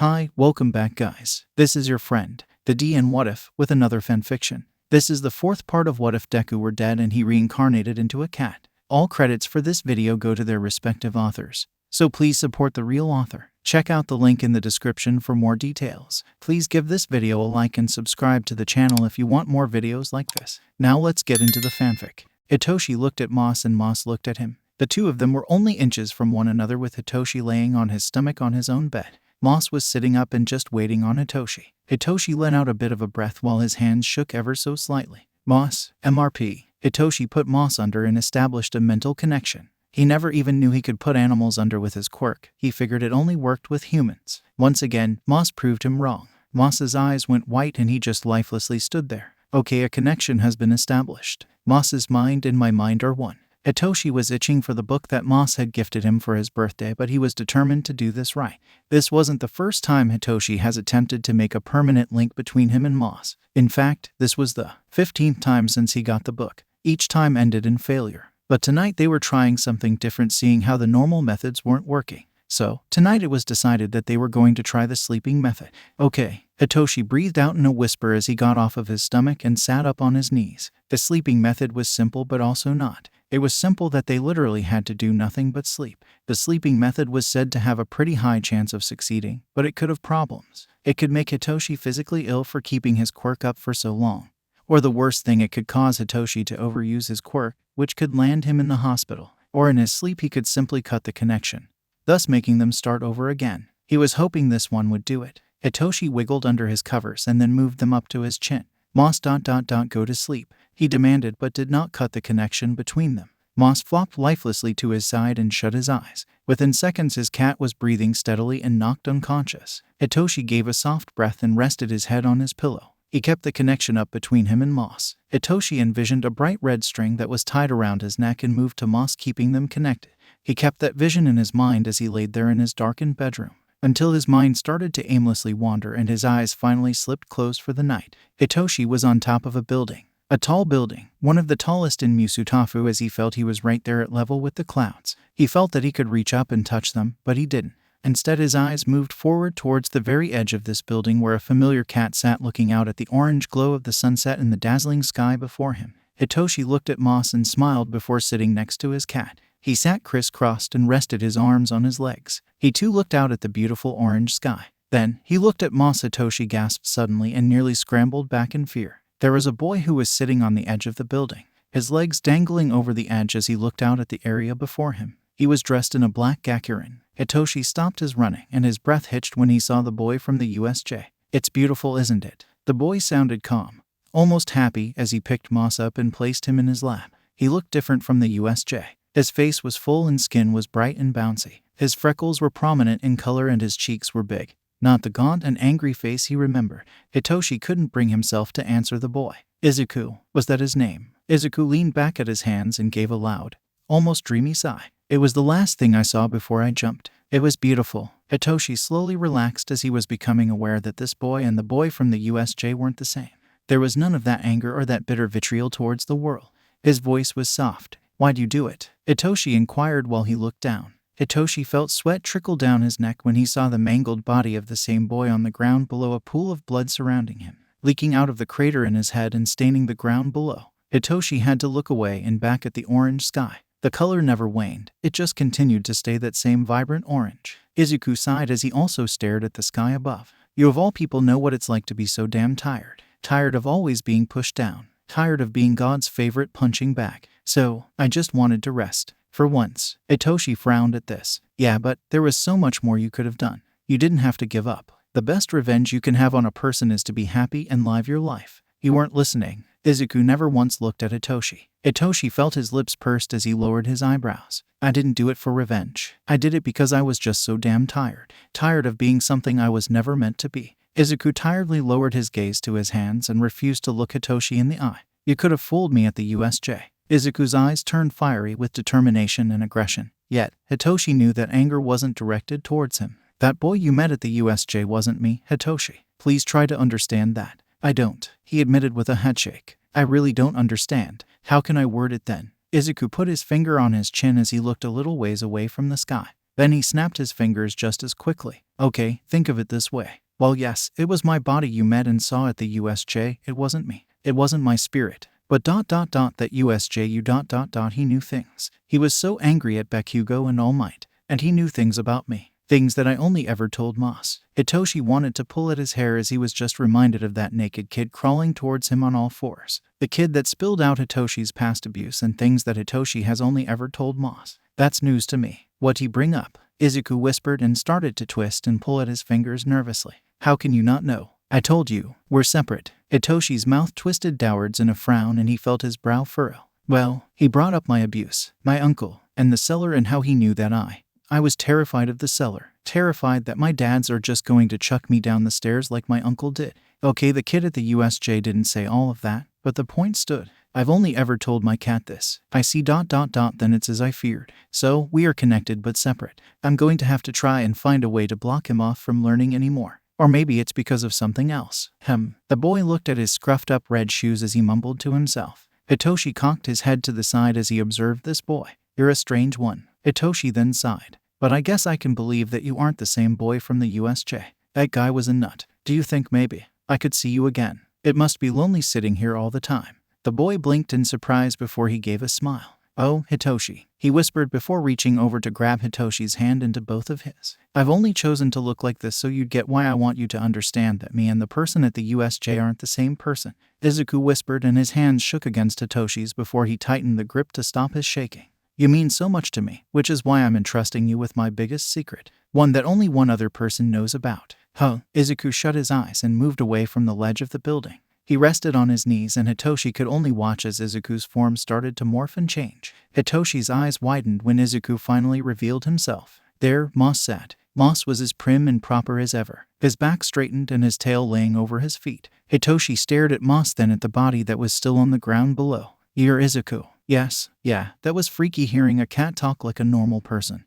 Hi, welcome back guys. This is your friend, the D and WhatIf, with another fanfiction. This is the fourth part of What If Deku Were Dead and He Reincarnated into a Cat. All credits for this video go to their respective authors, so please support the real author. Check out the link in the description for more details. Please give this video a like and subscribe to the channel if you want more videos like this. Now let's get into the fanfic. Hitoshi looked at Moss and Moss looked at him. The two of them were only inches from one another, with Hitoshi laying on his stomach on his own bed. Moss was sitting up and just waiting on Hitoshi. Hitoshi let out a bit of a breath while his hands shook ever so slightly. Moss, MRP. Hitoshi put Moss under and established a mental connection. He never even knew he could put animals under with his quirk. He figured it only worked with humans. Once again, Moss proved him wrong. Moss's eyes went white and he just lifelessly stood there. Okay, a connection has been established. Moss's mind and my mind are one. Hitoshi was itching for the book that Moss had gifted him for his birthday, but he was determined to do this right. This wasn't the first time Hitoshi has attempted to make a permanent link between him and Moss. In fact, this was the 15th time since he got the book. Each time ended in failure. But tonight they were trying something different, seeing how the normal methods weren't working. So, tonight it was decided that they were going to try the sleeping method. Okay, Hitoshi breathed out in a whisper as he got off of his stomach and sat up on his knees. The sleeping method was simple but also not. It was simple that they literally had to do nothing but sleep. The sleeping method was said to have a pretty high chance of succeeding, but it could have problems. It could make Hitoshi physically ill for keeping his quirk up for so long. Or the worst thing, it could cause Hitoshi to overuse his quirk, which could land him in the hospital. Or in his sleep he could simply cut the connection, thus making them start over again. He was hoping this one would do it. Hitoshi wiggled under his covers and then moved them up to his chin. Moss ... go to sleep, he demanded, but did not cut the connection between them. Moss flopped lifelessly to his side and shut his eyes. Within seconds his cat was breathing steadily and knocked unconscious. Hitoshi gave a soft breath and rested his head on his pillow. He kept the connection up between him and Moss. Hitoshi envisioned a bright red string that was tied around his neck and moved to Moss, keeping them connected. He kept that vision in his mind as he laid there in his darkened bedroom, until his mind started to aimlessly wander and his eyes finally slipped closed for the night. Hitoshi was on top of a building. A tall building, one of the tallest in Musutafu, as he felt he was right there at level with the clouds. He felt that he could reach up and touch them, but he didn't. Instead, his eyes moved forward towards the very edge of this building where a familiar cat sat looking out at the orange glow of the sunset in the dazzling sky before him. Hitoshi looked at Moss and smiled before sitting next to his cat. He sat crisscrossed and rested his arms on his legs. He too looked out at the beautiful orange sky. Then, he looked at Moss. Hitoshi gasped suddenly and nearly scrambled back in fear. There was a boy who was sitting on the edge of the building, his legs dangling over the edge as he looked out at the area before him. He was dressed in a black gakurin. Hitoshi stopped his running and his breath hitched when he saw the boy from the USJ. "It's beautiful, isn't it?" The boy sounded calm, almost happy, as he picked Moss up and placed him in his lap. He looked different from the USJ. His face was full and skin was bright and bouncy. His freckles were prominent in color and his cheeks were big. Not the gaunt and angry face he remembered. Hitoshi couldn't bring himself to answer the boy. Izuku, was that his name? Izuku leaned back at his hands and gave a loud, almost dreamy sigh. "It was the last thing I saw before I jumped. It was beautiful." Hitoshi slowly relaxed as he was becoming aware that this boy and the boy from the USJ weren't the same. There was none of that anger or that bitter vitriol towards the world. His voice was soft. "Why'd you do it?" Hitoshi inquired while he looked down. Hitoshi felt sweat trickle down his neck when he saw the mangled body of the same boy on the ground below, a pool of blood surrounding him, leaking out of the crater in his head and staining the ground below. Hitoshi had to look away and back at the orange sky. The color never waned, it just continued to stay that same vibrant orange. Izuku sighed as he also stared at the sky above. "You of all people know what it's like to be so damn tired. Tired of always being pushed down. Tired of being God's favorite punching bag. So, I just wanted to rest. For once." Hitoshi frowned at this. "Yeah, but there was so much more you could have done. You didn't have to give up. The best revenge you can have on a person is to be happy and live your life." "You weren't listening." Izuku never once looked at Hitoshi. Hitoshi felt his lips pursed as he lowered his eyebrows. "I didn't do it for revenge. I did it because I was just so damn tired. Tired of being something I was never meant to be." Izuku tiredly lowered his gaze to his hands and refused to look Hitoshi in the eye. "You could have fooled me at the USJ." Izuku's eyes turned fiery with determination and aggression. Yet, Hitoshi knew that anger wasn't directed towards him. "That boy you met at the USJ wasn't me, Hitoshi. Please try to understand that." "I don't," he admitted with a headshake. "I really don't understand. How can I word it then?" Izuku put his finger on his chin as he looked a little ways away from the sky. Then he snapped his fingers just as quickly. Okay, think of it this way. Well, yes, it was my body you met and saw at the USJ. It wasn't me. It wasn't my spirit. But that USJ he knew things. He was so angry at Bakugo and All Might. And he knew things about me. Things that I only ever told Moss. Hitoshi wanted to pull at his hair as he was just reminded of that naked kid crawling towards him on all fours. The kid that spilled out Hitoshi's past abuse and things that Hitoshi has only ever told Moss. That's news to me. What'd he bring up? Izuku whispered and started to twist and pull at his fingers nervously. How can you not know? I told you, we're separate. Hitoshi's mouth twisted downwards in a frown and he felt his brow furrow. Well, he brought up my abuse, my uncle, and the cellar and how he knew that I was terrified of the cellar, terrified that my dads are just going to chuck me down the stairs like my uncle did. Okay, the kid at the USJ didn't say all of that, but the point stood. I've only ever told my cat this. I see ... then it's as I feared. So, we are connected but separate. I'm going to have to try and find a way to block him off from learning anymore. Or maybe it's because of something else. The boy looked at his scruffed up red shoes as he mumbled to himself. Hitoshi cocked his head to the side as he observed this boy. You're a strange one. Hitoshi then sighed. But I guess I can believe that you aren't the same boy from the USJ. That guy was a nut. Do you think maybe I could see you again? It must be lonely sitting here all the time. The boy blinked in surprise before he gave a smile. Oh, Hitoshi, he whispered before reaching over to grab Hitoshi's hand into both of his. I've only chosen to look like this so you'd get why I want you to understand that me and the person at the USJ aren't the same person. Izuku whispered and his hands shook against Hitoshi's before he tightened the grip to stop his shaking. You mean so much to me, which is why I'm entrusting you with my biggest secret. One that only one other person knows about. Izuku shut his eyes and moved away from the ledge of the building. He rested on his knees and Hitoshi could only watch as Izuku's form started to morph and change. Hitoshi's eyes widened when Izuku finally revealed himself. There, Moss sat. Moss was as prim and proper as ever, his back straightened and his tail laying over his feet. Hitoshi stared at Moss, then at the body that was still on the ground below. You're Izuku. Yes, yeah, that was freaky hearing a cat talk like a normal person.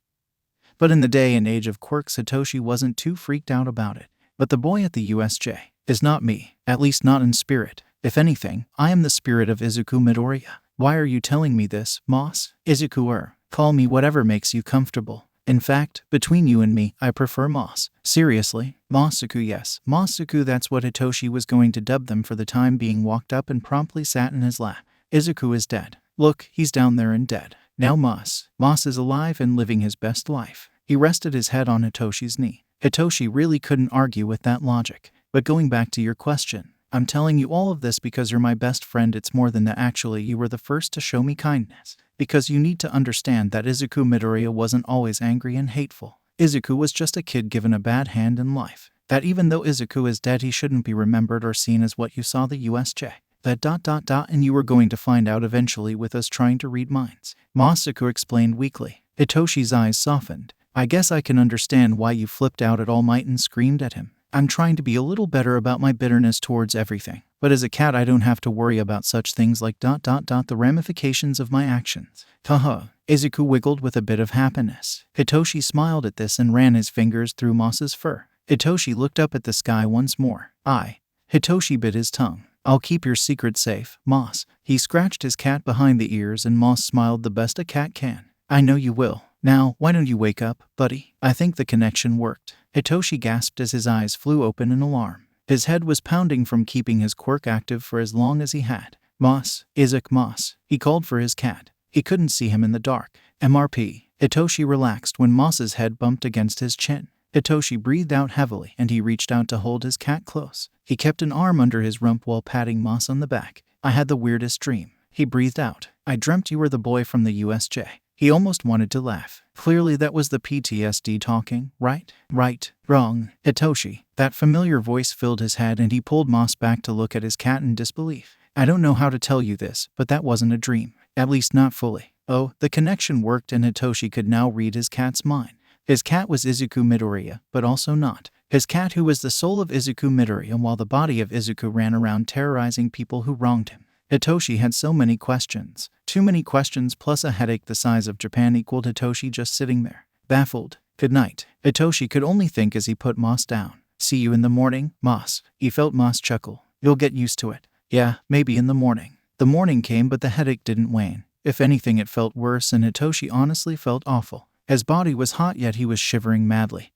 But in the day and age of quirks, Hitoshi wasn't too freaked out about it. But the boy at the USJ is not me, at least not in spirit. If anything, I am the spirit of Izuku Midoriya. Why are you telling me this, Moss? Izuku, call me whatever makes you comfortable. In fact, between you and me, I prefer Moss. Seriously? Mossaku, yes. Mossaku, that's what Hitoshi was going to dub them for the time being. Walked up and promptly sat in his lap. Izuku is dead. Look, he's down there and dead. Now Moss is alive and living his best life. He rested his head on Hitoshi's knee. Hitoshi really couldn't argue with that logic. But going back to your question, I'm telling you all of this because you're my best friend. It's more than that, actually. You were the first to show me kindness. Because you need to understand that Izuku Midoriya wasn't always angry and hateful. Izuku was just a kid given a bad hand in life. That even though Izuku is dead, he shouldn't be remembered or seen as what you saw the USJ. That ... and you were going to find out eventually with us trying to read minds. Mossaku explained weakly. Hitoshi's eyes softened. I guess I can understand why you flipped out at All Might and screamed at him. I'm trying to be a little better about my bitterness towards everything. But as a cat, I don't have to worry about such things like ... the ramifications of my actions. Izuku wiggled with a bit of happiness. Hitoshi smiled at this and ran his fingers through Moss's fur. Hitoshi looked up at the sky once more. Hitoshi bit his tongue. I'll keep your secret safe, Moss. He scratched his cat behind the ears and Moss smiled the best a cat can. I know you will. Now, why don't you wake up, buddy? I think the connection worked. Hitoshi gasped as his eyes flew open in alarm. His head was pounding from keeping his quirk active for as long as he had. Moss, Izuk Moss. He called for his cat. He couldn't see him in the dark. MRP. Hitoshi relaxed when Moss's head bumped against his chin. Hitoshi breathed out heavily and he reached out to hold his cat close. He kept an arm under his rump while patting Moss on the back. I had the weirdest dream. He breathed out. I dreamt you were the boy from the USJ. He almost wanted to laugh. Clearly that was the PTSD talking, right? Right. Wrong. Hitoshi. That familiar voice filled his head and he pulled Moss back to look at his cat in disbelief. I don't know how to tell you this, but that wasn't a dream. At least not fully. Oh, the connection worked and Hitoshi could now read his cat's mind. His cat was Izuku Midoriya, but also not. His cat who was the soul of Izuku Midoriya while the body of Izuku ran around terrorizing people who wronged him. Hitoshi had so many questions. Too many questions plus a headache the size of Japan equaled Hitoshi just sitting there, baffled. Good night. Hitoshi could only think as he put Moss down. See you in the morning, Moss. He felt Moss chuckle. You'll get used to it. Yeah, maybe in the morning. The morning came but the headache didn't wane. If anything it felt worse and Hitoshi honestly felt awful. His body was hot, yet he was shivering madly.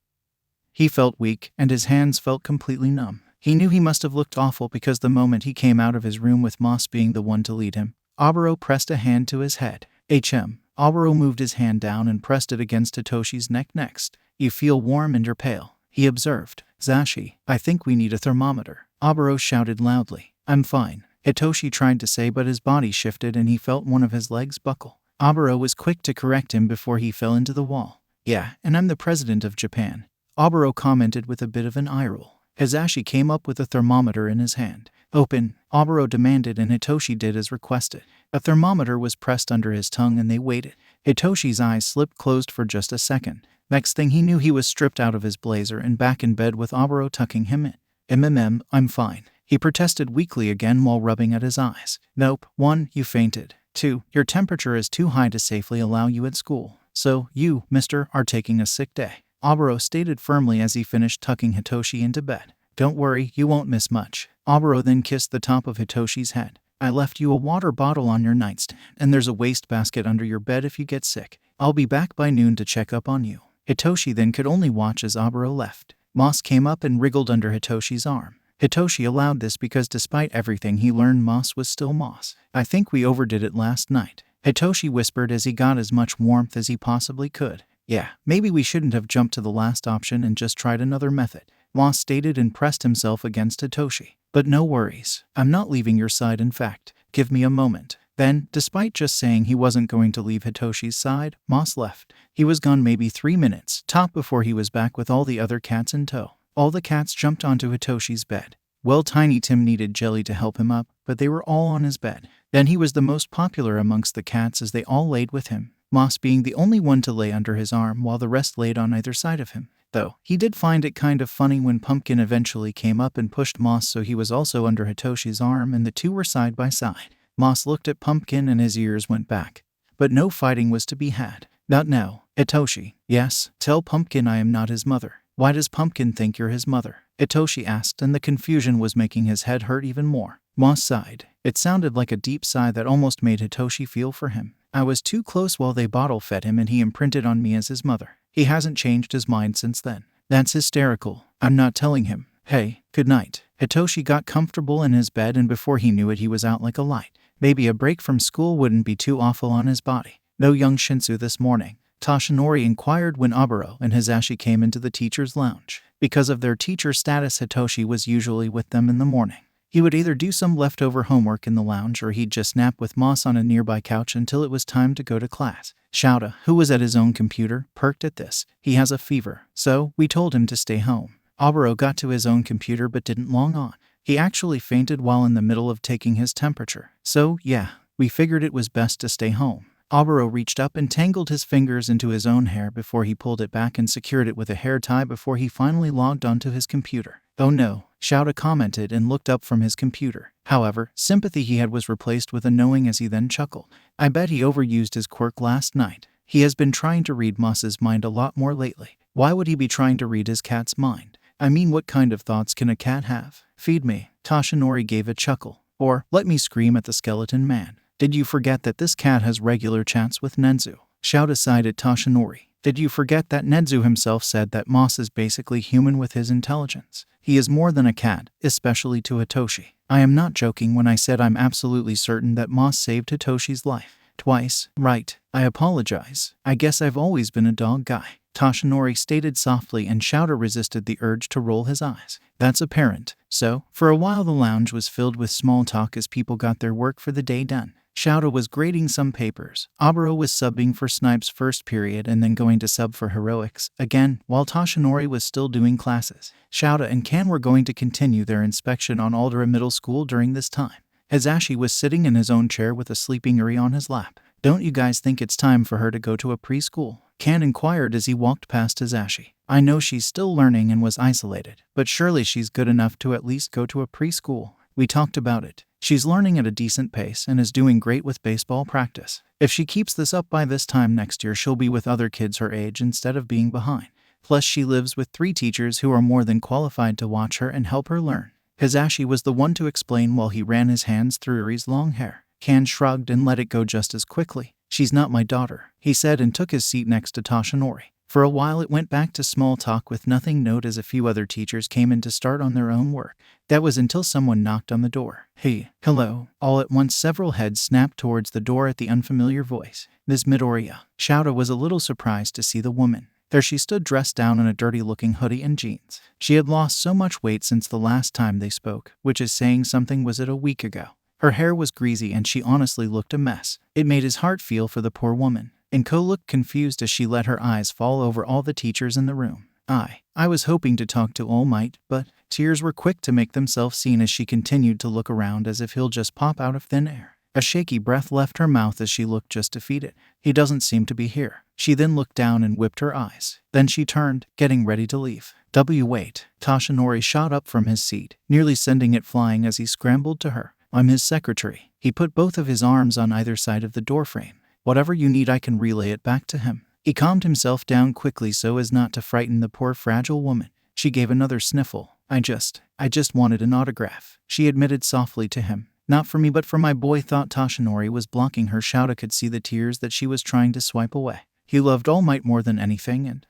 He felt weak, and his hands felt completely numb. He knew he must have looked awful because the moment he came out of his room with Moss being the one to lead him, Oboro pressed a hand to his head. Oboro moved his hand down and pressed it against Hitoshi's neck next. "You feel warm and you're pale," he observed. "Zashi, I think we need a thermometer," Oboro shouted loudly. "I'm fine," Hitoshi tried to say, but his body shifted and he felt one of his legs buckle. Oboro was quick to correct him before he fell into the wall. "Yeah, and I'm the president of Japan," Oboro commented with a bit of an eye roll. Hizashi came up with a thermometer in his hand. "Open," Oboro demanded, and Hitoshi did as requested. A thermometer was pressed under his tongue and they waited. Hitoshi's eyes slipped closed for just a second. Next thing he knew, he was stripped out of his blazer and back in bed with Oboro tucking him in. I'm fine," he protested weakly again while rubbing at his eyes. "Nope. 1. You fainted. 2. Your temperature is too high to safely allow you at school. So, you, mister, are taking a sick day," Oboro stated firmly as he finished tucking Hitoshi into bed. "Don't worry, you won't miss much." Oboro then kissed the top of Hitoshi's head. "I left you a water bottle on your nightstand, and there's a wastebasket under your bed if you get sick. I'll be back by noon to check up on you." Hitoshi then could only watch as Oboro left. Moss came up and wriggled under Hitoshi's arm. Hitoshi allowed this because despite everything he learned, Moss was still Moss. "I think we overdid it last night," Hitoshi whispered as he got as much warmth as he possibly could. "Yeah, maybe we shouldn't have jumped to the last option and just tried another method," Moss stated and pressed himself against Hitoshi. "But no worries. I'm not leaving your side, in fact. Give me a moment." Then, despite just saying he wasn't going to leave Hitoshi's side, Moss left. He was gone maybe 3 minutes, top, before he was back with all the other cats in tow. All the cats jumped onto Hitoshi's bed. Well, Tiny Tim needed Jelly to help him up, but they were all on his bed. Then he was the most popular amongst the cats as they all laid with him, Moss being the only one to lay under his arm while the rest laid on either side of him. Though, he did find it kind of funny when Pumpkin eventually came up and pushed Moss so he was also under Hitoshi's arm and the two were side by side. Moss looked at Pumpkin and his ears went back. But no fighting was to be had. "Not now, Hitoshi." "Yes, tell Pumpkin I am not his mother." "Why does Pumpkin think you're his mother?" Hitoshi asked, and the confusion was making his head hurt even more. Moss sighed. It sounded like a deep sigh that almost made Hitoshi feel for him. "I was too close while they bottle fed him and he imprinted on me as his mother. He hasn't changed his mind since then." "That's hysterical. I'm not telling him." "Hey, good night." Hitoshi got comfortable in his bed and before he knew it he was out like a light. Maybe a break from school wouldn't be too awful on his body. "No young Shinsu this morning?" Toshinori inquired when Oboro and Hizashi came into the teacher's lounge. Because of their teacher status, Hitoshi was usually with them in the morning. He would either do some leftover homework in the lounge or he'd just nap with Moss on a nearby couch until it was time to go to class. Shouta, who was at his own computer, perked at this. "He has a fever, so we told him to stay home." Oboro got to his own computer but didn't long on. He actually fainted while in the middle of taking his temperature. "So, yeah, we figured it was best to stay home." Oboro reached up and tangled his fingers into his own hair before he pulled it back and secured it with a hair tie before he finally logged onto his computer. "Oh no," Shouta commented and looked up from his computer. However, sympathy he had was replaced with a knowing as he then chuckled. "I bet he overused his quirk last night. He has been trying to read Moss's mind a lot more lately. Why would he be trying to read his cat's mind? I mean, what kind of thoughts can a cat have?" "Feed me," Toshinori gave a chuckle. "Or, let me scream at the skeleton man." "Did you forget that this cat has regular chats with Nenzu?" Shouta sighed at Toshinori. "Did you forget that Nenzu himself said that Moss is basically human with his intelligence? He is more than a cat, especially to Hitoshi. I am not joking when I said I'm absolutely certain that Moss saved Hitoshi's life. Twice, right? I apologize. I guess I've always been a dog guy," Toshinori stated softly, and Shouta resisted the urge to roll his eyes. "That's apparent." So, for a while the lounge was filled with small talk as people got their work for the day done. Shouta was grading some papers. Oboro was subbing for Snipe's first period and then going to sub for Heroics again, while Toshinori was still doing classes. Shouta and Kan were going to continue their inspection on Aldera Middle School during this time. Hizashi was sitting in his own chair with a sleeping Uri on his lap. "Don't you guys think it's time for her to go to a preschool?" Kan inquired as he walked past Hizashi. "I know she's still learning and was isolated, but surely she's good enough to at least go to a preschool. We talked about it. She's learning at a decent pace and is doing great with baseball practice. If she keeps this up by this time next year, she'll be with other kids her age instead of being behind. Plus, she lives with 3 teachers who are more than qualified to watch her and help her learn." Hizashi was the one to explain while he ran his hands through Uri's long hair. Kan shrugged and let it go just as quickly. "She's not my daughter," he said and took his seat next to Toshinori. For a while it went back to small talk with nothing note as a few other teachers came in to start on their own work. That was until someone knocked on the door. "Hey, hello." All at once several heads snapped towards the door at the unfamiliar voice. "Ms. Midoriya." Shouta was a little surprised to see the woman. There she stood dressed down in a dirty-looking hoodie and jeans. She had lost so much weight since the last time they spoke, which is saying something. Was it a week ago? Her hair was greasy and she honestly looked a mess. It made his heart feel for the poor woman. And Ko looked confused as she let her eyes fall over all the teachers in the room. I was hoping to talk to All Might, but tears were quick to make themselves seen as she continued to look around as if he'll just pop out of thin air. A shaky breath left her mouth as she looked just defeated. He doesn't seem to be here. She then looked down and whipped her eyes. Then she turned, getting ready to leave. Wait. Toshinori shot up from his seat, nearly sending it flying as he scrambled to her. "I'm his secretary." He put both of his arms on either side of the doorframe. "Whatever you need, I can relay it back to him." He calmed himself down quickly so as not to frighten the poor fragile woman. She gave another sniffle. I just wanted an autograph," she admitted softly to him. "Not for me but for my boy." Thought Toshinori was blocking her. Shouta could see the tears that she was trying to swipe away. He loved All Might more than anything and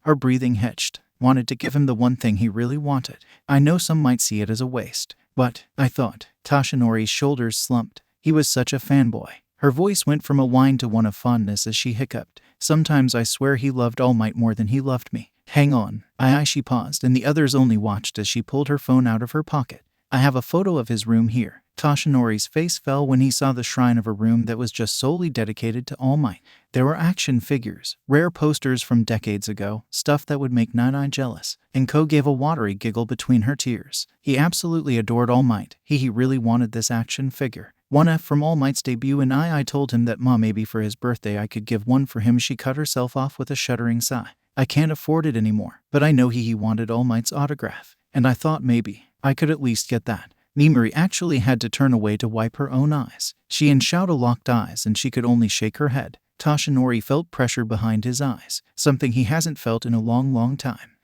her breathing hitched. Wanted to give him the one thing he really wanted. "I know some might see it as a waste, but I thought." Toshinori's shoulders slumped. He was such a fanboy. Her voice went from a whine to one of fondness as she hiccuped. "Sometimes I swear he loved All Might more than he loved me." "Hang on." She paused and the others only watched as she pulled her phone out of her pocket. "I have a photo of his room here." Toshinori's face fell when he saw the shrine of a room that was just solely dedicated to All Might. There were action figures, rare posters from decades ago, stuff that would make Night Eye jealous. And Ko gave a watery giggle between her tears. He absolutely adored All Might. He really wanted this action figure. WhatIf from All Might's debut, and I told him that maybe for his birthday I could give one for him. She cut herself off with a shuddering sigh. "I can't afford it anymore, but I know he wanted All Might's autograph, and I thought maybe I could at least get that." Nimiri actually had to turn away to wipe her own eyes. She and Shouta locked eyes and she could only shake her head. Toshinori felt pressure behind his eyes, something he hasn't felt in a long time.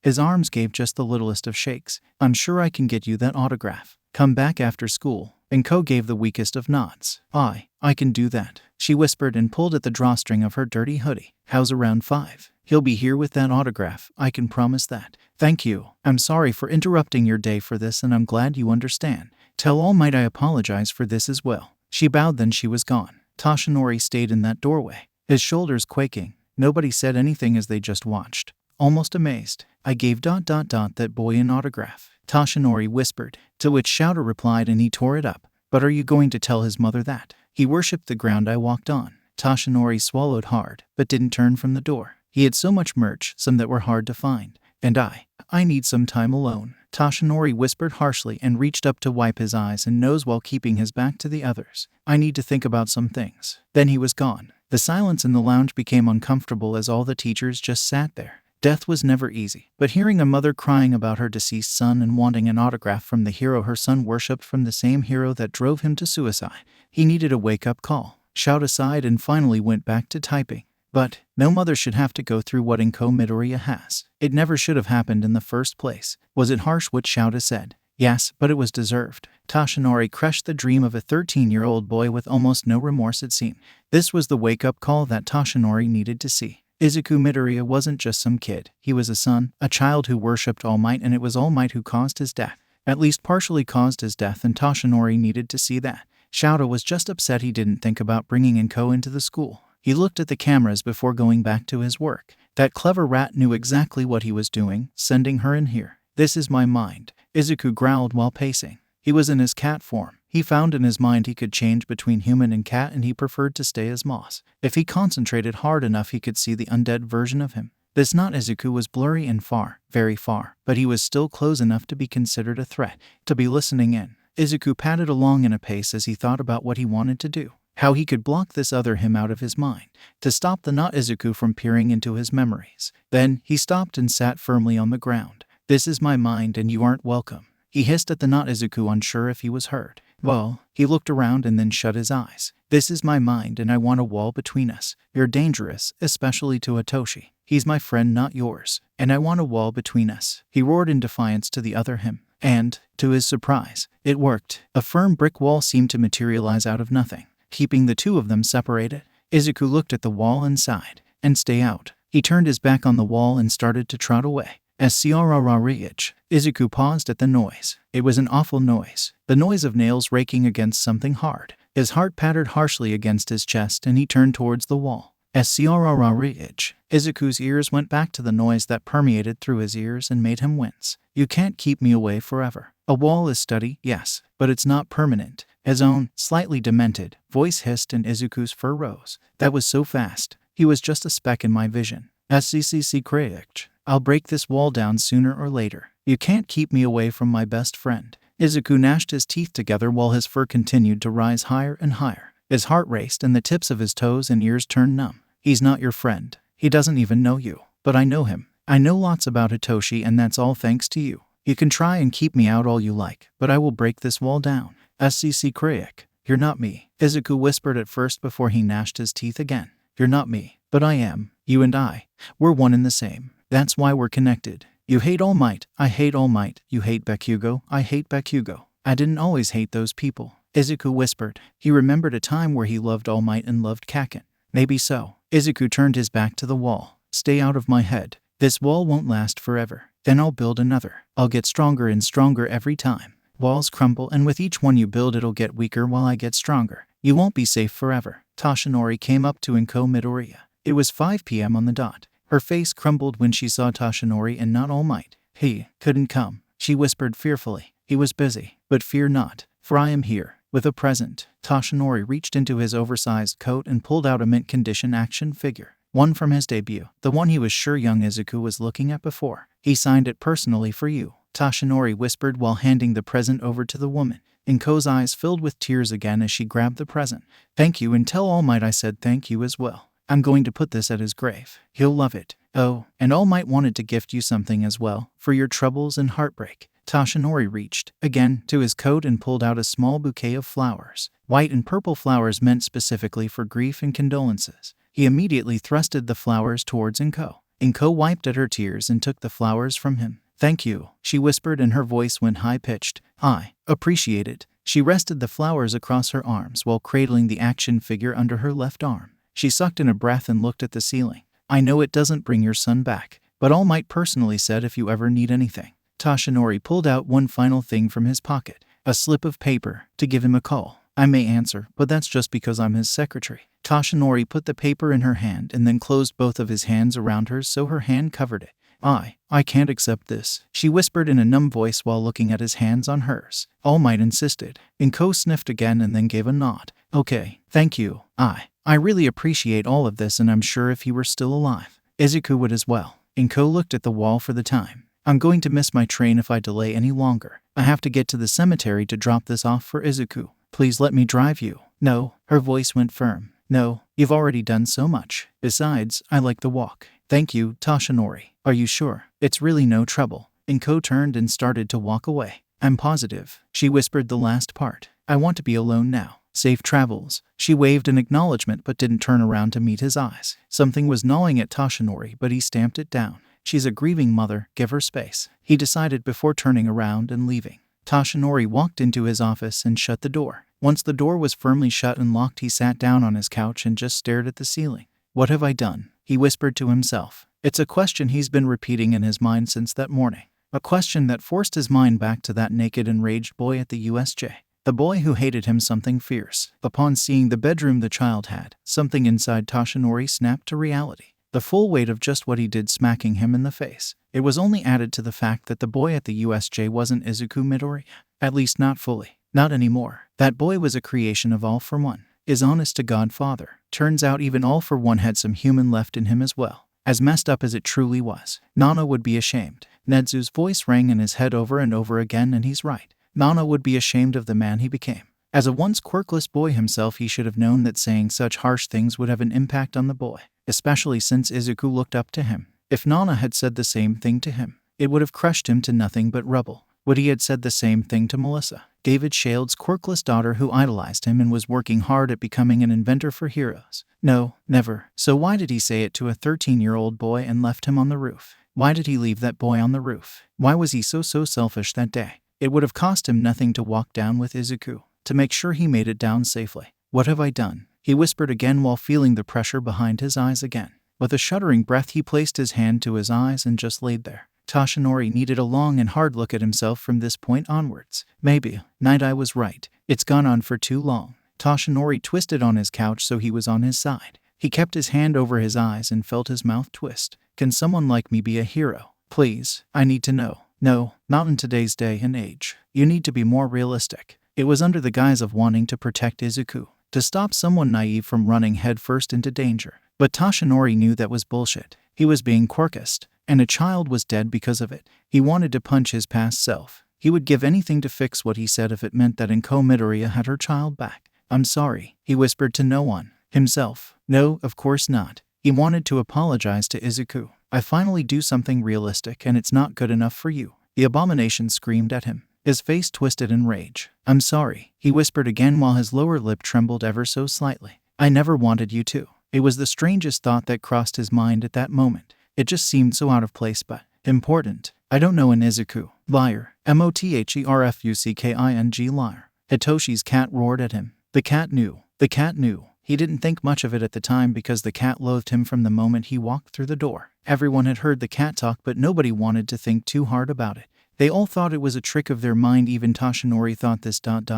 His arms gave just the littlest of shakes. "I'm sure I can get you that autograph. Come back after school." And Ko gave the weakest of nods. I can do that," she whispered and pulled at the drawstring of her dirty hoodie. "How's around 5? He'll be here with that autograph, I can promise that." "Thank you. I'm sorry for interrupting your day for this and I'm glad you understand. Tell All Might I apologize for this as well." She bowed, then she was gone. Toshinori stayed in that doorway, his shoulders quaking. Nobody said anything as they just watched, almost amazed. "I gave ... that boy an autograph," Toshinori whispered, to which Shouta replied and he tore it up. "But are you going to tell his mother that? He worshipped the ground I walked on." Toshinori swallowed hard, but didn't turn from the door. He had so much merch, some that were hard to find. "And I need some time alone," Toshinori whispered harshly and reached up to wipe his eyes and nose while keeping his back to the others. "I need to think about some things." Then he was gone. The silence in the lounge became uncomfortable as all the teachers just sat there. Death was never easy, but hearing a mother crying about her deceased son and wanting an autograph from the hero her son worshipped, from the same hero that drove him to suicide, he needed a wake-up call. Shouta sighed and finally went back to typing. But no mother should have to go through what Inko Midoriya has. It never should have happened in the first place. Was it harsh what Shouta said? Yes, but it was deserved. Toshinori crushed the dream of a 13-year-old boy with almost no remorse, it seemed. This was the wake-up call that Toshinori needed to see. Izuku Midoriya wasn't just some kid. He was a son, a child who worshipped All Might, and it was All Might who caused his death. At least partially caused his death, and Toshinori needed to see that. Shouta was just upset he didn't think about bringing Inko into the school. He looked at the cameras before going back to his work. That clever rat knew exactly what he was doing, sending her in here. "This is my mind," Izuku growled while pacing. He was in his cat form. He found in his mind he could change between human and cat, and he preferred to stay as Moss. If he concentrated hard enough, he could see the undead version of him. This not Izuku was blurry and far, very far, but he was still close enough to be considered a threat, to be listening in. Izuku padded along in a pace as he thought about what he wanted to do. How he could block this other him out of his mind, to stop the not Izuku from peering into his memories. Then he stopped and sat firmly on the ground. "This is my mind and you aren't welcome," he hissed at the not Izuku, unsure if he was heard. "Well," he looked around and then shut his eyes. "This is my mind and I want a wall between us. You're dangerous, especially to Hitoshi. He's my friend, not yours. And I want a wall between us," he roared in defiance to the other him. And, to his surprise, it worked. A firm brick wall seemed to materialize out of nothing. keeping the two of them separated. Izuku looked at the wall and sighed. And stay out. He turned his back on the wall and started to trot away. As Ciara reached, Izuku paused at the noise. It was an awful noise. The noise of nails raking against something hard. His heart pattered harshly against his chest and he turned towards the wall. As Ciara reached, Izuku's ears went back to the noise that permeated through his ears and made him wince. You can't keep me away forever. A wall is steady, yes, but it's not permanent. His own, slightly demented, voice hissed and Izuku's fur rose. That was so fast. He was just a speck in my vision. SCCC Krayich. I'll break this wall down sooner or later. You can't keep me away from my best friend. Izuku gnashed his teeth together while his fur continued to rise higher and higher. His heart raced and the tips of his toes and ears turned numb. He's not your friend. He doesn't even know you. But I know him. I know lots about Hitoshi and that's all thanks to you. You can try and keep me out all you like, but I will break this wall down. SCC Krayich. You're not me. Izuku whispered at first before he gnashed his teeth again. You're not me. But I am. You and I. We're one and the same. That's why we're connected. You hate All Might. I hate All Might. You hate Bakugo. I hate Bakugo. I didn't always hate those people. Izuku whispered. He remembered a time where he loved All Might and loved Kaken. Maybe so. Izuku turned his back to the wall. Stay out of my head. This wall won't last forever. Then I'll build another. I'll get stronger and stronger every time. Walls crumble and with each one you build it'll get weaker while I get stronger. You won't be safe forever. Toshinori came up to Inko Midoriya. It was 5 p.m. on the dot. Her face crumbled when she saw Toshinori and not All Might. He couldn't come, she whispered fearfully. He was busy. But fear not, for I am here. With a present. Toshinori reached into his oversized coat and pulled out a mint condition action figure. One from his debut. The one he was sure young Izuku was looking at before. He signed it personally for you. Toshinori whispered while handing the present over to the woman. Inko's eyes filled with tears again as she grabbed the present. Thank you and tell All Might I said thank you as well. I'm going to put this at his grave. He'll love it. Oh, and All Might wanted to gift you something as well, for your troubles and heartbreak. Toshinori reached, again, to his coat and pulled out a small bouquet of flowers. White and purple flowers meant specifically for grief and condolences. He immediately thrusted the flowers towards Inko. Inko wiped at her tears and took the flowers from him. Thank you, she whispered and her voice went high-pitched. I appreciate it. She rested the flowers across her arms while cradling the action figure under her left arm. She sucked in a breath and looked at the ceiling. I know it doesn't bring your son back, but All Might personally said if you ever need anything. Toshinori pulled out one final thing from his pocket, a slip of paper, to give him a call. I may answer, but that's just because I'm his secretary. Toshinori put the paper in her hand and then closed both of his hands around hers so her hand covered it. I can't accept this, she whispered in a numb voice while looking at his hands on hers. All Might insisted. Inko sniffed again and then gave a nod. Okay, thank you. I really appreciate all of this and I'm sure if he were still alive, Izuku would as well. Inko looked at the wall for the time. I'm going to miss my train if I delay any longer. I have to get to the cemetery to drop this off for Izuku. Please let me drive you. No, her voice went firm. No, you've already done so much. Besides, I like the walk. Thank you, Toshinori. Are you sure? It's really no trouble. Inko turned and started to walk away. I'm positive. She whispered the last part. I want to be alone now. Safe travels. She waved in acknowledgement but didn't turn around to meet his eyes. Something was gnawing at Toshinori but he stamped it down. She's a grieving mother, give her space. He decided before turning around and leaving. Toshinori walked into his office and shut the door. Once the door was firmly shut and locked, he sat down on his couch and just stared at the ceiling. What have I done? He whispered to himself. It's a question he's been repeating in his mind since that morning. A question that forced his mind back to that naked, enraged boy at the USJ. The boy who hated him something fierce. Upon seeing the bedroom the child had, something inside Toshinori snapped to reality. The full weight of just what he did smacking him in the face. It was only added to the fact that the boy at the USJ wasn't Izuku Midoriya. At least not fully. Not anymore. That boy was a creation of All for One. His honest-to-God father. Turns out even All for One had some human left in him as well. As messed up as it truly was. Nana would be ashamed. Netsu's voice rang in his head over and over again, and he's right. Nana would be ashamed of the man he became. As a once quirkless boy himself, he should have known that saying such harsh things would have an impact on the boy, especially since Izuku looked up to him. If Nana had said the same thing to him, it would have crushed him to nothing but rubble. Would he had said the same thing to Melissa, David Shield's quirkless daughter who idolized him and was working hard at becoming an inventor for heroes? No, never. So why did he say it to a 13-year-old boy and left him on the roof? Why did he leave that boy on the roof? Why was he so selfish that day? It would have cost him nothing to walk down with Izuku, to make sure he made it down safely. What have I done? He whispered again while feeling the pressure behind his eyes again. With a shuddering breath, he placed his hand to his eyes and just laid there. Toshinori needed a long and hard look at himself from this point onwards. Maybe, Night Eye was right. It's gone on for too long. Toshinori twisted on his couch so he was on his side. He kept his hand over his eyes and felt his mouth twist. Can someone like me be a hero? Please, I need to know. No, not in today's day and age. You need to be more realistic. It was under the guise of wanting to protect Izuku, to stop someone naive from running headfirst into danger. But Toshinori knew that was bullshit. He was being quirkist, and a child was dead because of it. He wanted to punch his past self. He would give anything to fix what he said if it meant that Inko Midoriya had her child back. I'm sorry, he whispered to no one. Himself. No, of course not. He wanted to apologize to Izuku. I finally do something realistic and it's not good enough for you. The abomination screamed at him. His face twisted in rage. I'm sorry, he whispered again while his lower lip trembled ever so slightly. I never wanted you to. It was the strangest thought that crossed his mind at that moment. It just seemed so out of place but important. I don't know an Izuku. Liar. Motherfucking liar. Hitoshi's cat roared at him. The cat knew. The cat knew. He didn't think much of it at the time because the cat loathed him from the moment he walked through the door. Everyone had heard the cat talk but nobody wanted to think too hard about it. They all thought it was a trick of their mind. Even Toshinori thought this ... but ...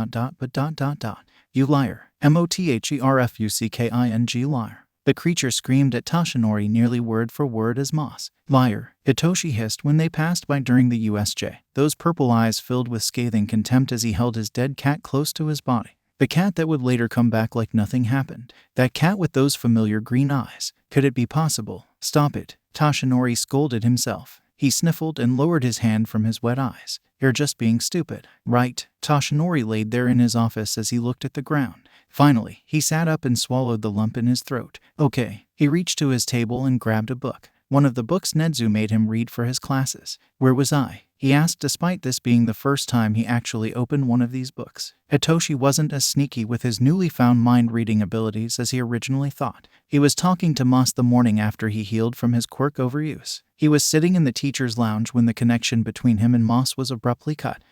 You liar. Motherfucking liar. The creature screamed at Toshinori nearly word for word as Moss. Liar. Hitoshi hissed when they passed by during the USJ, those purple eyes filled with scathing contempt as he held his dead cat close to his body. The cat that would later come back like nothing happened. That cat with those familiar green eyes. Could it be possible? Stop it. Toshinori scolded himself. He sniffled and lowered his hand from his wet eyes. You're just being stupid. Right. Toshinori laid there in his office as he looked at the ground. Finally, he sat up and swallowed the lump in his throat. Okay. He reached to his table and grabbed a book. One of the books Nedzu made him read for his classes. Where was I? He asked, despite this being the first time he actually opened one of these books. Hitoshi wasn't as sneaky with his newly found mind-reading abilities as he originally thought. He was talking to Moss the morning after he healed from his quirk overuse. He was sitting in the teacher's lounge when the connection between him and Moss was abruptly cut.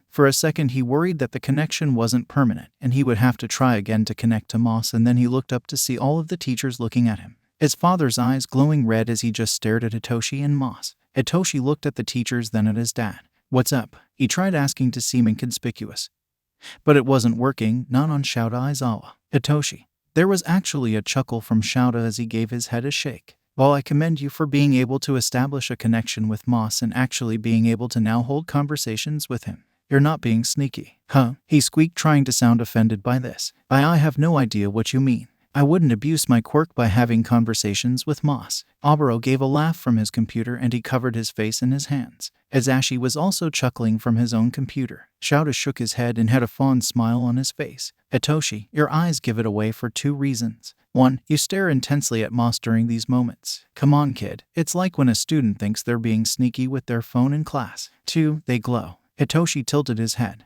For a second he worried that the connection wasn't permanent and he would have to try again to connect to Moss, and then he looked up to see all of the teachers looking at him. His father's eyes glowing red as he just stared at Hitoshi and Moss. Hitoshi looked at the teachers, then at his dad. What's up? He tried asking to seem inconspicuous. But it wasn't working, not on Shouta Aizawa. Hitoshi. There was actually a chuckle from Shouta as he gave his head a shake. While I commend you for being able to establish a connection with Moss and actually being able to now hold conversations with him, you're not being sneaky. He squeaked, trying to sound offended by this. I have no idea what you mean. I wouldn't abuse my quirk by having conversations with Moss. Oboro gave a laugh from his computer and he covered his face in his hands. Azashi was also chuckling from his own computer. Shouta shook his head and had a fond smile on his face. Hitoshi, your eyes give it away for two reasons. 1. You stare intensely at Moss during these moments. Come on, kid. It's like when a student thinks they're being sneaky with their phone in class. 2. They glow. Hitoshi tilted his head.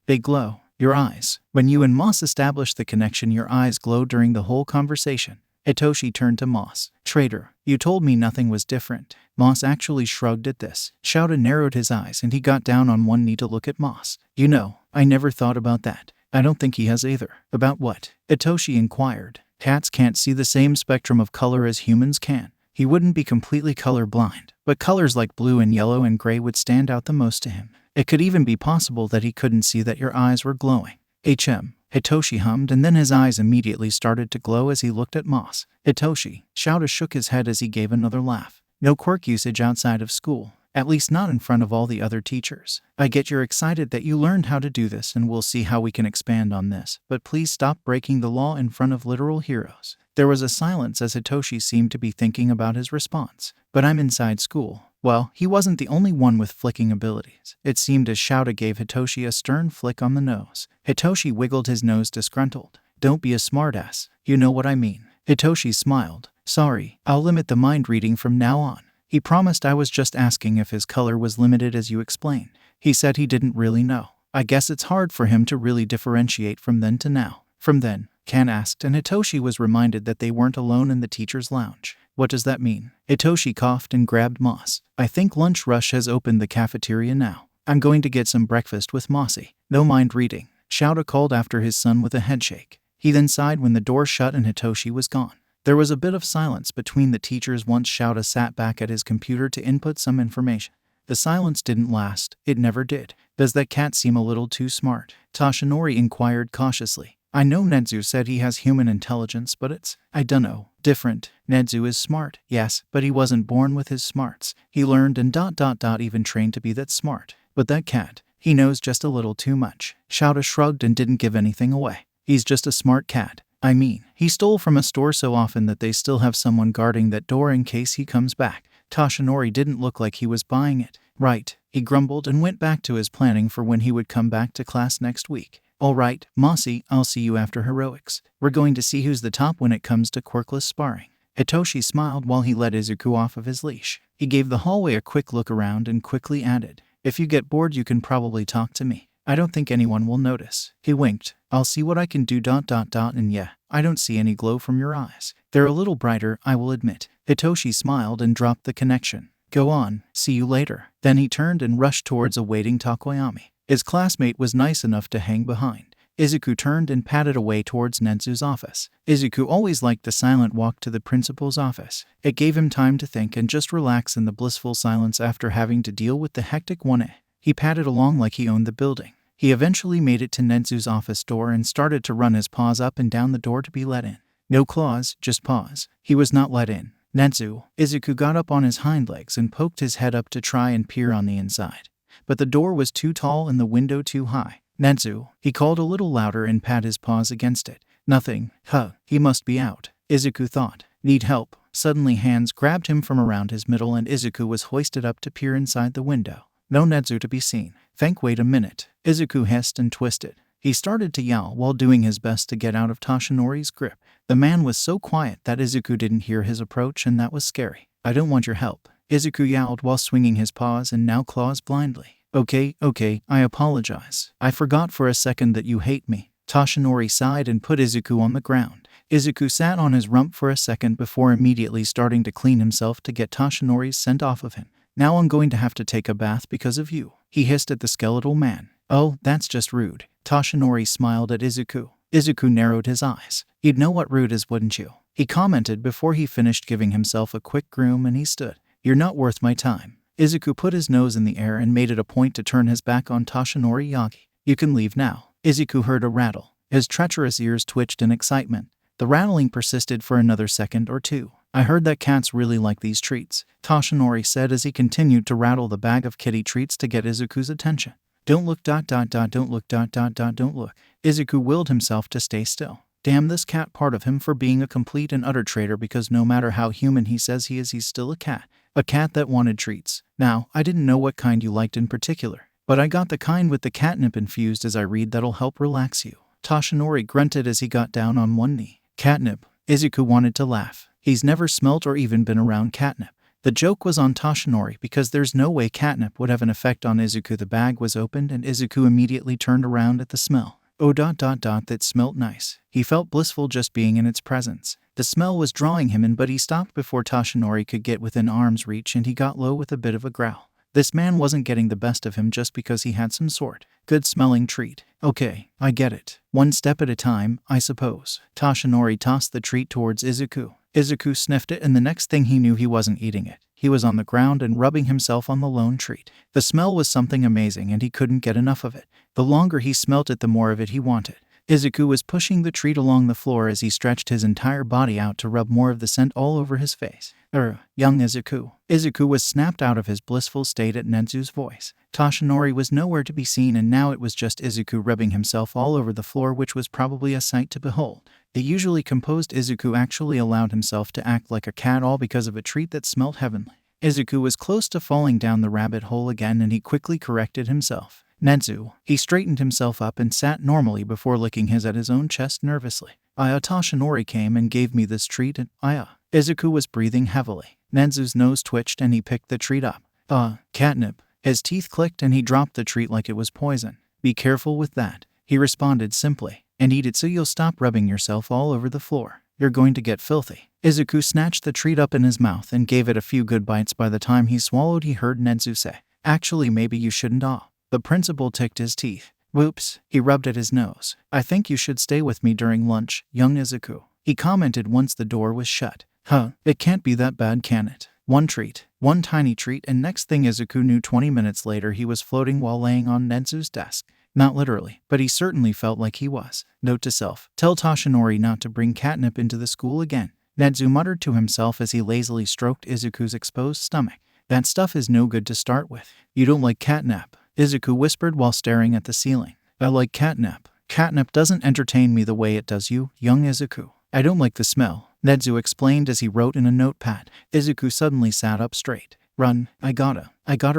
They glow. Your eyes. When you and Moss establish the connection, your eyes glow during the whole conversation. Hitoshi turned to Moss. Traitor, you told me nothing was different. Moss actually shrugged at this. Shouta narrowed his eyes and he got down on one knee to look at Moss. You know, I never thought about that. I don't think he has either. About what? Hitoshi inquired. Cats can't see the same spectrum of color as humans can. He wouldn't be completely colorblind, but colors like blue and yellow and gray would stand out the most to him. It could even be possible that he couldn't see that your eyes were glowing. Hitoshi hummed, and then his eyes immediately started to glow as he looked at Moss. Hitoshi. Shouta shook his head as he gave another laugh. No quirk usage outside of school. At least not in front of all the other teachers. I get you're excited that you learned how to do this, and we'll see how we can expand on this, but please stop breaking the law in front of literal heroes. There was a silence as Hitoshi seemed to be thinking about his response. But I'm inside school. Well, he wasn't the only one with flicking abilities. It seemed as Shouta gave Hitoshi a stern flick on the nose. Hitoshi wiggled his nose disgruntled. Don't be a smartass. You know what I mean. Hitoshi smiled. Sorry, I'll limit the mind reading from now on. He promised. I was just asking if his color was limited as you explained. He said he didn't really know. I guess it's hard for him to really differentiate from then to now. From then, Kan asked, and Hitoshi was reminded that they weren't alone in the teacher's lounge. What does that mean? Hitoshi coughed and grabbed Moss. I think Lunch Rush has opened the cafeteria now. I'm going to get some breakfast with Mossy. No mind reading. Shouta called after his son with a headshake. He then sighed when the door shut and Hitoshi was gone. There was a bit of silence between the teachers once Shouta sat back at his computer to input some information. The silence didn't last. It never did. Does that cat seem a little too smart? Toshinori inquired cautiously. I know Nedzu said he has human intelligence, but it's, I dunno, different. Nedzu is smart, yes, but he wasn't born with his smarts. He learned and even trained to be that smart. But that cat, he knows just a little too much. Shouta shrugged and didn't give anything away. He's just a smart cat. I mean, he stole from a store so often that they still have someone guarding that door in case he comes back. Toshinori didn't look like he was buying it. Right, he grumbled and went back to his planning for when he would come back to class next week. All right, Mossy, I'll see you after heroics. We're going to see who's the top when it comes to quirkless sparring. Hitoshi smiled while he let Izuku off of his leash. He gave the hallway a quick look around and quickly added, if you get bored you can probably talk to me. I don't think anyone will notice. He winked. I'll see what I can do ... and yeah, I don't see any glow from your eyes. They're a little brighter, I will admit. Hitoshi smiled and dropped the connection. Go on, see you later. Then he turned and rushed towards a waiting Takoyami. His classmate was nice enough to hang behind. Izuku turned and padded away towards Nedzu's office. Izuku always liked the silent walk to the principal's office. It gave him time to think and just relax in the blissful silence after having to deal with the hectic one. He padded along like he owned the building. He eventually made it to Nedzu's office door and started to run his paws up and down the door to be let in. No claws, just paws. He was not let in. Nedzu. Izuku got up on his hind legs and poked his head up to try and peer on the inside. But the door was too tall and the window too high. Nedzu. He called a little louder and pat his paws against it. Nothing. He must be out. Izuku thought. Need help. Suddenly hands grabbed him from around his middle and Izuku was hoisted up to peer inside the window. No Nedzu to be seen. Wait a minute. Izuku hissed and twisted. He started to yell while doing his best to get out of Toshinori's grip. The man was so quiet that Izuku didn't hear his approach, and that was scary. I don't want your help. Izuku yelled while swinging his paws and now claws blindly. Okay, I apologize. I forgot for a second that you hate me. Toshinori sighed and put Izuku on the ground. Izuku sat on his rump for a second before immediately starting to clean himself to get Toshinori's scent off of him. Now I'm going to have to take a bath because of you, he hissed at the skeletal man. Oh, that's just rude. Toshinori smiled at Izuku. Izuku narrowed his eyes. You'd know what rude is, wouldn't you? He commented before he finished giving himself a quick groom and he stood. You're not worth my time. Izuku put his nose in the air and made it a point to turn his back on Toshinori Yagi. You can leave now. Izuku heard a rattle. His treacherous ears twitched in excitement. The rattling persisted for another second or two. I heard that cats really like these treats, Toshinori said as he continued to rattle the bag of kitty treats to get Izuku's attention. Don't look ... don't look ... don't look. Izuku willed himself to stay still. Damn this cat part of him for being a complete and utter traitor, because no matter how human he says he is, he's still a cat. A cat that wanted treats. Now, I didn't know what kind you liked in particular, but I got the kind with the catnip infused as I read that'll help relax you. Toshinori grunted as he got down on one knee. Catnip. Izuku wanted to laugh. He's never smelt or even been around catnip. The joke was on Toshinori because there's no way catnip would have an effect on Izuku. The bag was opened and Izuku immediately turned around at the smell. Oh ... that smelt nice. He felt blissful just being in its presence. The smell was drawing him in, but he stopped before Toshinori could get within arm's reach and he got low with a bit of a growl. This man wasn't getting the best of him just because he had some sort good-smelling treat. Okay, I get it. One step at a time, I suppose. Toshinori tossed the treat towards Izuku. Izuku sniffed it and the next thing he knew he wasn't eating it. He was on the ground and rubbing himself on the lone treat. The smell was something amazing and he couldn't get enough of it. The longer he smelt it, the more of it he wanted. Izuku was pushing the treat along the floor as he stretched his entire body out to rub more of the scent all over his face. Young Izuku. Izuku was snapped out of his blissful state at Nedzu's voice. Toshinori was nowhere to be seen and now it was just Izuku rubbing himself all over the floor, which was probably a sight to behold. The usually composed Izuku actually allowed himself to act like a cat, all because of a treat that smelt heavenly. Izuku was close to falling down the rabbit hole again and he quickly corrected himself. Nedzu. He straightened himself up and sat normally before licking his at his own chest nervously. Toshinori came and gave me this treat and Izuku was breathing heavily. Nedzu's nose twitched and he picked the treat up. Catnip. His teeth clicked and he dropped the treat like it was poison. Be careful with that, he responded simply. And eat it so you'll stop rubbing yourself all over the floor. You're going to get filthy. Izuku snatched the treat up in his mouth and gave it a few good bites. By the time he swallowed, he heard Nedzu say, actually maybe you shouldn't. The principal ticked his teeth. Whoops, he rubbed at his nose. I think you should stay with me during lunch, young Izuku. He commented once the door was shut. Huh, it can't be that bad, can it? One treat, one tiny treat, and next thing Izuku knew 20 minutes later he was floating while laying on Nezu's desk. Not literally, but he certainly felt like he was. Note to self, tell Toshinori not to bring catnip into the school again. Nezu muttered to himself as he lazily stroked Izuku's exposed stomach. That stuff is no good to start with. You don't like catnip, Izuku whispered while staring at the ceiling. I like catnip. Catnip doesn't entertain me the way it does you, young Izuku. I don't like the smell, Nezu explained as he wrote in a notepad. Izuku suddenly sat up straight. Run, I gotta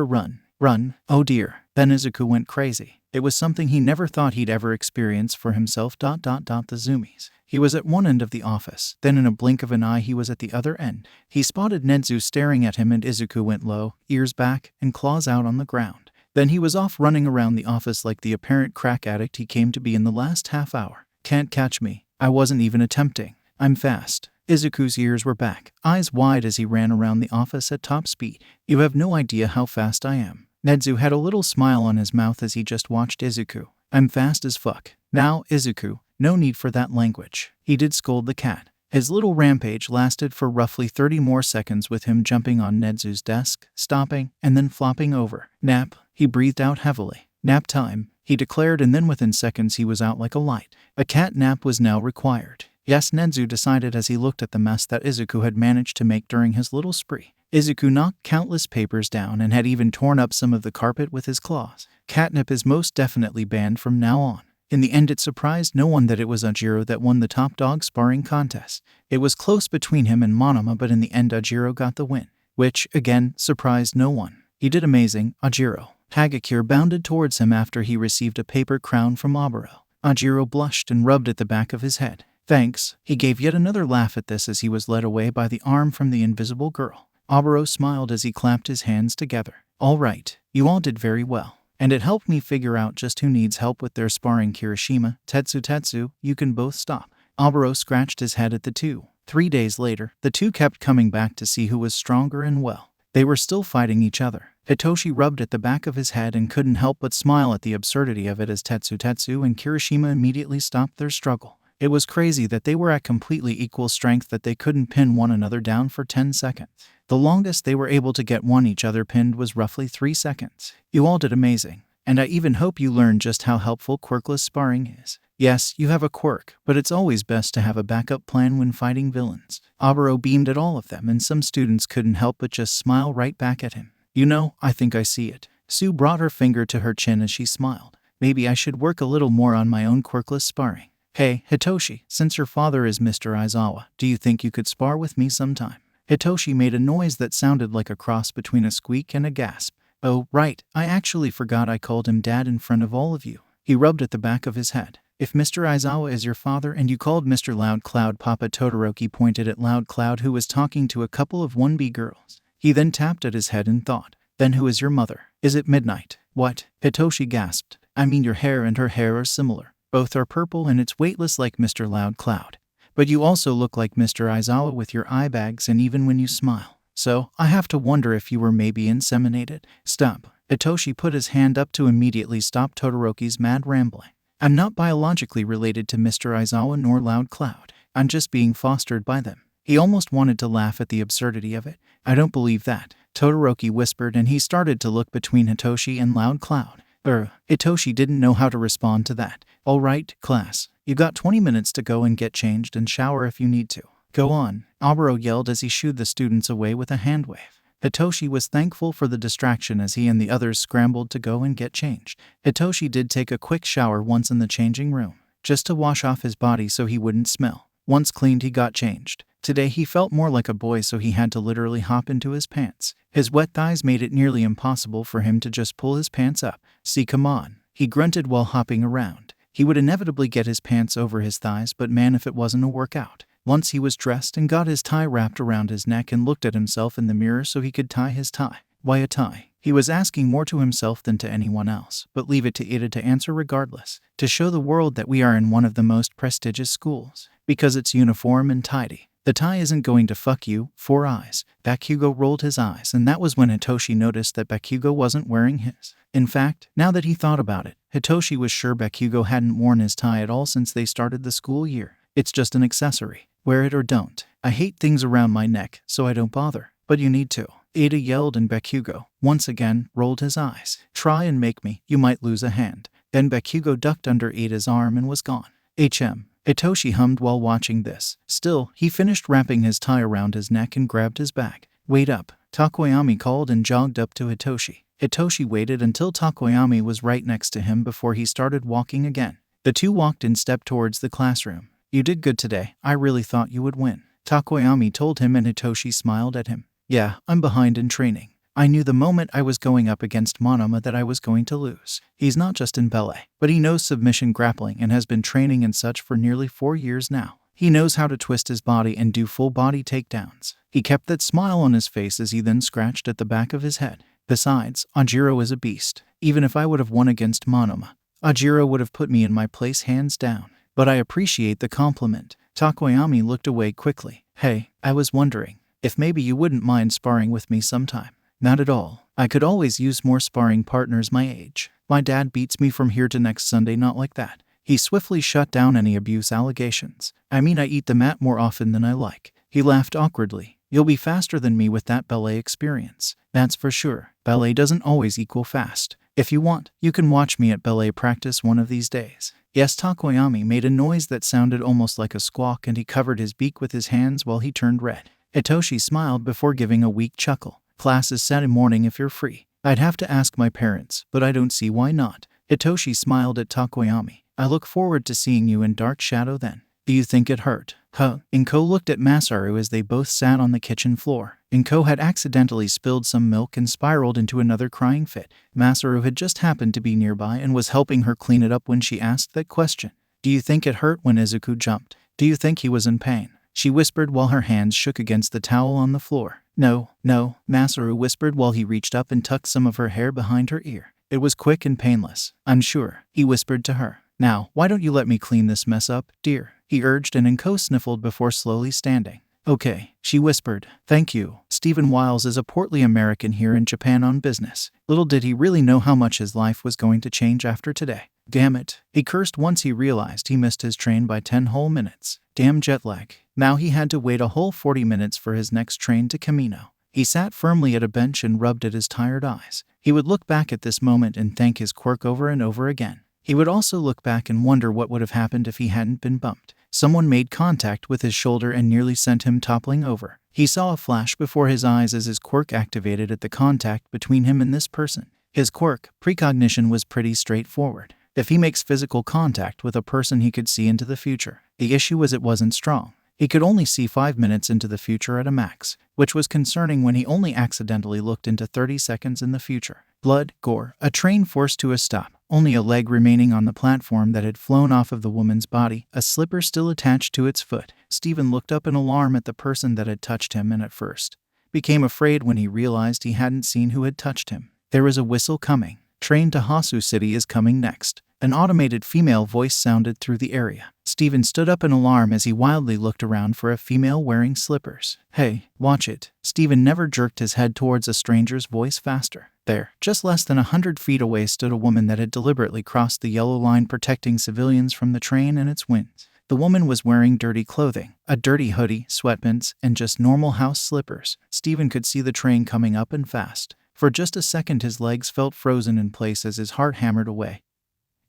run. Run, oh dear. Then Izuku went crazy. It was something he never thought he'd ever experience for himself. The zoomies. He was at one end of the office, then in a blink of an eye he was at the other end. He spotted Nezu staring at him and Izuku went low, ears back, and claws out on the ground. Then he was off running around the office like the apparent crack addict he came to be in the last half hour. Can't catch me. I wasn't even attempting. I'm fast. Izuku's ears were back, eyes wide as he ran around the office at top speed. You have no idea how fast I am. Nezu had a little smile on his mouth as he just watched Izuku. I'm fast as fuck. Now, Izuku, no need for that language. He did scold the cat. His little rampage lasted for roughly 30 more seconds with him jumping on Nezu's desk, stopping, and then flopping over. Nap, he breathed out heavily. Nap time, he declared, and then within seconds he was out like a light. A cat nap was now required. Yes, Nezu decided as he looked at the mess that Izuku had managed to make during his little spree. Izuku knocked countless papers down and had even torn up some of the carpet with his claws. Catnip is most definitely banned from now on. In the end, it surprised no one that it was Ajiro that won the top dog sparring contest. It was close between him and Monoma, but in the end Ajiro got the win, which, again, surprised no one. He did amazing, Ajiro. Hagakure bounded towards him after he received a paper crown from Oboro. Ajiro blushed and rubbed at the back of his head. Thanks. He gave yet another laugh at this as he was led away by the arm from the invisible girl. Oboro smiled as he clapped his hands together. All right, you all did very well. And it helped me figure out just who needs help with their sparring. Kirishima, Tetsu, you can both stop. Oboro scratched his head at the two. 3 days later, the two kept coming back to see who was stronger and well. They were still fighting each other. Hitoshi rubbed at the back of his head and couldn't help but smile at the absurdity of it as Tetsu and Kirishima immediately stopped their struggle. It was crazy that they were at completely equal strength that they couldn't pin one another down for 10 seconds. The longest they were able to get each other pinned was roughly 3 seconds. You all did amazing. And I even hope you learned just how helpful quirkless sparring is. Yes, you have a quirk, but it's always best to have a backup plan when fighting villains. Oboro beamed at all of them, and some students couldn't help but just smile right back at him. You know, I think I see it. Sue brought her finger to her chin as she smiled. Maybe I should work a little more on my own quirkless sparring. Hey, Hitoshi, since your father is Mr. Aizawa, do you think you could spar with me sometime? Hitoshi made a noise that sounded like a cross between a squeak and a gasp. Oh, right, I actually forgot I called him Dad in front of all of you. He rubbed at the back of his head. If Mr. Aizawa is your father and you called Mr. Loud Cloud Papa, Todoroki pointed at Loud Cloud, who was talking to a couple of 1B girls. He then tapped at his head and thought, then who is your mother? Is it Midnight? What? Hitoshi gasped. I mean, your hair and her hair are similar. Both are purple and it's weightless like Mr. Loud Cloud. But you also look like Mr. Aizawa with your eye bags and even when you smile. So, I have to wonder if you were maybe inseminated. Stop. Hitoshi put his hand up to immediately stop Todoroki's mad rambling. I'm not biologically related to Mr. Aizawa nor Loud Cloud. I'm just being fostered by them. He almost wanted to laugh at the absurdity of it. I don't believe that, Todoroki whispered, and he started to look between Hitoshi and Loud Cloud. Hitoshi didn't know how to respond to that. All right, class. You got 20 minutes to go and get changed and shower if you need to. Go on, Oboro yelled as he shooed the students away with a hand wave. Hitoshi was thankful for the distraction as he and the others scrambled to go and get changed. Hitoshi did take a quick shower once in the changing room, just to wash off his body so he wouldn't smell. Once cleaned, he got changed. Today he felt more like a boy, so he had to literally hop into his pants. His wet thighs made it nearly impossible for him to just pull his pants up. See, come on, he grunted while hopping around. He would inevitably get his pants over his thighs, but man, if it wasn't a workout. Once he was dressed and got his tie wrapped around his neck and looked at himself in the mirror so he could tie his tie. Why a tie? He was asking more to himself than to anyone else, but leave it to Ida to answer regardless. To show the world that we are in one of the most prestigious schools. Because it's uniform and tidy. The tie isn't going to fuck you, 4 eyes. Bakugo rolled his eyes, and that was when Hitoshi noticed that Bakugo wasn't wearing his. In fact, now that he thought about it, Hitoshi was sure Bakugo hadn't worn his tie at all since they started the school year. It's just an accessory. Wear it or don't. I hate things around my neck, so I don't bother. But you need to. Ada yelled, and Bakugo, once again, rolled his eyes. Try and make me. You might lose a hand. Then Bakugo ducked under Ada's arm and was gone. Hitoshi hummed while watching this. Still, he finished wrapping his tie around his neck and grabbed his bag. Wait up. Takoyami called and jogged up to Hitoshi. Hitoshi waited until Takoyami was right next to him before he started walking again. The two walked in step towards the classroom. You did good today. I really thought you would win, Takoyami told him, and Hitoshi smiled at him. Yeah, I'm behind in training. I knew the moment I was going up against Monoma that I was going to lose. He's not just in ballet, but he knows submission grappling and has been training in such for nearly 4 years now. He knows how to twist his body and do full body takedowns. He kept that smile on his face as he then scratched at the back of his head. Besides, Ajiro is a beast. Even if I would have won against Monoma, Ajiro would have put me in my place hands down. But I appreciate the compliment. Takoyami looked away quickly. Hey, I was wondering if maybe you wouldn't mind sparring with me sometime. Not at all. I could always use more sparring partners my age. My dad beats me from here to next Sunday, not like that. He swiftly shut down any abuse allegations. I mean, I eat the mat more often than I like. He laughed awkwardly. You'll be faster than me with that ballet experience. That's for sure. Ballet doesn't always equal fast. If you want, you can watch me at ballet practice one of these days. Yes, Takoyami made a noise that sounded almost like a squawk, and he covered his beak with his hands while he turned red. Hitoshi smiled before giving a weak chuckle. Class is Saturday morning if you're free. I'd have to ask my parents, but I don't see why not. Hitoshi smiled at Takoyami. I look forward to seeing you in Dark Shadow then. Do you think it hurt? Huh? Inko looked at Masaru as they both sat on the kitchen floor. Inko had accidentally spilled some milk and spiraled into another crying fit. Masaru had just happened to be nearby and was helping her clean it up when she asked that question. Do you think it hurt when Izuku jumped? Do you think he was in pain? She whispered while her hands shook against the towel on the floor. No, Masaru whispered while he reached up and tucked some of her hair behind her ear. It was quick and painless. I'm sure, he whispered to her. Now, why don't you let me clean this mess up, dear? He urged, and Inko sniffled before slowly standing. Okay, she whispered. Thank you. Stephen Wiles is a portly American here in Japan on business. Little did he really know how much his life was going to change after today. Damn it. He cursed once he realized he missed his train by 10 whole minutes. Damn jet lag. Now he had to wait a whole 40 minutes for his next train to Camino. He sat firmly at a bench and rubbed at his tired eyes. He would look back at this moment and thank his quirk over and over again. He would also look back and wonder what would have happened if he hadn't been bumped. Someone made contact with his shoulder and nearly sent him toppling over. He saw a flash before his eyes as his quirk activated at the contact between him and this person. His quirk, precognition, was pretty straightforward. If he makes physical contact with a person, he could see into the future. The issue was it wasn't strong. He could only see 5 minutes into the future at a max, which was concerning when he only accidentally looked into 30 seconds in the future. Blood, gore, a train forced to a stop, only a leg remaining on the platform that had flown off of the woman's body, a slipper still attached to its foot. Stephen looked up in alarm at the person that had touched him and at first became afraid when he realized he hadn't seen who had touched him. There was a whistle coming. Train to Hasu City is coming next. An automated female voice sounded through the area. Stephen stood up in alarm as he wildly looked around for a female wearing slippers. Hey, watch it. Stephen never jerked his head towards a stranger's voice faster. There, just less than 100 feet away, stood a woman that had deliberately crossed the yellow line protecting civilians from the train and its winds. The woman was wearing dirty clothing, a dirty hoodie, sweatpants, and just normal house slippers. Stephen could see the train coming up and fast. For just a second his legs felt frozen in place as his heart hammered away,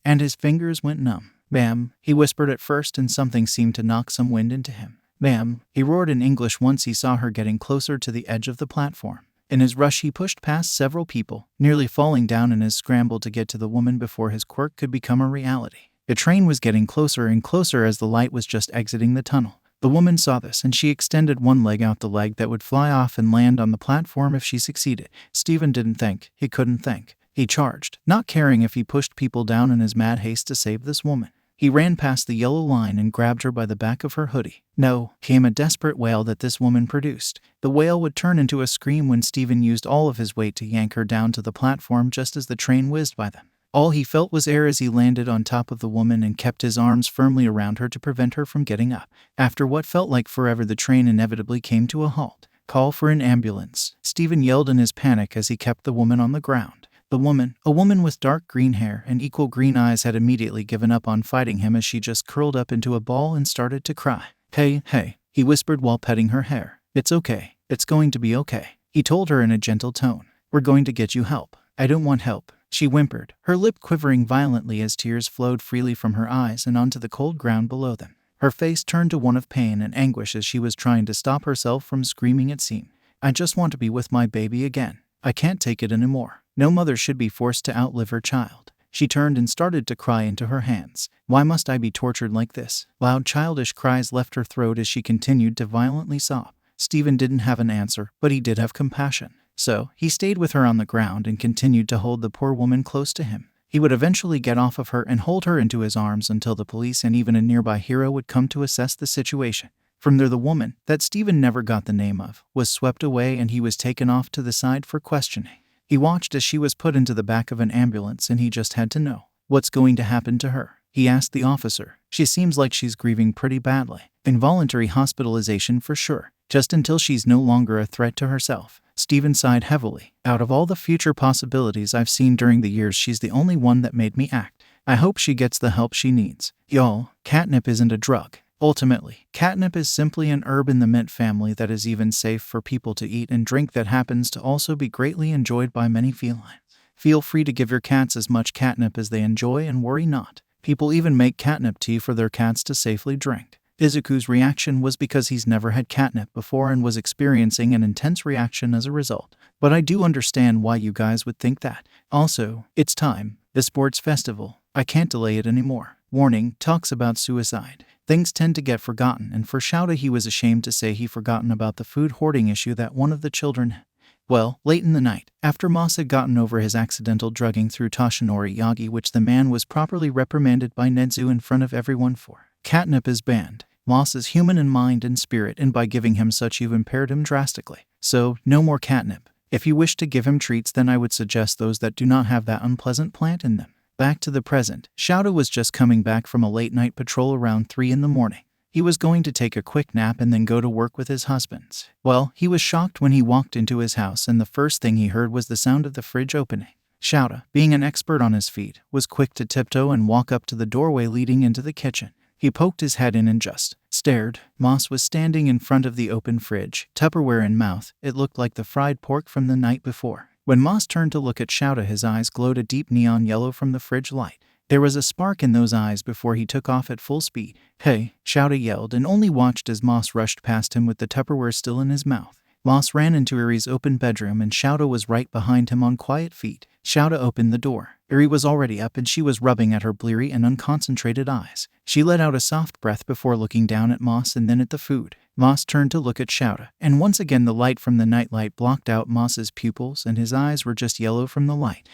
and his fingers went numb. Bam, he whispered at first, and something seemed to knock some wind into him. Bam, he roared in English once he saw her getting closer to the edge of the platform. In his rush he pushed past several people, nearly falling down in his scramble to get to the woman before his quirk could become a reality. The train was getting closer and closer as the light was just exiting the tunnel. The woman saw this, and she extended one leg out, the leg that would fly off and land on the platform if she succeeded. Stephen didn't think. He couldn't think. He charged, not caring if he pushed people down in his mad haste to save this woman. He ran past the yellow line and grabbed her by the back of her hoodie. No, came a desperate wail that this woman produced. The wail would turn into a scream when Stephen used all of his weight to yank her down to the platform just as the train whizzed by them. All he felt was air as he landed on top of the woman and kept his arms firmly around her to prevent her from getting up. After what felt like forever, the train inevitably came to a halt. "Call for an ambulance," Stephen yelled in his panic as he kept the woman on the ground. The woman, a woman with dark green hair and equal green eyes, had immediately given up on fighting him as she just curled up into a ball and started to cry. Hey, he whispered while petting her hair. "It's okay. It's going to be okay," he told her in a gentle tone. "We're going to get you help." "I don't want help," she whimpered, her lip quivering violently as tears flowed freely from her eyes and onto the cold ground below them. Her face turned to one of pain and anguish as she was trying to stop herself from screaming, it seemed. "I just want to be with my baby again. I can't take it anymore. No mother should be forced to outlive her child." She turned and started to cry into her hands. "Why must I be tortured like this?" Loud childish cries left her throat as she continued to violently sob. Stephen didn't have an answer, but he did have compassion. So, he stayed with her on the ground and continued to hold the poor woman close to him. He would eventually get off of her and hold her into his arms until the police and even a nearby hero would come to assess the situation. From there, the woman, that Stephen never got the name of, was swept away and he was taken off to the side for questioning. He watched as she was put into the back of an ambulance and he just had to know. "What's going to happen to her?" he asked the officer. "She seems like she's grieving pretty badly. Involuntary hospitalization for sure, just until she's no longer a threat to herself." Stephen sighed heavily. "Out of all the future possibilities I've seen during the years, she's the only one that made me act. I hope she gets the help she needs." Y'all, catnip isn't a drug. Ultimately, catnip is simply an herb in the mint family that is even safe for people to eat and drink, that happens to also be greatly enjoyed by many felines. Feel free to give your cats as much catnip as they enjoy and worry not. People even make catnip tea for their cats to safely drink. Izuku's reaction was because he's never had catnip before and was experiencing an intense reaction as a result. But I do understand why you guys would think that. Also, it's time. The sports festival. I can't delay it anymore. Warning, talks about suicide. Things tend to get forgotten, and for Shouta, he was ashamed to say he forgotten about the food hoarding issue that one of the children had. Well, late in the night, after Moss had gotten over his accidental drugging through Toshinori Yagi, which the man was properly reprimanded by Nedzu in front of everyone for. Catnip is banned. Moss is human in mind and spirit, and by giving him such you've impaired him drastically. So, no more catnip. If you wish to give him treats, then I would suggest those that do not have that unpleasant plant in them. Back to the present, Shouta was just coming back from a late-night patrol around 3 in the morning. He was going to take a quick nap and then go to work with his husbands. Well, he was shocked when he walked into his house and the first thing he heard was the sound of the fridge opening. Shouta, being an expert on his feet, was quick to tiptoe and walk up to the doorway leading into the kitchen. He poked his head in and just stared. Moss was standing in front of the open fridge, Tupperware in mouth. It looked like the fried pork from the night before. When Moss turned to look at Shouta, his eyes glowed a deep neon yellow from the fridge light. There was a spark in those eyes before he took off at full speed. "Hey!" Shouta yelled and only watched as Moss rushed past him with the Tupperware still in his mouth. Moss ran into Eri's open bedroom and Shouta was right behind him on quiet feet. Shouta opened the door. Eri was already up and she was rubbing at her bleary and unconcentrated eyes. She let out a soft breath before looking down at Moss and then at the food. Moss turned to look at Shouta, and once again the light from the nightlight blocked out Moss's pupils and his eyes were just yellow from the light.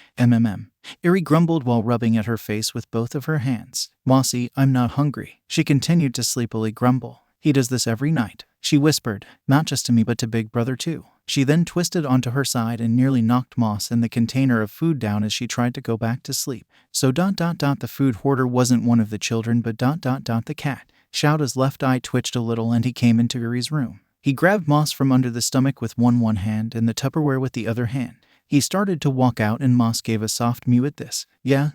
Eri grumbled while rubbing at her face with both of her hands. "Mossy, I'm not hungry." She continued to sleepily grumble. "He does this every night," she whispered, "not just to me but to Big Brother too." She then twisted onto her side and nearly knocked Moss and the container of food down as she tried to go back to sleep. So the food hoarder wasn't one of the children but the cat. Shouta's left eye twitched a little and he came into Eri's room. He grabbed Moss from under the stomach with one hand and the Tupperware with the other hand. He started to walk out and Moss gave a soft mew at this. Yeah.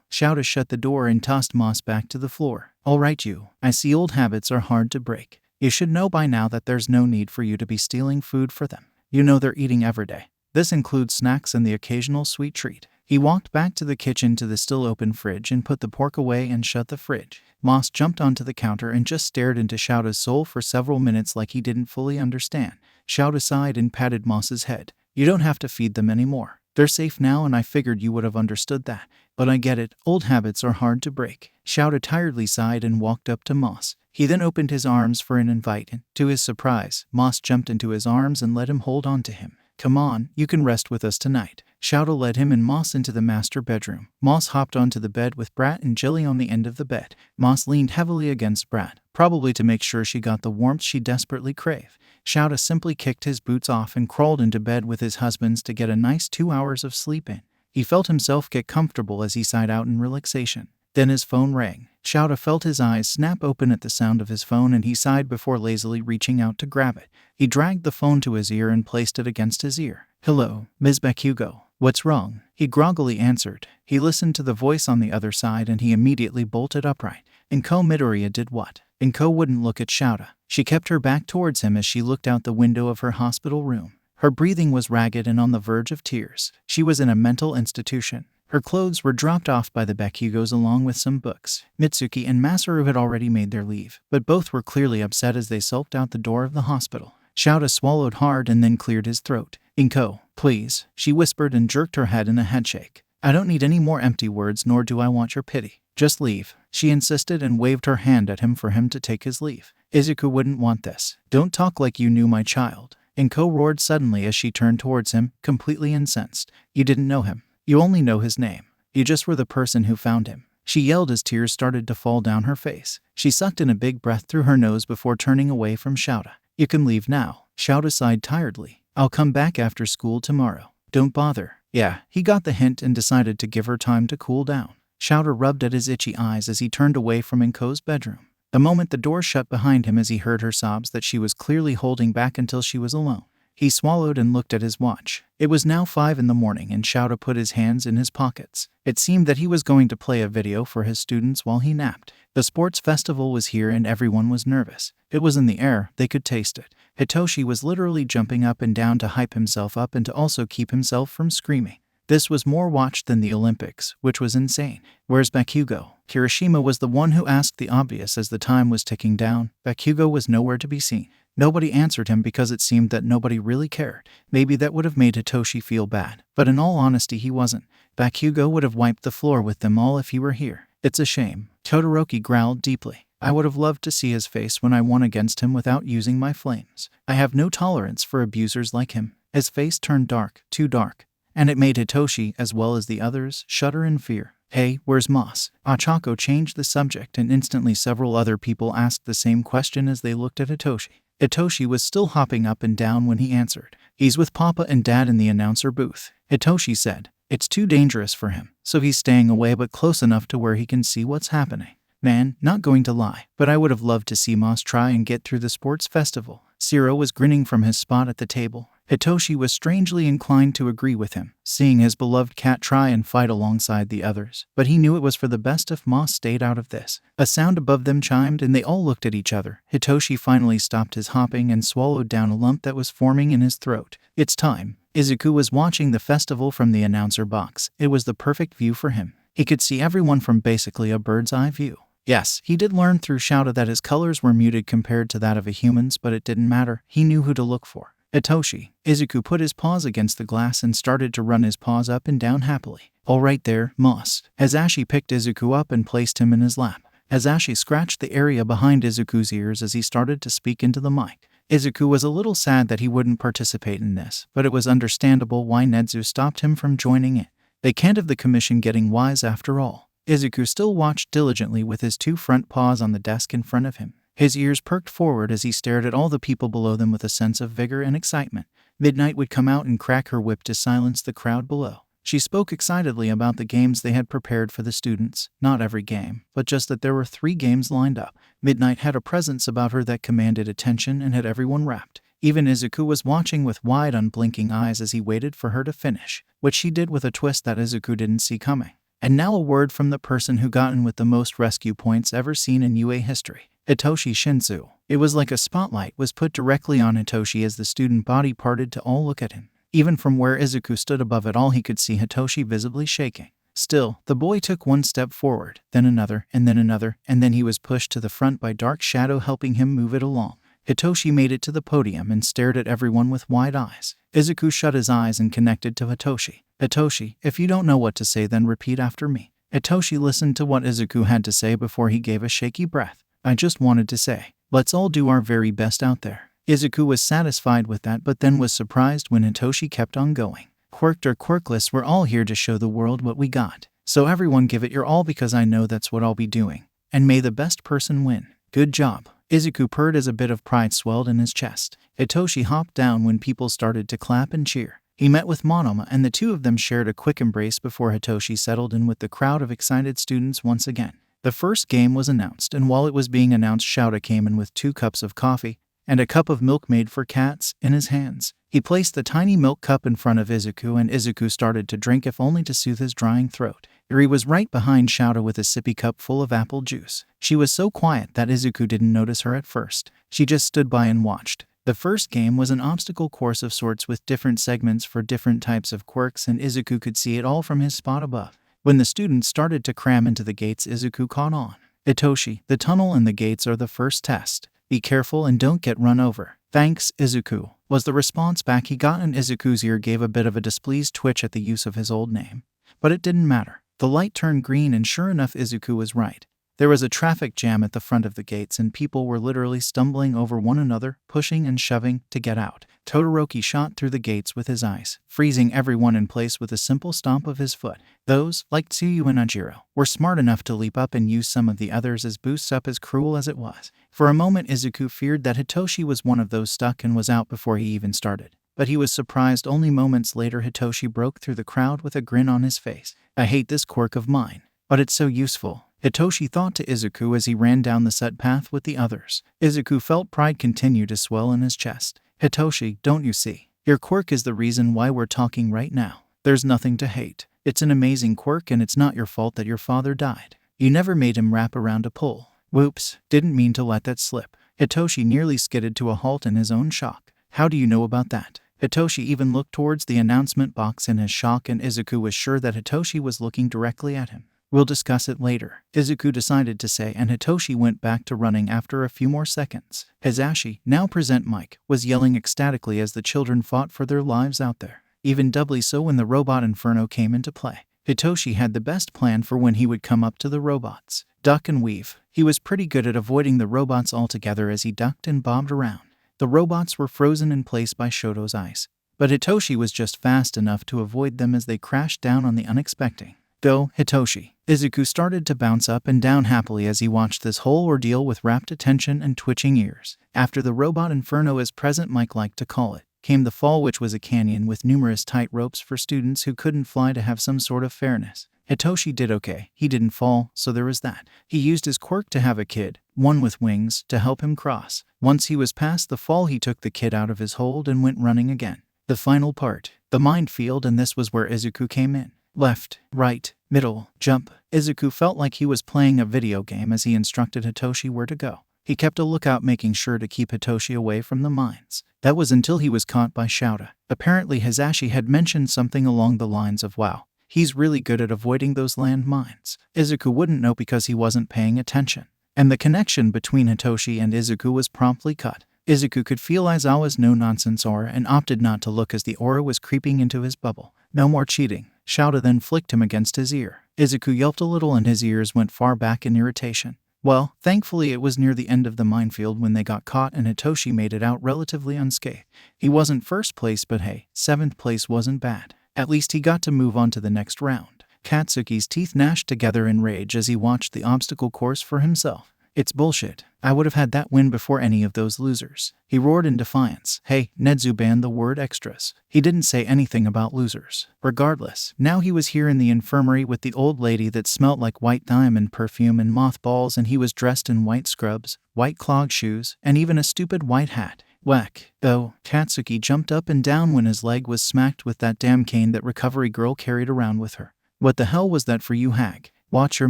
Shouta shut the door and tossed Moss back to the floor. "All right, you. I see old habits are hard to break. You should know by now that there's no need for you to be stealing food for them. You know they're eating every day. This includes snacks and the occasional sweet treat." He walked back to the kitchen to the still open fridge and put the pork away and shut the fridge. Moss jumped onto the counter and just stared into Shouta's soul for several minutes like he didn't fully understand. Shouta sighed and patted Moss's head. "You don't have to feed them anymore. They're safe now and I figured you would have understood that. But I get it, old habits are hard to break." Shouta tiredly sighed and walked up to Moss. He then opened his arms for an invite and, to his surprise, Moss jumped into his arms and let him hold on to him. "Come on, you can rest with us tonight." Shouta led him and Moss into the master bedroom. Moss hopped onto the bed with Brat and Jilly on the end of the bed. Moss leaned heavily against Brat, probably to make sure she got the warmth she desperately craved. Shouta simply kicked his boots off and crawled into bed with his husbands to get a nice 2 hours of sleep in. He felt himself get comfortable as he sighed out in relaxation. Then his phone rang. Shouta felt his eyes snap open at the sound of his phone and he sighed before lazily reaching out to grab it. He dragged the phone to his ear and placed it against his ear. "Hello, Ms. Bakugo. What's wrong?" he groggily answered. He listened to the voice on the other side and he immediately bolted upright. Inko Midoriya did what? Inko wouldn't look at Shouta. She kept her back towards him as she looked out the window of her hospital room. Her breathing was ragged and on the verge of tears. She was in a mental institution. Her clothes were dropped off by the Bakugos along with some books. Mitsuki and Masaru had already made their leave, but both were clearly upset as they sulked out the door of the hospital. Shouta swallowed hard and then cleared his throat. "Inko, please," she whispered and jerked her head in a headshake. "I don't need any more empty words, nor do I want your pity. Just leave," she insisted and waved her hand at him for him to take his leave. "Izuku wouldn't want this. Don't talk like you knew my child." Inko roared suddenly as she turned towards him, completely incensed. "You didn't know him. You only know his name. You just were the person who found him," she yelled as tears started to fall down her face. She sucked in a big breath through her nose before turning away from Shouta. "You can leave now." Shouta sighed tiredly. "I'll come back after school tomorrow. Don't bother." Yeah, he got the hint and decided to give her time to cool down. Shouta rubbed at his itchy eyes as he turned away from Inko's bedroom. The moment the door shut behind him as he heard her sobs that she was clearly holding back until she was alone. He swallowed and looked at his watch. It was now 5 in the morning and Shouta put his hands in his pockets. It seemed that he was going to play a video for his students while he napped. The sports festival was here and everyone was nervous. It was in the air, they could taste it. Hitoshi was literally jumping up and down to hype himself up and to also keep himself from screaming. This was more watched than the Olympics, which was insane. "Where's Bakugo?" Kirishima was the one who asked the obvious as the time was ticking down. Bakugo was nowhere to be seen. Nobody answered him because it seemed that nobody really cared. Maybe that would have made Hitoshi feel bad, but in all honesty he wasn't. Bakugo would have wiped the floor with them all if he were here. "It's a shame." Todoroki growled deeply. "I would have loved to see his face when I won against him without using my flames. I have no tolerance for abusers like him." His face turned dark, too dark, and it made Hitoshi, as well as the others, shudder in fear. "Hey, where's Moss?" Ochako changed the subject and instantly several other people asked the same question as they looked at Hitoshi. Hitoshi was still hopping up and down when he answered. "He's with Papa and Dad in the announcer booth." Hitoshi said. "It's too dangerous for him, so he's staying away but close enough to where he can see what's happening." "Man, not going to lie, but I would have loved to see Moss try and get through the sports festival." Zero was grinning from his spot at the table. Hitoshi was strangely inclined to agree with him, seeing his beloved cat try and fight alongside the others, but he knew it was for the best if Moss stayed out of this. A sound above them chimed and they all looked at each other. Hitoshi finally stopped his hopping and swallowed down a lump that was forming in his throat. "It's time." Izuku was watching the festival from the announcer box. It was the perfect view for him. He could see everyone from basically a bird's eye view. Yes, he did learn through Shouta that his colors were muted compared to that of a human's, but it didn't matter. He knew who to look for. Hitoshi. Izuku put his paws against the glass and started to run his paws up and down happily. "All right there, Moss." Hazashi picked Izuku up and placed him in his lap. Hazashi scratched the area behind Izuku's ears as he started to speak into the mic. Izuku was a little sad that he wouldn't participate in this, but it was understandable why Nedzu stopped him from joining it. They can't have the commission getting wise after all. Izuku still watched diligently with his 2 front paws on the desk in front of him. His ears perked forward as he stared at all the people below them with a sense of vigor and excitement. Midnight would come out and crack her whip to silence the crowd below. She spoke excitedly about the games they had prepared for the students. Not every game, but just that there were 3 games lined up. Midnight had a presence about her that commanded attention and had everyone rapt. Even Izuku was watching with wide, unblinking eyes as he waited for her to finish, which she did with a twist that Izuku didn't see coming. And now a word from the person who got in with the most rescue points ever seen in UA history. Hitoshi Shinzu. It was like a spotlight was put directly on Hitoshi as the student body parted to all look at him. Even from where Izuku stood above it all, he could see Hitoshi visibly shaking. Still, the boy took 1 step forward, then another, and then he was pushed to the front by Dark Shadow helping him move it along. Hitoshi made it to the podium and stared at everyone with wide eyes. Izuku shut his eyes and connected to Hitoshi. "Hitoshi, if you don't know what to say then repeat after me." Hitoshi listened to what Izuku had to say before he gave a shaky breath. "I just wanted to say, let's all do our very best out there." Izuku was satisfied with that but then was surprised when Hitoshi kept on going. "Quirked or quirkless, we're all here to show the world what we got. So everyone give it your all because I know that's what I'll be doing. And may the best person win." "Good job." Izuku purred as a bit of pride swelled in his chest. Hitoshi hopped down when people started to clap and cheer. He met with Monoma and the two of them shared a quick embrace before Hitoshi settled in with the crowd of excited students once again. The first game was announced, and while it was being announced, Shouta came in with 2 cups of coffee and a cup of milk made for cats in his hands. He placed the tiny milk cup in front of Izuku, and Izuku started to drink, if only to soothe his drying throat. Eri was right behind Shouta with a sippy cup full of apple juice. She was so quiet that Izuku didn't notice her at first. She just stood by and watched. The first game was an obstacle course of sorts with different segments for different types of quirks, and Izuku could see it all from his spot above. When the students started to cram into the gates, Izuku caught on. "Hitoshi, the tunnel and the gates are the first test. Be careful and don't get run over." "Thanks, Izuku," was the response back he got, and Izuku's ear gave a bit of a displeased twitch at the use of his old name. But it didn't matter. The light turned green, and sure enough, Izuku was right. There was a traffic jam at the front of the gates, and people were literally stumbling over one another, pushing and shoving to get out. Todoroki shot through the gates with his eyes, freezing everyone in place with a simple stomp of his foot. Those, like Tsuyu and Ajiro, were smart enough to leap up and use some of the others as boosts up, as cruel as it was. For a moment, Izuku feared that Hitoshi was one of those stuck and was out before he even started. But he was surprised. Only moments later, Hitoshi broke through the crowd with a grin on his face. "I hate this quirk of mine, but it's so useful," Hitoshi thought to Izuku as he ran down the set path with the others. Izuku felt pride continue to swell in his chest. "Hitoshi, don't you see? Your quirk is the reason why we're talking right now. There's nothing to hate. It's an amazing quirk, and it's not your fault that your father died. You never made him wrap around a pole." "Whoops, didn't mean to let that slip." Hitoshi nearly skidded to a halt in his own shock. "How do you know about that?" Hitoshi even looked towards the announcement box in his shock, and Izuku was sure that Hitoshi was looking directly at him. "We'll discuss it later," Izuku decided to say, and Hitoshi went back to running after a few more seconds. Hisashi, now present Mike, was yelling ecstatically as the children fought for their lives out there. Even doubly so when the robot inferno came into play. Hitoshi had the best plan for when he would come up to the robots. Duck and weave. He was pretty good at avoiding the robots altogether as he ducked and bobbed around. The robots were frozen in place by Shoto's ice, but Hitoshi was just fast enough to avoid them as they crashed down on the unexpected. "Go, Hitoshi." Izuku started to bounce up and down happily as he watched this whole ordeal with rapt attention and twitching ears. After the robot inferno, as Present Mike liked to call it, came the fall, which was a canyon with numerous tight ropes for students who couldn't fly to have some sort of fairness. Hitoshi did okay. He didn't fall, so there was that. He used his quirk to have a kid, one with wings, to help him cross. Once he was past the fall, he took the kid out of his hold and went running again. The final part, the minefield, and this was where Izuku came in. Left, right, middle, jump. Izuku felt like he was playing a video game as he instructed Hitoshi where to go. He kept a lookout, making sure to keep Hitoshi away from the mines. That was until he was caught by Shouta. Apparently Hisashi had mentioned something along the lines of, "Wow, he's really good at avoiding those land mines." Izuku wouldn't know because he wasn't paying attention. And the connection between Hitoshi and Izuku was promptly cut. Izuku could feel Aizawa's no-nonsense aura and opted not to look as the aura was creeping into his bubble. "No more cheating." Shouta then flicked him against his ear. Izuku yelped a little and his ears went far back in irritation. Well, thankfully it was near the end of the minefield when they got caught, and Hitoshi made it out relatively unscathed. He wasn't first place, but hey, 7th place wasn't bad. At least he got to move on to the next round. Katsuki's teeth gnashed together in rage as he watched the obstacle course for himself. "It's bullshit. I would have had that win before any of those losers," he roared in defiance. "Hey, Nedzu banned the word extras." He didn't say anything about losers. Regardless, now he was here in the infirmary with the old lady that smelt like white diamond perfume and mothballs, and he was dressed in white scrubs, white clog shoes, and even a stupid white hat. Whack. Oh, Katsuki jumped up and down when his leg was smacked with that damn cane that recovery girl carried around with her. "What the hell was that for you, hag? Watch your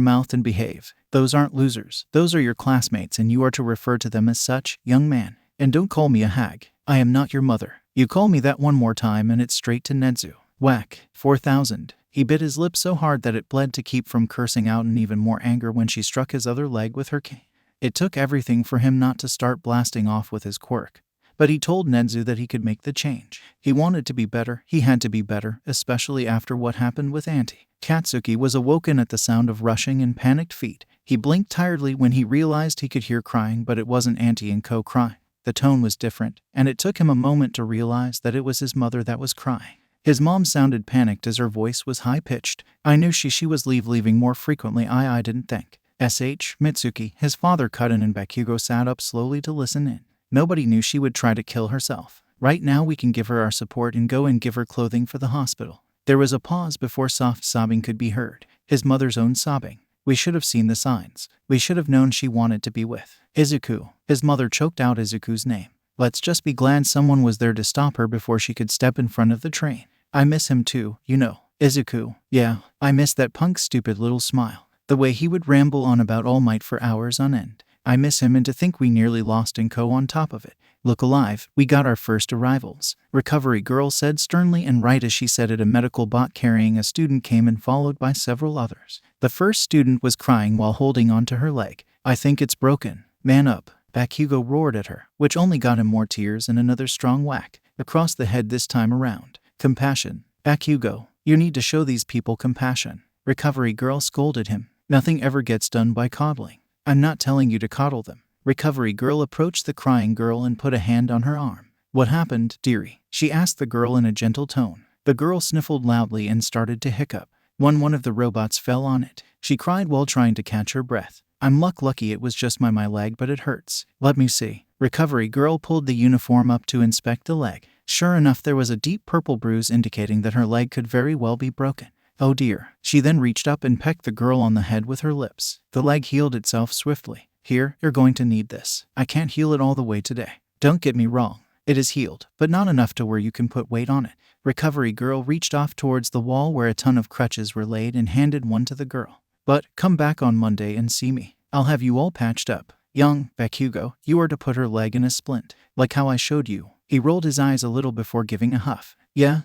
mouth and behave. Those aren't losers. Those are your classmates, and you are to refer to them as such, young man. And don't call me a hag. I am not your mother. You call me that one more time and it's straight to Nedzu." Whack. 4,000. He bit his lip so hard that it bled to keep from cursing out in even more anger when she struck his other leg with her cane. It took everything for him not to start blasting off with his quirk. But he told Nedzu that he could make the change. He wanted to be better. He had to be better, especially after what happened with Auntie. Katsuki was awoken at the sound of rushing and panicked feet. He blinked tiredly when he realized he could hear crying, but it wasn't Auntie and Co crying. The tone was different, and it took him a moment to realize that it was his mother that was crying. His mom sounded panicked as her voice was high-pitched. "I knew she was leaving more frequently. I didn't think." Mitsuki, his father cut in, and Bakugo sat up slowly to listen in. Nobody knew she would try to kill herself. Right now we can give her our support and go and give her clothing for the hospital." There was a pause before soft sobbing could be heard. His mother's own sobbing. "We should have seen the signs. We should have known she wanted to be with Izuku." His mother choked out Izuku's name. "Let's just be glad someone was there to stop her before she could step in front of the train. I miss him too, you know." Izuku. "Yeah, I miss that punk's stupid little smile. The way he would ramble on about All Might for hours on end. I miss him, and to think we nearly lost Inko on top of it. Look alive, we got our first arrivals," Recovery Girl said sternly, and right as she said it, a medical bot carrying a student came in, followed by several others. The first student was crying while holding onto her leg. "I think it's broken. Man up," Bakugo roared at her, which only got him more tears and another strong whack across the head this time around. "Compassion. Bakugo, you need to show these people compassion," Recovery Girl scolded him. "Nothing ever gets done by coddling. I'm not telling you to coddle them." Recovery Girl approached the crying girl and put a hand on her arm. "What happened, dearie?" she asked the girl in a gentle tone. The girl sniffled loudly and started to hiccup. One of the robots fell on it. She cried while trying to catch her breath. "I'm lucky it was just my leg, but it hurts." "Let me see." Recovery Girl pulled the uniform up to inspect the leg. Sure enough, there was a deep purple bruise indicating that her leg could very well be broken. "Oh dear." She then reached up and pecked the girl on the head with her lips. The leg healed itself swiftly. "Here, you're going to need this. I can't heal it all the way today. Don't get me wrong. It is healed, but not enough to where you can put weight on it." Recovery Girl reached off towards the wall where a ton of crutches were laid and handed one to the girl. "But come back on Monday and see me. I'll have you all patched up. Young Bakugo, you are to put her leg in a splint, like how I showed you." He rolled his eyes a little before giving a huff. Yeah.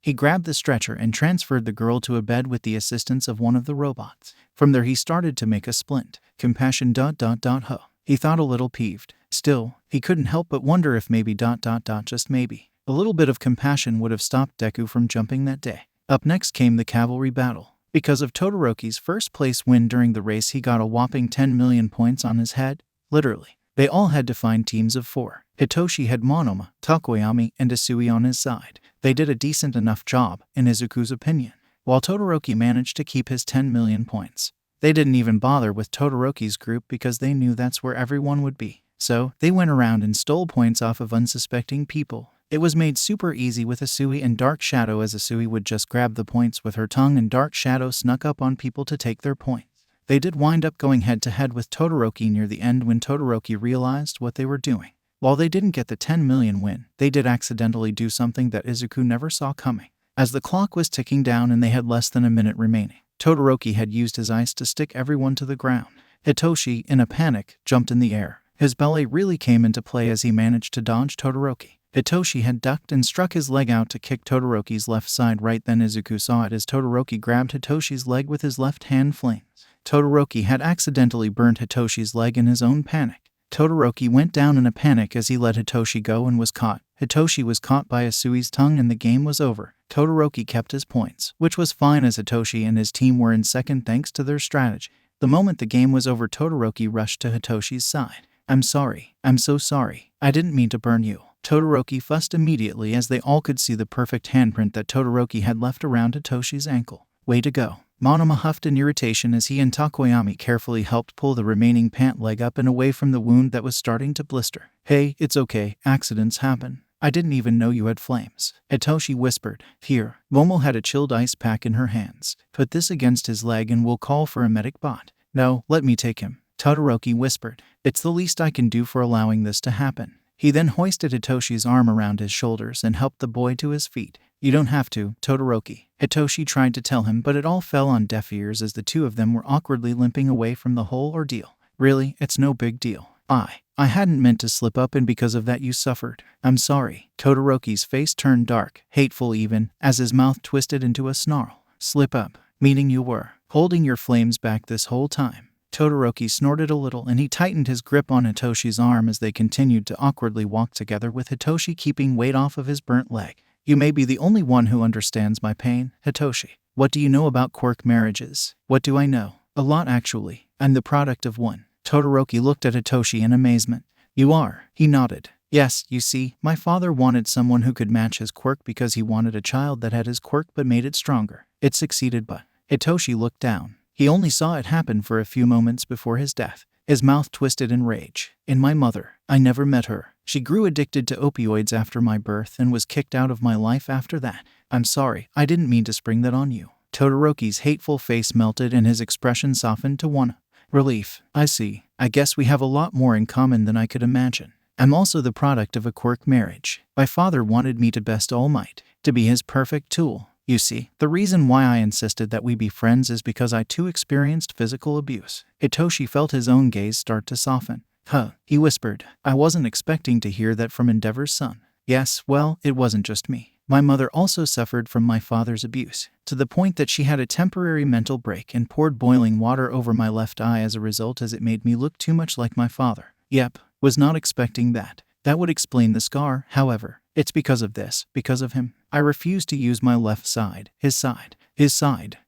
He grabbed the stretcher and transferred the girl to a bed with the assistance of one of the robots. From there he started to make a splint. Compassion ... Huh. He thought, a little peeved. Still, he couldn't help but wonder if maybe ... Just maybe a little bit of compassion would have stopped Deku from jumping that day. Up next came the cavalry battle. Because of Todoroki's first place win during the race, he got a whopping 10 million points on his head. Literally. They all had to find teams of 4. Hitoshi had Monoma, Takoyami, and Isui on his side. They did a decent enough job, in Izuku's opinion, while Todoroki managed to keep his 10 million points. They didn't even bother with Todoroki's group because they knew that's where everyone would be. So, they went around and stole points off of unsuspecting people. It was made super easy with Isui and Dark Shadow, as Isui would just grab the points with her tongue and Dark Shadow snuck up on people to take their points. They did wind up going head-to-head with Todoroki near the end when Todoroki realized what they were doing. While they didn't get the 10 million win, they did accidentally do something that Izuku never saw coming. As the clock was ticking down and they had less than a minute remaining, Todoroki had used his ice to stick everyone to the ground. Hitoshi, in a panic, jumped in the air. His ballet really came into play as he managed to dodge Todoroki. Hitoshi had ducked and struck his leg out to kick Todoroki's left side. Right then Izuku saw it as Todoroki grabbed Hitoshi's leg with his left hand flames. Todoroki had accidentally burnt Hitoshi's leg in his own panic. Todoroki went down in a panic as he let Hitoshi go and was caught. Hitoshi was caught by Isui's tongue and the game was over. Todoroki kept his points, which was fine as Hitoshi and his team were in second thanks to their strategy. The moment the game was over, Todoroki rushed to Hitoshi's side. "I'm sorry. I'm so sorry. I didn't mean to burn you." Todoroki fussed immediately as they all could see the perfect handprint that Todoroki had left around Hitoshi's ankle. "Way to go." Monoma huffed in irritation as he and Takoyami carefully helped pull the remaining pant leg up and away from the wound that was starting to blister. "Hey, it's okay. Accidents happen. I didn't even know you had flames," Hitoshi whispered. "Here." Momo had a chilled ice pack in her hands. "Put this against his leg and we'll call for a medic bot." "No, let me take him," Todoroki whispered. "It's the least I can do for allowing this to happen." He then hoisted Hitoshi's arm around his shoulders and helped the boy to his feet. "You don't have to, Todoroki," Hitoshi tried to tell him, but it all fell on deaf ears as the two of them were awkwardly limping away from the whole ordeal. "Really, it's no big deal. I hadn't meant to slip up, and because of that you suffered. I'm sorry." Todoroki's face turned dark, hateful even, as his mouth twisted into a snarl. "Slip up? Meaning you were holding your flames back this whole time?" Todoroki snorted a little and he tightened his grip on Hitoshi's arm as they continued to awkwardly walk together, with Hitoshi keeping weight off of his burnt leg. "You may be the only one who understands my pain, Hitoshi. What do you know about quirk marriages?" "What do I know?" "A lot, actually. I'm the product of one." Todoroki looked at Hitoshi in amazement. "You are?" He nodded. "Yes, you see, my father wanted someone who could match his quirk because he wanted a child that had his quirk but made it stronger. It succeeded, but..." Hitoshi looked down. He only saw it happen for a few moments before his death. His mouth twisted in rage. "In my mother. I never met her. She grew addicted to opioids after my birth and was kicked out of my life after that. I'm sorry, I didn't mean to spring that on you. Todoroki's hateful face melted and his expression softened to one relief. I see. I guess we have a lot more in common than I could imagine. I'm also the product of a quirk marriage. My father wanted me to best all might, to be his perfect tool. You see, the reason why I insisted that we be friends is because I too experienced physical abuse. Hitoshi felt his own gaze start to soften. Huh, he whispered. I wasn't expecting to hear that from Endeavor's son. Yes, well, it wasn't just me. My mother also suffered from my father's abuse, to the point that she had a temporary mental break and poured boiling water over my left eye as a result, as it made me look too much like my father. Yep, was not expecting that. That would explain the scar, however. It's because of this, because of him. I refuse to use my left side, his side,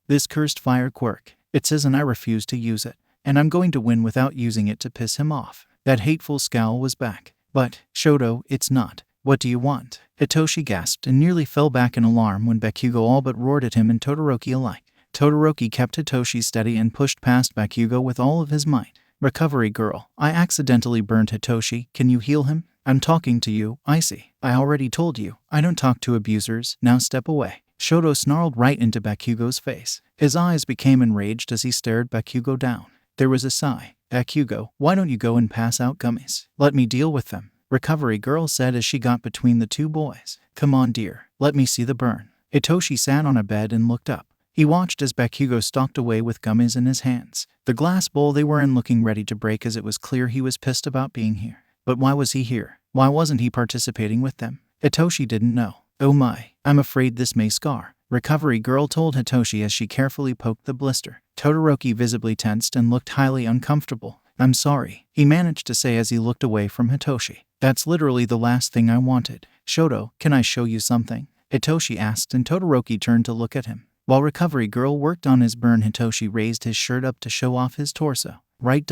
this cursed fire quirk. It's his and I refuse to use it. And I'm going to win without using it to piss him off. That hateful scowl was back. But, Shoto, it's not. What do you want? Hitoshi gasped and nearly fell back in alarm when Bakugo all but roared at him and Todoroki alike. Todoroki kept Hitoshi steady and pushed past Bakugo with all of his might. Recovery girl, I accidentally burned Hitoshi. Can you heal him? I'm talking to you, Icy. I already told you. I don't talk to abusers. Now step away. Shoto snarled right into Bakugo's face. His eyes became enraged as he stared Bakugo down. There was a sigh. Bakugo, why don't you go and pass out gummies? Let me deal with them. Recovery girl said as she got between the two boys. Come on, dear. Let me see the burn. Hitoshi sat on a bed and looked up. He watched as Bakugo stalked away with gummies in his hands, the glass bowl they were in looking ready to break, as it was clear he was pissed about being here. But why was he here? Why wasn't he participating with them? Hitoshi didn't know. Oh my, I'm afraid this may scar. Recovery girl told Hitoshi as she carefully poked the blister. Todoroki visibly tensed and looked highly uncomfortable. I'm sorry, he managed to say as he looked away from Hitoshi. That's literally the last thing I wanted. Shoto, can I show you something? Hitoshi asked, and Todoroki turned to look at him. While Recovery girl worked on his burn, Hitoshi raised his shirt up to show off his torso. Right ...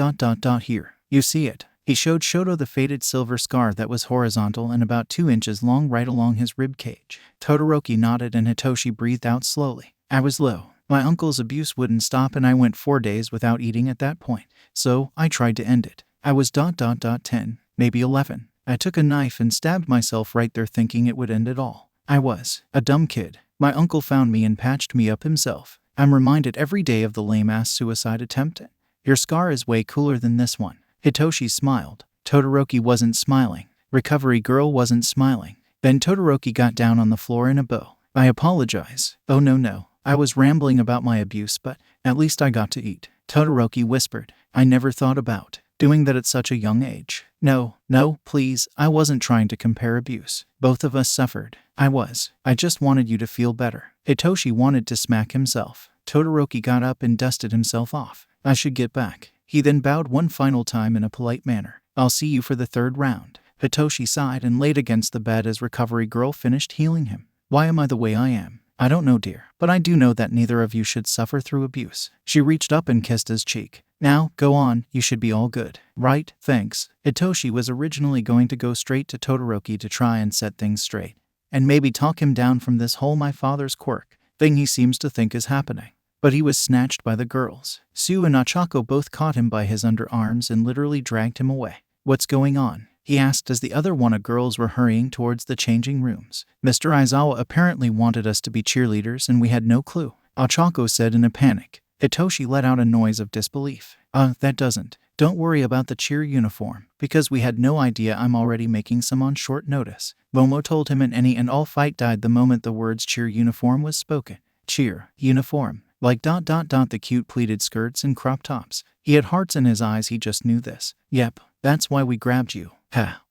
here. You see it? He showed Shoto the faded silver scar that was horizontal and about 2 inches long right along his rib cage. Todoroki nodded and Hitoshi breathed out slowly. I was low. My uncle's abuse wouldn't stop and I went 4 days without eating at that point. So, I tried to end it. I was ... 10, maybe 11. I took a knife and stabbed myself right there thinking it would end it all. I was a dumb kid. My uncle found me and patched me up himself. I'm reminded every day of the lame-ass suicide attempt. Your scar is way cooler than this one. Hitoshi smiled. Todoroki wasn't smiling. Recovery girl wasn't smiling. Then Todoroki got down on the floor in a bow. I apologize. Oh no. I was rambling about my abuse, but at least I got to eat. Todoroki whispered. I never thought about doing that at such a young age. No, please, I wasn't trying to compare abuse. Both of us suffered. I just wanted you to feel better. Hitoshi wanted to smack himself. Todoroki got up and dusted himself off. I should get back. He then bowed one final time in a polite manner. I'll see you for the 3rd round. Hitoshi sighed and laid against the bed as Recovery girl finished healing him. Why am I the way I am? I don't know, dear, but I do know that neither of you should suffer through abuse. She reached up and kissed his cheek. Now, go on, you should be all good. Right, thanks. Hitoshi was originally going to go straight to Todoroki to try and set things straight, and maybe talk him down from this whole my father's quirk thing he seems to think is happening. But he was snatched by the girls. Sue and Ochako both caught him by his underarms and literally dragged him away. What's going on? He asked as the other Wana girls were hurrying towards the changing rooms. Mr. Aizawa apparently wanted us to be cheerleaders and we had no clue, Ochako said in a panic. Hitoshi let out a noise of disbelief. That doesn't. Don't worry about the cheer uniform, because we had no idea. I'm already making some on short notice. Momo told him, and any and all fight died the moment the words cheer uniform was spoken. Cheer uniform. Like ... the cute pleated skirts and crop tops. He had hearts in his eyes, he just knew this. Yep, that's why we grabbed you.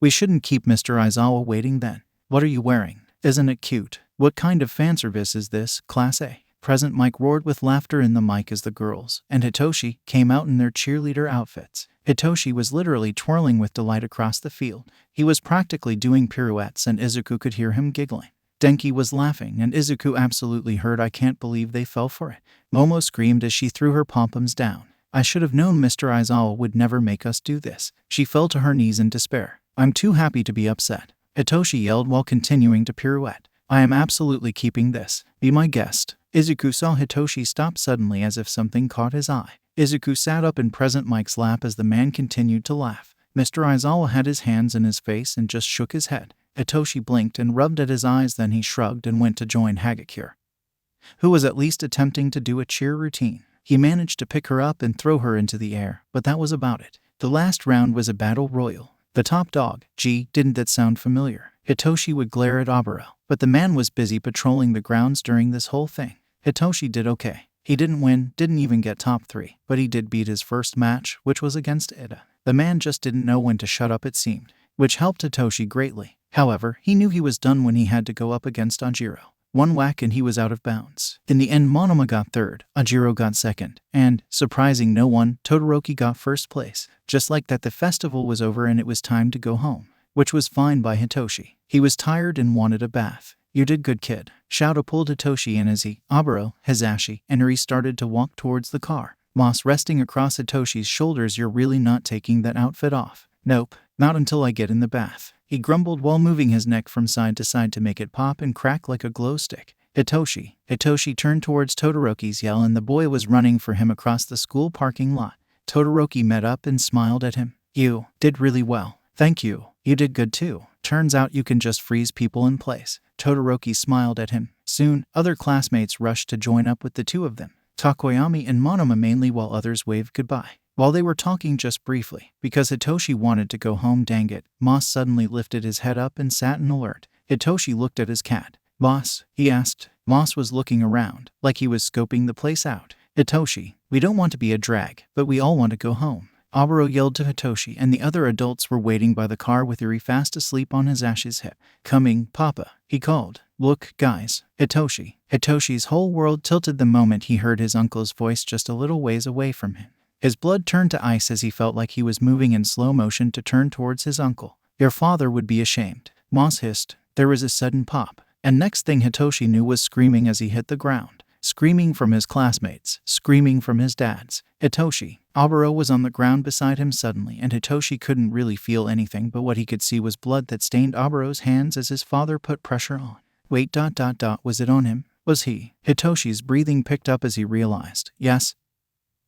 We shouldn't keep Mr. Aizawa waiting then. What are you wearing? Isn't it cute? What kind of fan service is this, Class A? Present Mike roared with laughter in the mic as the girls and Hitoshi came out in their cheerleader outfits. Hitoshi was literally twirling with delight across the field. He was practically doing pirouettes and Izuku could hear him giggling. Denki was laughing and Izuku absolutely heard. I can't believe they fell for it. Momo screamed as she threw her pom-poms down. I should have known Mr. Aizawa would never make us do this. She fell to her knees in despair. I'm too happy to be upset. Hitoshi yelled while continuing to pirouette. I am absolutely keeping this. Be my guest. Izuku saw Hitoshi stop suddenly as if something caught his eye. Izuku sat up in Present Mike's lap as the man continued to laugh. Mr. Aizawa had his hands in his face and just shook his head. Hitoshi blinked and rubbed at his eyes, then he shrugged and went to join Hagakure, who was at least attempting to do a cheer routine. He managed to pick her up and throw her into the air, but that was about it. The last round was a battle royal. The top dog, gee, didn't that sound familiar? Hitoshi would glare at Oboro, but the man was busy patrolling the grounds during this whole thing. Hitoshi did okay. He didn't win, didn't even get top 3, but he did beat his first match, which was against Ida. The man just didn't know when to shut up, it seemed, which helped Hitoshi greatly. However, he knew he was done when he had to go up against Ajiro. One whack and he was out of bounds. In the end, Monoma got third, Ajiro got second, and, surprising no one, Todoroki got first place. Just like that, the festival was over and it was time to go home, which was fine by Hitoshi. He was tired and wanted a bath. You did good, kid. Shouto pulled Hitoshi in as he, Oboro, Hizashi, and Eri started to walk towards the car. Moss resting across Hitoshi's shoulders. You're really not taking that outfit off? Nope, not until I get in the bath, he grumbled while moving his neck from side to side to make it pop and crack like a glow stick. Hitoshi turned towards Todoroki's yell and the boy was running for him across the school parking lot. Todoroki met up and smiled at him. You did really well. Thank you. You did good too. Turns out you can just freeze people in place. Todoroki smiled at him. Soon, other classmates rushed to join up with the two of them, Takoyami and Monoma mainly, while others waved goodbye. While they were talking just briefly, because Hitoshi wanted to go home, dang it, Moss suddenly lifted his head up and sat in alert. Hitoshi looked at his cat. Boss, he asked. Moss was looking around, like he was scoping the place out. Hitoshi, we don't want to be a drag, but we all want to go home. Oboro yelled to Hitoshi, and the other adults were waiting by the car with Eri fast asleep on Hizashi's hip. Coming, Papa, he called. Look, guys, Hitoshi. Hitoshi's whole world tilted the moment he heard his uncle's voice just a little ways away from him. His blood turned to ice as he felt like he was moving in slow motion to turn towards his uncle. Your father would be ashamed. Moss hissed. There was a sudden pop, and next thing Hitoshi knew was screaming as he hit the ground. Screaming from his classmates, screaming from his dads. Hitoshi. Oboro was on the ground beside him suddenly, and Hitoshi couldn't really feel anything, but what he could see was blood that stained Oboro's hands as his father put pressure on. Wait, was it on him? Was he? Hitoshi's breathing picked up as he realized. Yes.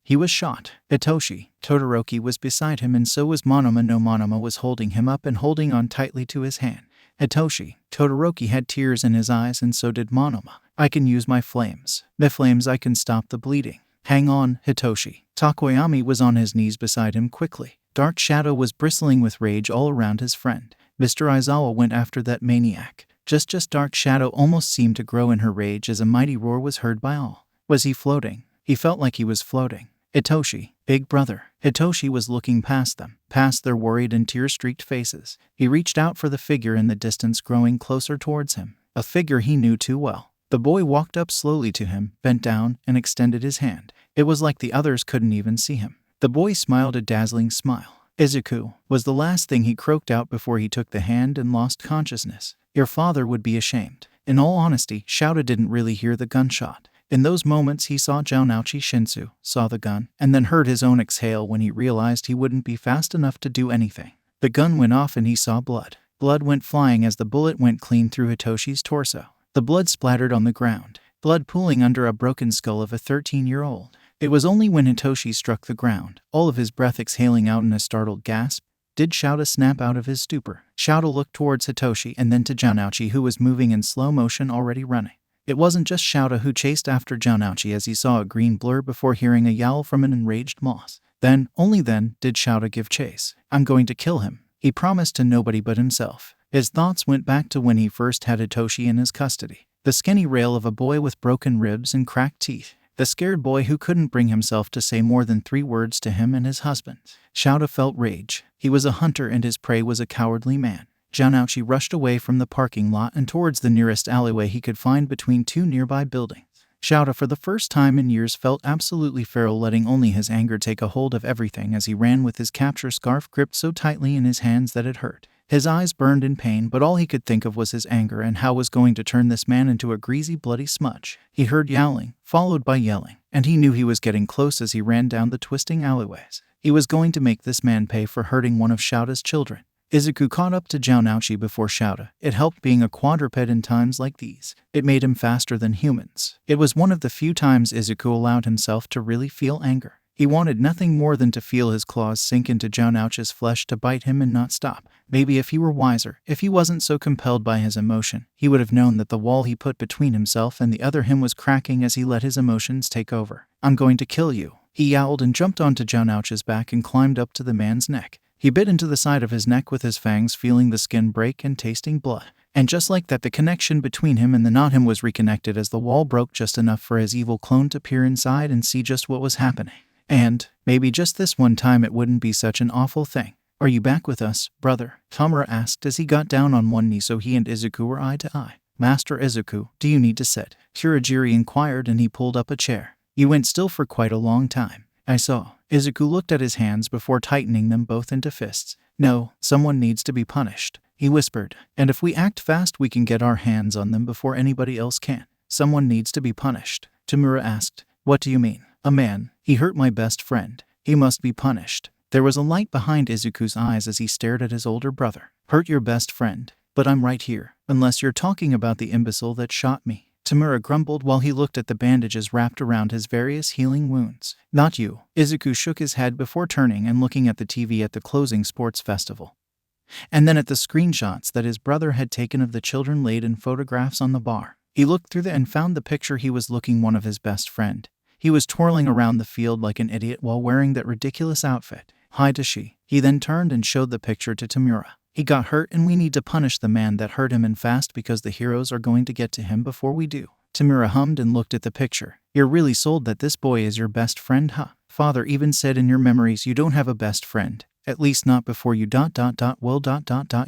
He was shot. Hitoshi. Todoroki was beside him and so was Monoma. No, Monoma was holding him up and holding on tightly to his hand. Hitoshi. Todoroki had tears in his eyes and so did Monoma. I can use my flames. The flames, I can stop the bleeding. Hang on, Hitoshi. Takoyami was on his knees beside him quickly. Dark Shadow was bristling with rage all around his friend. Mr. Aizawa went after that maniac. Just Dark Shadow almost seemed to grow in her rage as a mighty roar was heard by all. Was he floating? He felt like he was floating. Hitoshi, big brother. Hitoshi was looking past them, past their worried and tear-streaked faces. He reached out for the figure in the distance, growing closer towards him. A figure he knew too well. The boy walked up slowly to him, bent down, and extended his hand. It was like the others couldn't even see him. The boy smiled a dazzling smile. Izuku was the last thing he croaked out before he took the hand and lost consciousness. Your father would be ashamed. In all honesty, Shouta didn't really hear the gunshot. In those moments he saw Jaunouchi Shinsu, saw the gun, and then heard his own exhale when he realized he wouldn't be fast enough to do anything. The gun went off and he saw blood. Blood went flying as the bullet went clean through Hitoshi's torso. The blood splattered on the ground, blood pooling under a broken skull of a 13-year-old. It was only when Hitoshi struck the ground, all of his breath exhaling out in a startled gasp, did Shouta snap out of his stupor. Shouta looked towards Hitoshi and then to Jaunouchi, who was moving in slow motion, already running. It wasn't just Shouta who chased after Jaunouchi as he saw a green blur before hearing a yowl from an enraged Moss. Then, only then, did Shouta give chase. I'm going to kill him, he promised to nobody but himself. His thoughts went back to when he first had Hitoshi in his custody. The skinny rail of a boy with broken ribs and cracked teeth. The scared boy who couldn't bring himself to say more than 3 words to him and his husband. Shouta felt rage. He was a hunter and his prey was a cowardly man. Jaunouchi rushed away from the parking lot and towards the nearest alleyway he could find between 2 nearby buildings. Shouta, for the first time in years, felt absolutely feral, letting only his anger take a hold of everything as he ran with his capture scarf gripped so tightly in his hands that it hurt. His eyes burned in pain, but all he could think of was his anger and how was going to turn this man into a greasy, bloody smudge. He heard yowling, followed by yelling, and he knew he was getting close as he ran down the twisting alleyways. He was going to make this man pay for hurting one of Shouta's children. Izuku caught up to Jaunouchi before Shouta. It helped being a quadruped in times like these. It made him faster than humans. It was one of the few times Izuku allowed himself to really feel anger. He wanted nothing more than to feel his claws sink into Jonouch's flesh to bite him and not stop. Maybe if he were wiser, if he wasn't so compelled by his emotion, he would have known that the wall he put between himself and the other him was cracking as he let his emotions take over. "I'm going to kill you," he yowled and jumped onto Jonouch's back and climbed up to the man's neck. He bit into the side of his neck with his fangs, feeling the skin break and tasting blood. And just like that, the connection between him and the not him was reconnected as the wall broke just enough for his evil clone to peer inside and see just what was happening. And maybe just this one time it wouldn't be such an awful thing. "Are you back with us, brother?" Tamura asked as he got down on one knee so he and Izuku were eye to eye. "Master Izuku, do you need to sit?" Kurogiri inquired, and he pulled up a chair. "You went still for quite a long time." "I saw." Izuku looked at his hands before tightening them both into fists. "No, someone needs to be punished," he whispered. "And if we act fast we can get our hands on them before anybody else can." "Someone needs to be punished?" Tamura asked. "What do you mean?" "A man. He hurt my best friend. He must be punished." There was a light behind Izuku's eyes as he stared at his older brother. "Hurt your best friend? But I'm right here. Unless you're talking about the imbecile that shot me." Tamura grumbled while he looked at the bandages wrapped around his various healing wounds. "Not you." Izuku shook his head before turning and looking at the TV at the closing sports festival. And then at the screenshots that his brother had taken of the children laid in photographs on the bar. He looked through and found the picture he was looking one of his best friend. He was twirling around the field like an idiot while wearing that ridiculous outfit. "Hi to she." He then turned and showed the picture to Tamura. "He got hurt and we need to punish the man that hurt him and fast because the heroes are going to get to him before we do." Tamura hummed and looked at the picture. "You're really sold that this boy is your best friend, huh? Father even said in your memories you don't have a best friend. At least not before you ... well ...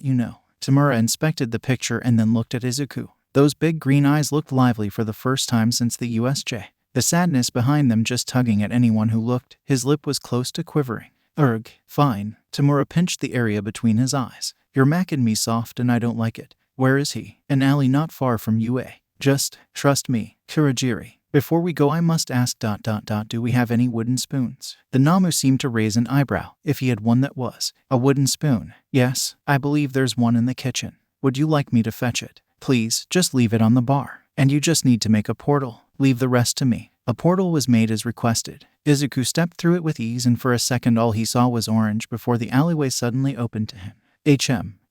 you know." Tamura inspected the picture and then looked at Izuku. Those big green eyes looked lively for the first time since the USJ. The sadness behind them just tugging at anyone who looked. His lip was close to quivering. "Urgh, fine." Tamura pinched the area between his eyes. "You're macking me soft and I don't like it. Where is he?" "An alley not far from UA. Just trust me, Kurogiri. Before we go I must ask ... do we have any wooden spoons?" The Namu seemed to raise an eyebrow. If he had one that was a wooden spoon. "Yes, I believe there's one in the kitchen. Would you like me to fetch it?" "Please, just leave it on the bar. And you just need to make a portal. Leave the rest to me." A portal was made as requested. Izuku stepped through it with ease and for a second all he saw was orange before the alleyway suddenly opened to him.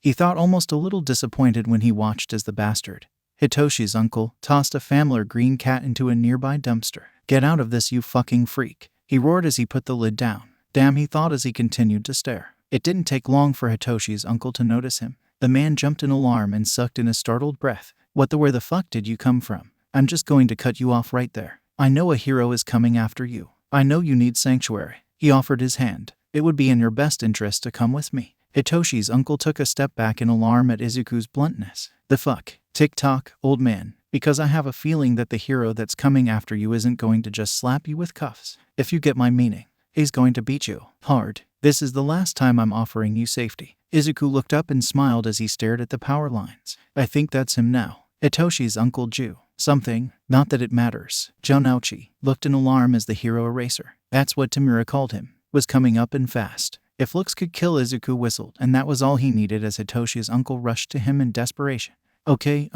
He thought, almost a little disappointed when he watched as the bastard, Hitoshi's uncle, tossed a familiar green cat into a nearby dumpster. "Get out of this, you fucking freak," he roared as he put the lid down. "Damn," he thought as he continued to stare. It didn't take long for Hitoshi's uncle to notice him. The man jumped in alarm and sucked in a startled breath. Where the fuck did you come from?" "I'm just going to cut you off right there. I know a hero is coming after you. I know you need sanctuary." He offered his hand. "It would be in your best interest to come with me." Hitoshi's uncle took a step back in alarm at Izuku's bluntness. "The fuck?" "Tick-tock, old man. Because I have a feeling that the hero that's coming after you isn't going to just slap you with cuffs. If you get my meaning. He's going to beat you. Hard. This is the last time I'm offering you safety." Izuku looked up and smiled as he stared at the power lines. "I think that's him now." Hitoshi's uncle Ju. Something, not that it matters. Jonouchi looked in alarm as the hero eraser, that's what Tamura called him, was coming up and fast. If looks could kill, Izuku whistled, and that was all he needed as Hitoshi's uncle rushed to him in desperation. Okay.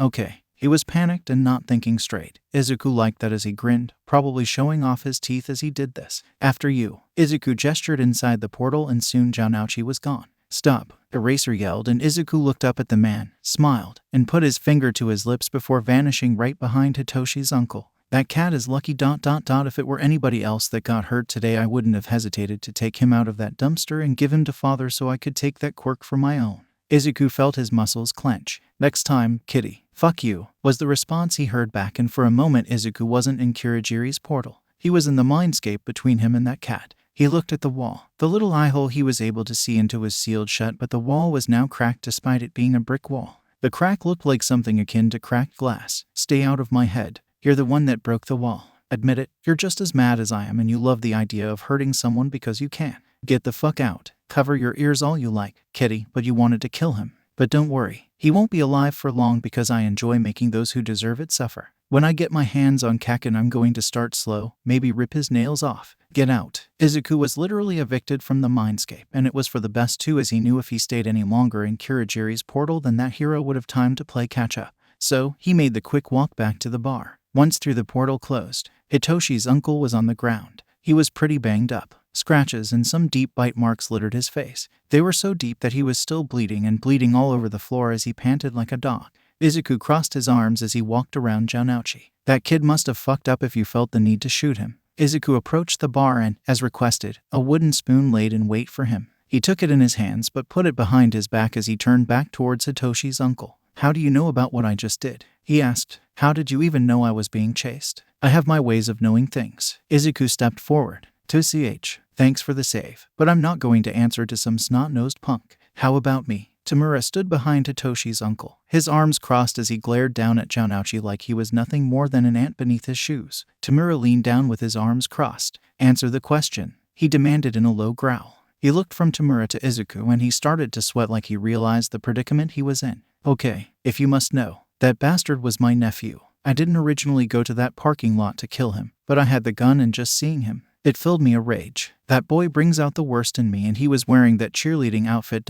He was panicked and not thinking straight. Izuku liked that as he grinned, probably showing off his teeth as he did this. "After you." Izuku gestured inside the portal and soon Jonouchi was gone. "Stop," Eraser yelled, and Izuku looked up at the man, smiled, and put his finger to his lips before vanishing right behind Hitoshi's uncle. "That cat is lucky ... If it were anybody else that got hurt today I wouldn't have hesitated to take him out of that dumpster and give him to father so I could take that quirk for my own." Izuku felt his muscles clench. "Next time, kitty." "Fuck you," was the response he heard back, and for a moment Izuku wasn't in Kurogiri's portal. He was in the mindscape between him and that cat. He looked at the wall. The little eye hole he was able to see into was sealed shut, but the wall was now cracked despite it being a brick wall. The crack looked like something akin to cracked glass. "Stay out of my head. You're the one that broke the wall. Admit it, you're just as mad as I am and you love the idea of hurting someone because you can. Get the fuck out. Cover your ears all you like, kitty, but you wanted to kill him. But don't worry, he won't be alive for long because I enjoy making those who deserve it suffer. When I get my hands on Kaken I'm going to start slow, maybe rip his nails off. Get out." Izuku was literally evicted from the mindscape, and it was for the best too, as he knew if he stayed any longer in Kurogiri's portal then that hero would have time to play catch up. So, he made the quick walk back to the bar. Once through, the portal closed. Hitoshi's uncle was on the ground. He was pretty banged up. Scratches and some deep bite marks littered his face. They were so deep that he was still bleeding and bleeding all over the floor as he panted like a dog. Izuku crossed his arms as he walked around Jaunouchi. That kid must have fucked up if you felt the need to shoot him. Izuku approached the bar and, as requested, a wooden spoon laid in wait for him. He took it in his hands but put it behind his back as he turned back towards Hitoshi's uncle. "How do you know about what I just did?" he asked. "How did you even know I was being chased?" "I have my ways of knowing things." Izuku stepped forward. Thanks for the save, but I'm not going to answer to some snot-nosed punk. How about me?" Tamura stood behind Hitoshi's uncle, his arms crossed as he glared down at Jaunouchi like he was nothing more than an ant beneath his shoes. Tamura leaned down with his arms crossed. "Answer the question," he demanded in a low growl. He looked from Tamura to Izuku and he started to sweat like he realized the predicament he was in. "Okay, if you must know, that bastard was my nephew. I didn't originally go to that parking lot to kill him, but I had the gun and just seeing him, it filled me a rage. That boy brings out the worst in me and he was wearing that cheerleading outfit ...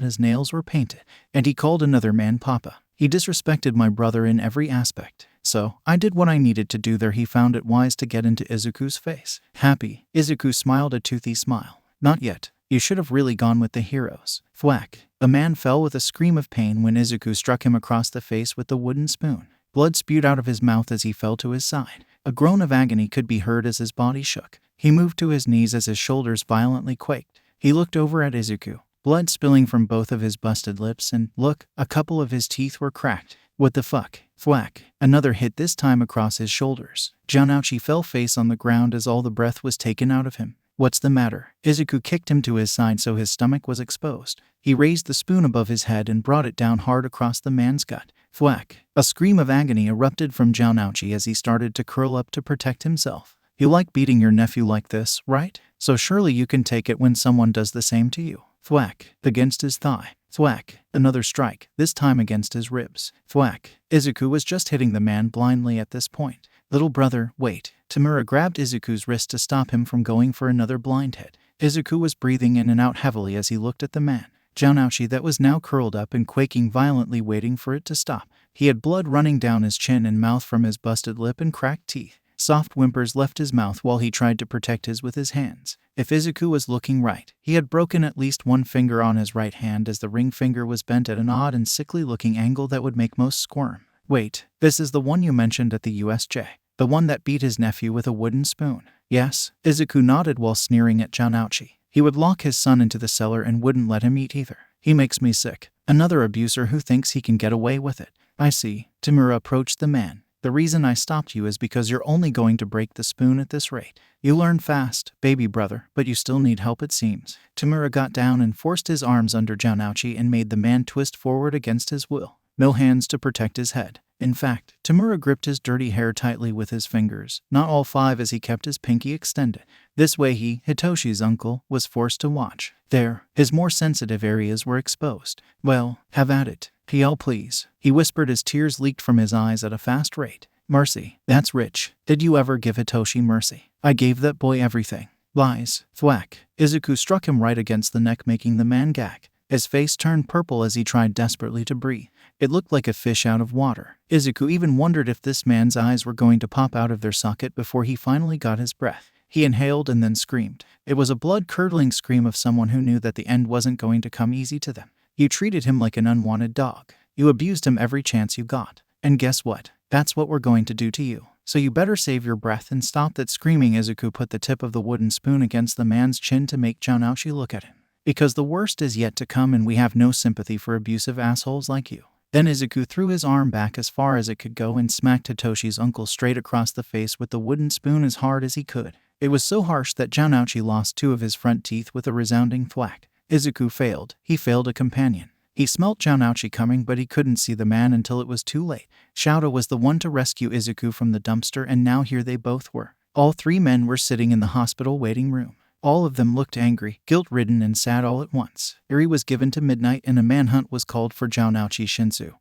His nails were painted, and he called another man Papa. He disrespected my brother in every aspect. So, I did what I needed to do there." He found it wise to get into Izuku's face. "Happy?" Izuku smiled a toothy smile. "Not yet. You should have really gone with the heroes." Thwack. A man fell with a scream of pain when Izuku struck him across the face with the wooden spoon. Blood spewed out of his mouth as he fell to his side. A groan of agony could be heard as his body shook. He moved to his knees as his shoulders violently quaked. He looked over at Izuku, blood spilling from both of his busted lips and, look, a couple of his teeth were cracked. "What the fuck?" Thwack. Another hit, this time across his shoulders. Jaunouchi fell face on the ground as all the breath was taken out of him. "What's the matter?" Izuku kicked him to his side so his stomach was exposed. He raised the spoon above his head and brought it down hard across the man's gut. Thwack. A scream of agony erupted from Jaunouchi as he started to curl up to protect himself. "You like beating your nephew like this, right? So surely you can take it when someone does the same to you." Thwack. Against his thigh. Thwack. Another strike, this time against his ribs. Thwack. Izuku was just hitting the man blindly at this point. "Little brother, wait." Tamura grabbed Izuku's wrist to stop him from going for another blind hit. Izuku was breathing in and out heavily as he looked at the man. Jaunouchi that was now curled up and quaking violently waiting for it to stop. He had blood running down his chin and mouth from his busted lip and cracked teeth. Soft whimpers left his mouth while he tried to protect his with his hands. If Izuku was looking right, he had broken at least one finger on his right hand as the ring finger was bent at an odd and sickly-looking angle that would make most squirm. "Wait, this is the one you mentioned at the USJ. The one that beat his nephew with a wooden spoon." "Yes." Izuku nodded while sneering at Jaunouchi. He would lock his son into the cellar and wouldn't let him eat either. "He makes me sick. Another abuser who thinks he can get away with it." "I see." Tamura approached the man. "The reason I stopped you is because you're only going to break the spoon at this rate. You learn fast, baby brother, but you still need help it seems." Tamura got down and forced his arms under Jaunouchi and made the man twist forward against his will. No hands to protect his head. In fact, Tamura gripped his dirty hair tightly with his fingers, not all five as he kept his pinky extended. This way he, Hitoshi's uncle, was forced to watch. There, his more sensitive areas were exposed. "Well, have at it. PL please," he whispered as tears leaked from his eyes at a fast rate. "Mercy, that's rich. Did you ever give Hitoshi mercy? I gave that boy everything." "Lies." Thwack. Izuku struck him right against the neck, making the man gag. His face turned purple as he tried desperately to breathe. It looked like a fish out of water. Izuku even wondered if this man's eyes were going to pop out of their socket before he finally got his breath. He inhaled and then screamed. It was a blood-curdling scream of someone who knew that the end wasn't going to come easy to them. You treated him like an unwanted dog. You abused him every chance you got. And guess what? That's what we're going to do to you. So you better save your breath and stop that screaming. Izuku put the tip of the wooden spoon against the man's chin to make Jaunouchi look at him. "Because the worst is yet to come and we have no sympathy for abusive assholes like you." Then Izuku threw his arm back as far as it could go and smacked Hitoshi's uncle straight across the face with the wooden spoon as hard as he could. It was so harsh that Jaunouchi lost two of his front teeth with a resounding thwack. Izuku failed. He failed a companion. He smelt Jaunouchi coming, but he couldn't see the man until it was too late. Shouta was the one to rescue Izuku from the dumpster, and now here they both were. All three men were sitting in the hospital waiting room. All of them looked angry, guilt-ridden, and sad all at once. Eri was given to midnight and a manhunt was called for Jaunouchi Shinsu,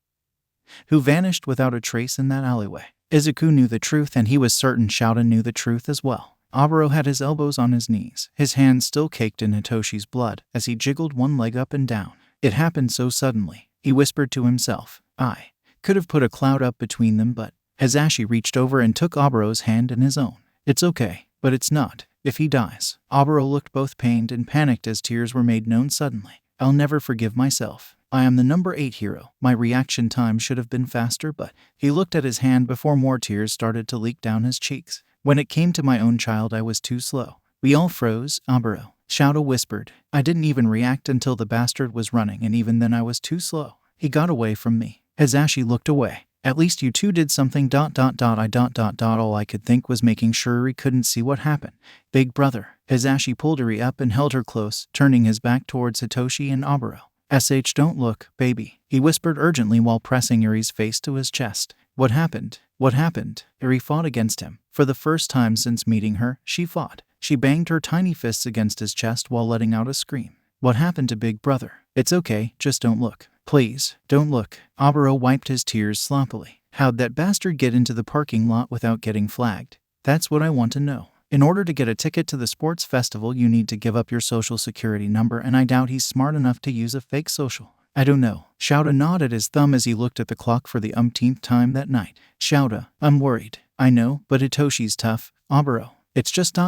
who vanished without a trace in that alleyway. Izuku knew the truth, and he was certain Shouta knew the truth as well. Oboro had his elbows on his knees, his hands still caked in Hitoshi's blood, as he jiggled one leg up and down. It happened so suddenly, he whispered to himself. I could have put a cloud up between them, but... Hazashi reached over and took Oboro's hand in his own. It's okay, but it's not. If he dies. Aburo looked both pained and panicked as tears were made known suddenly. I'll never forgive myself. I am the number 8 hero. My reaction time should have been faster, but he looked at his hand before more tears started to leak down his cheeks. When it came to my own child, I was too slow. We all froze. Aburo. Shadow whispered. I didn't even react until the bastard was running, and even then I was too slow. He got away from me. Hazashi looked away. At least you two did something. All I could think was making sure Eri couldn't see what happened. Big brother. Hazashi pulled Eri up and held her close, turning his back towards Hitoshi and Aburo. Don't look, baby, he whispered urgently while pressing Eri's face to his chest. What happened? What happened? Eri fought against him. For the first time since meeting her, she fought. She banged her tiny fists against his chest while letting out a scream. What happened to Big Brother? It's okay, just don't look. Please, don't look. Aburo wiped his tears sloppily. How'd that bastard get into the parking lot without getting flagged? That's what I want to know. In order to get a ticket to the sports festival, you need to give up your social security number, and I doubt he's smart enough to use a fake social. I don't know. Shouta nodded his thumb as he looked at the clock for the umpteenth time that night. Shouta, I'm worried. I know, but Hitoshi's tough. Aburo. It's just ...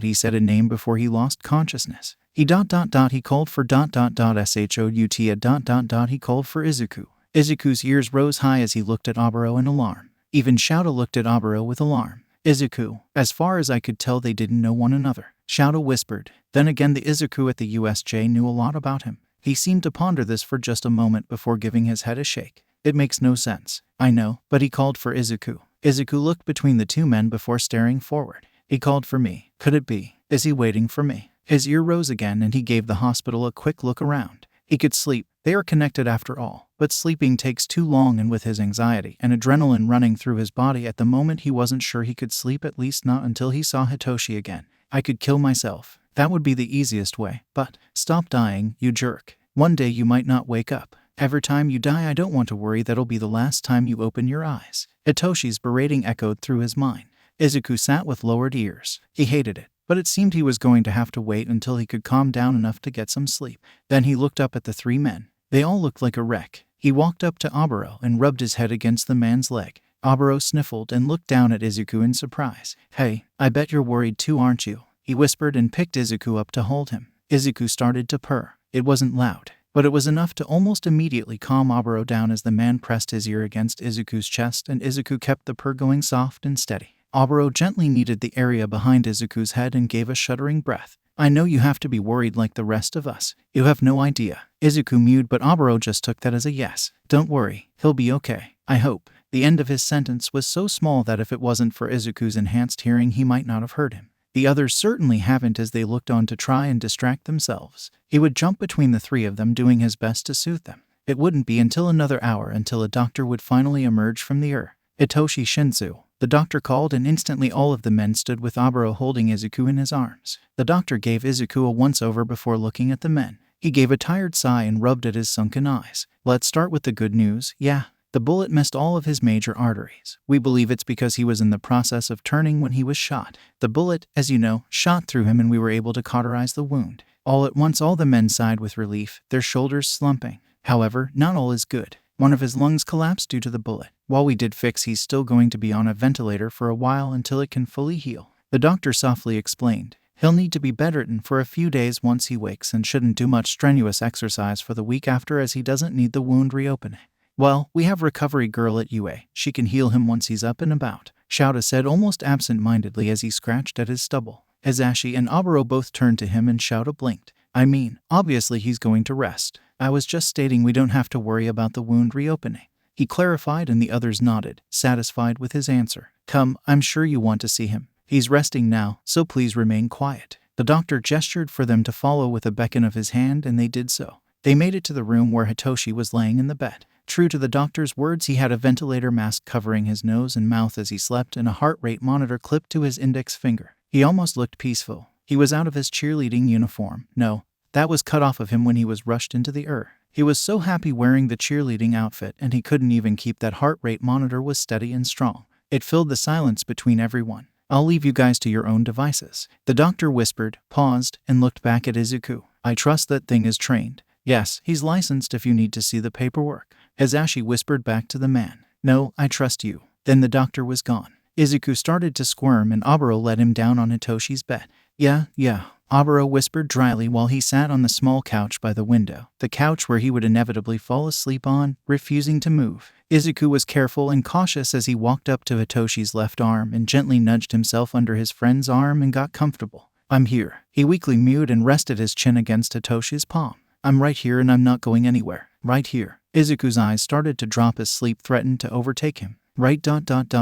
he said a name before he lost consciousness. He ... he called for ... shouta ... he called for Izuku. Izuku's ears rose high as he looked at Aburo in alarm. Even Shouta looked at Aburo with alarm. Izuku. As far as I could tell, they didn't know one another. Shouta whispered. Then again, the Izuku at the USJ knew a lot about him. He seemed to ponder this for just a moment before giving his head a shake. It makes no sense. I know, but he called for Izuku. Izuku looked between the two men before staring forward. He called for me. Could it be? Is he waiting for me? His ear rose again and he gave the hospital a quick look around. He could sleep. They are connected after all. But sleeping takes too long, and with his anxiety and adrenaline running through his body at the moment, he wasn't sure he could sleep, at least not until he saw Hitoshi again. I could kill myself. That would be the easiest way. But stop dying, you jerk. One day you might not wake up. Every time you die, I don't want to worry that'll be the last time you open your eyes. Hitoshi's berating echoed through his mind. Izuku sat with lowered ears. He hated it, but it seemed he was going to have to wait until he could calm down enough to get some sleep. Then he looked up at the three men. They all looked like a wreck. He walked up to Aburo and rubbed his head against the man's leg. Aburo sniffled and looked down at Izuku in surprise. Hey, I bet you're worried too, aren't you? He whispered and picked Izuku up to hold him. Izuku started to purr. It wasn't loud, but it was enough to almost immediately calm Aburo down as the man pressed his ear against Izuku's chest, and Izuku kept the purr going soft and steady. Aburo gently kneaded the area behind Izuku's head and gave a shuddering breath. I know you have to be worried like the rest of us. You have no idea. Izuku mewed, but Aburo just took that as a yes. Don't worry, he'll be okay. I hope. The end of his sentence was so small that if it wasn't for Izuku's enhanced hearing, he might not have heard him. The others certainly haven't, as they looked on to try and distract themselves. He would jump between the three of them, doing his best to soothe them. It wouldn't be until another hour until a doctor would finally emerge from the Hitoshi Shinzu. The doctor called, and instantly all of the men stood with Aburo holding Izuku in his arms. The doctor gave Izuku a once-over before looking at the men. He gave a tired sigh and rubbed at his sunken eyes. Let's start with the good news. Yeah, the bullet missed all of his major arteries. We believe it's because he was in the process of turning when he was shot. The bullet, as you know, shot through him, and we were able to cauterize the wound. All at once, all the men sighed with relief, their shoulders slumping. However, not all is good. One of his lungs collapsed due to the bullet. While we did fix, he's still going to be on a ventilator for a while until it can fully heal. The doctor softly explained. He'll need to be bedridden for a few days once he wakes, and shouldn't do much strenuous exercise for the week after, as he doesn't need the wound reopening. Well, we have recovery girl at UA. She can heal him once he's up and about, Shouta said almost absent-mindedly as he scratched at his stubble. Hazashi and Aburo both turned to him, and Shouta blinked. I mean, obviously he's going to rest. I was just stating we don't have to worry about the wound reopening. He clarified, and the others nodded, satisfied with his answer. Come, I'm sure you want to see him. He's resting now, so please remain quiet. The doctor gestured for them to follow with a beckon of his hand, and they did so. They made it to the room where Hitoshi was laying in the bed. True to the doctor's words, he had a ventilator mask covering his nose and mouth as he slept, and a heart rate monitor clipped to his index finger. He almost looked peaceful. He was out of his cheerleading uniform. No, that was cut off of him when he was rushed into the He was so happy wearing the cheerleading outfit, and he couldn't even keep that heart rate monitor was steady and strong. It filled the silence between everyone. I'll leave you guys to your own devices. The doctor whispered, paused, and looked back at Izuku. I trust that thing is trained. Yes, he's licensed if you need to see the paperwork. Hazashi whispered back to the man. No, I trust you. Then the doctor was gone. Izuku started to squirm, and Aburo let him down on Hitoshi's bed. Yeah, Aburo whispered dryly while he sat on the small couch by the window, the couch where he would inevitably fall asleep on, refusing to move. Izuku was careful and cautious as he walked up to Hitoshi's left arm and gently nudged himself under his friend's arm and got comfortable. I'm here. He weakly mewed and rested his chin against Hitoshi's palm. I'm right here and I'm not going anywhere. Right here. Izuku's eyes started to drop as sleep threatened to overtake him. Right ...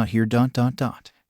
here ...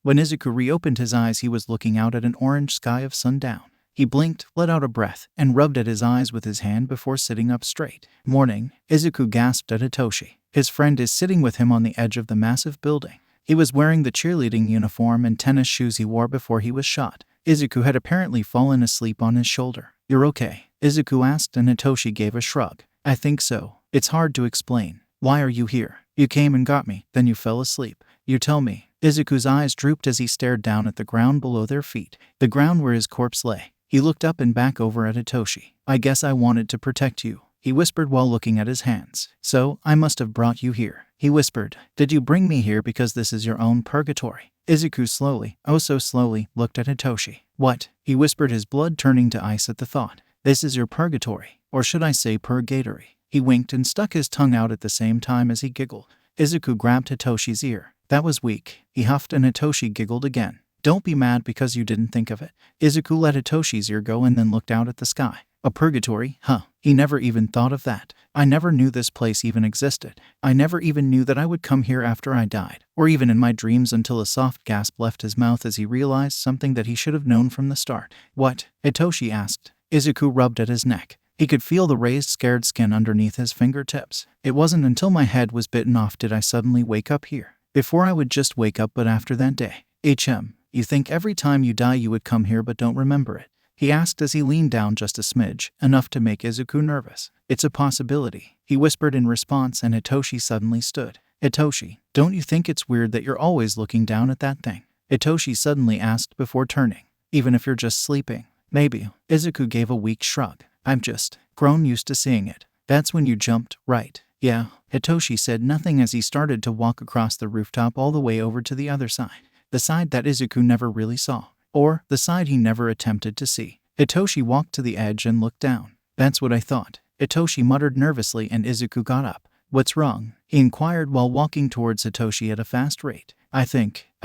When Izuku reopened his eyes, he was looking out at an orange sky of sundown. He blinked, let out a breath, and rubbed at his eyes with his hand before sitting up straight. Morning, Izuku gasped at Hitoshi. His friend is sitting with him on the edge of the massive building. He was wearing the cheerleading uniform and tennis shoes he wore before he was shot. Izuku had apparently fallen asleep on his shoulder. You're okay? Izuku asked, and Hitoshi gave a shrug. I think so. It's hard to explain. Why are you here? You came and got me, then you fell asleep. You tell me. Izuku's eyes drooped as he stared down at the ground below their feet, the ground where his corpse lay. He looked up and back over at Hitoshi. I guess I wanted to protect you, he whispered while looking at his hands. So, I must have brought you here, he whispered. Did you bring me here because this is your own purgatory? Izuku slowly, oh so slowly, looked at Hitoshi. What? He whispered, his blood turning to ice at the thought. This is your purgatory, or should I say purgatory? He winked and stuck his tongue out at the same time as he giggled. Izuku grabbed Hitoshi's ear. That was weak, he huffed, and Hitoshi giggled again. Don't be mad because you didn't think of it. Izuku let Hitoshi's ear go and then looked out at the sky. A purgatory? Huh. He never even thought of that. I never knew this place even existed. I never even knew that I would come here after I died, or even in my dreams, until a soft gasp left his mouth as he realized something that he should have known from the start. What? Hitoshi asked. Izuku rubbed at his neck. He could feel the raised, scared skin underneath his fingertips. It wasn't until my head was bitten off did I suddenly wake up here. Before I would just wake up, but after that day. You think every time you die you would come here but don't remember it? He asked as he leaned down just a smidge, enough to make Izuku nervous. It's a possibility, he whispered in response, and Hitoshi suddenly stood. Hitoshi, don't you think it's weird that you're always looking down at that thing? Hitoshi suddenly asked before turning. Even if you're just sleeping? Maybe. Izuku gave a weak shrug. I've just grown used to seeing it. That's when you jumped, right? Yeah. Hitoshi said nothing as he started to walk across the rooftop all the way over to the other side. The side that Izuku never really saw. Or the side he never attempted to see. Hitoshi walked to the edge and looked down. That's what I thought. Hitoshi muttered nervously, and Izuku got up. What's wrong? He inquired while walking towards Hitoshi at a fast rate. I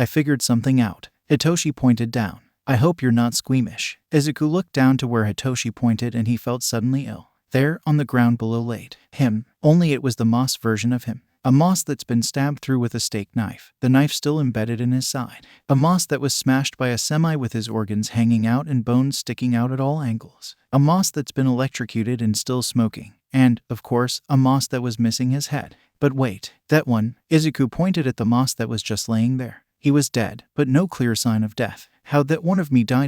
figured something out. Hitoshi pointed down. I hope you're not squeamish. Izuku looked down to where Hitoshi pointed, and he felt suddenly ill. There, on the ground below, laid him. Only it was the moss version of him. A moss that's been stabbed through with a steak knife, the knife still embedded in his side. A moss that was smashed by a semi with his organs hanging out and bones sticking out at all angles. A moss that's been electrocuted and still smoking. And, of course, a moss that was missing his head. But wait, that one. Izuku pointed at the moss that was just laying there. He was dead, but no clear sign of death. How'd that one of me die ...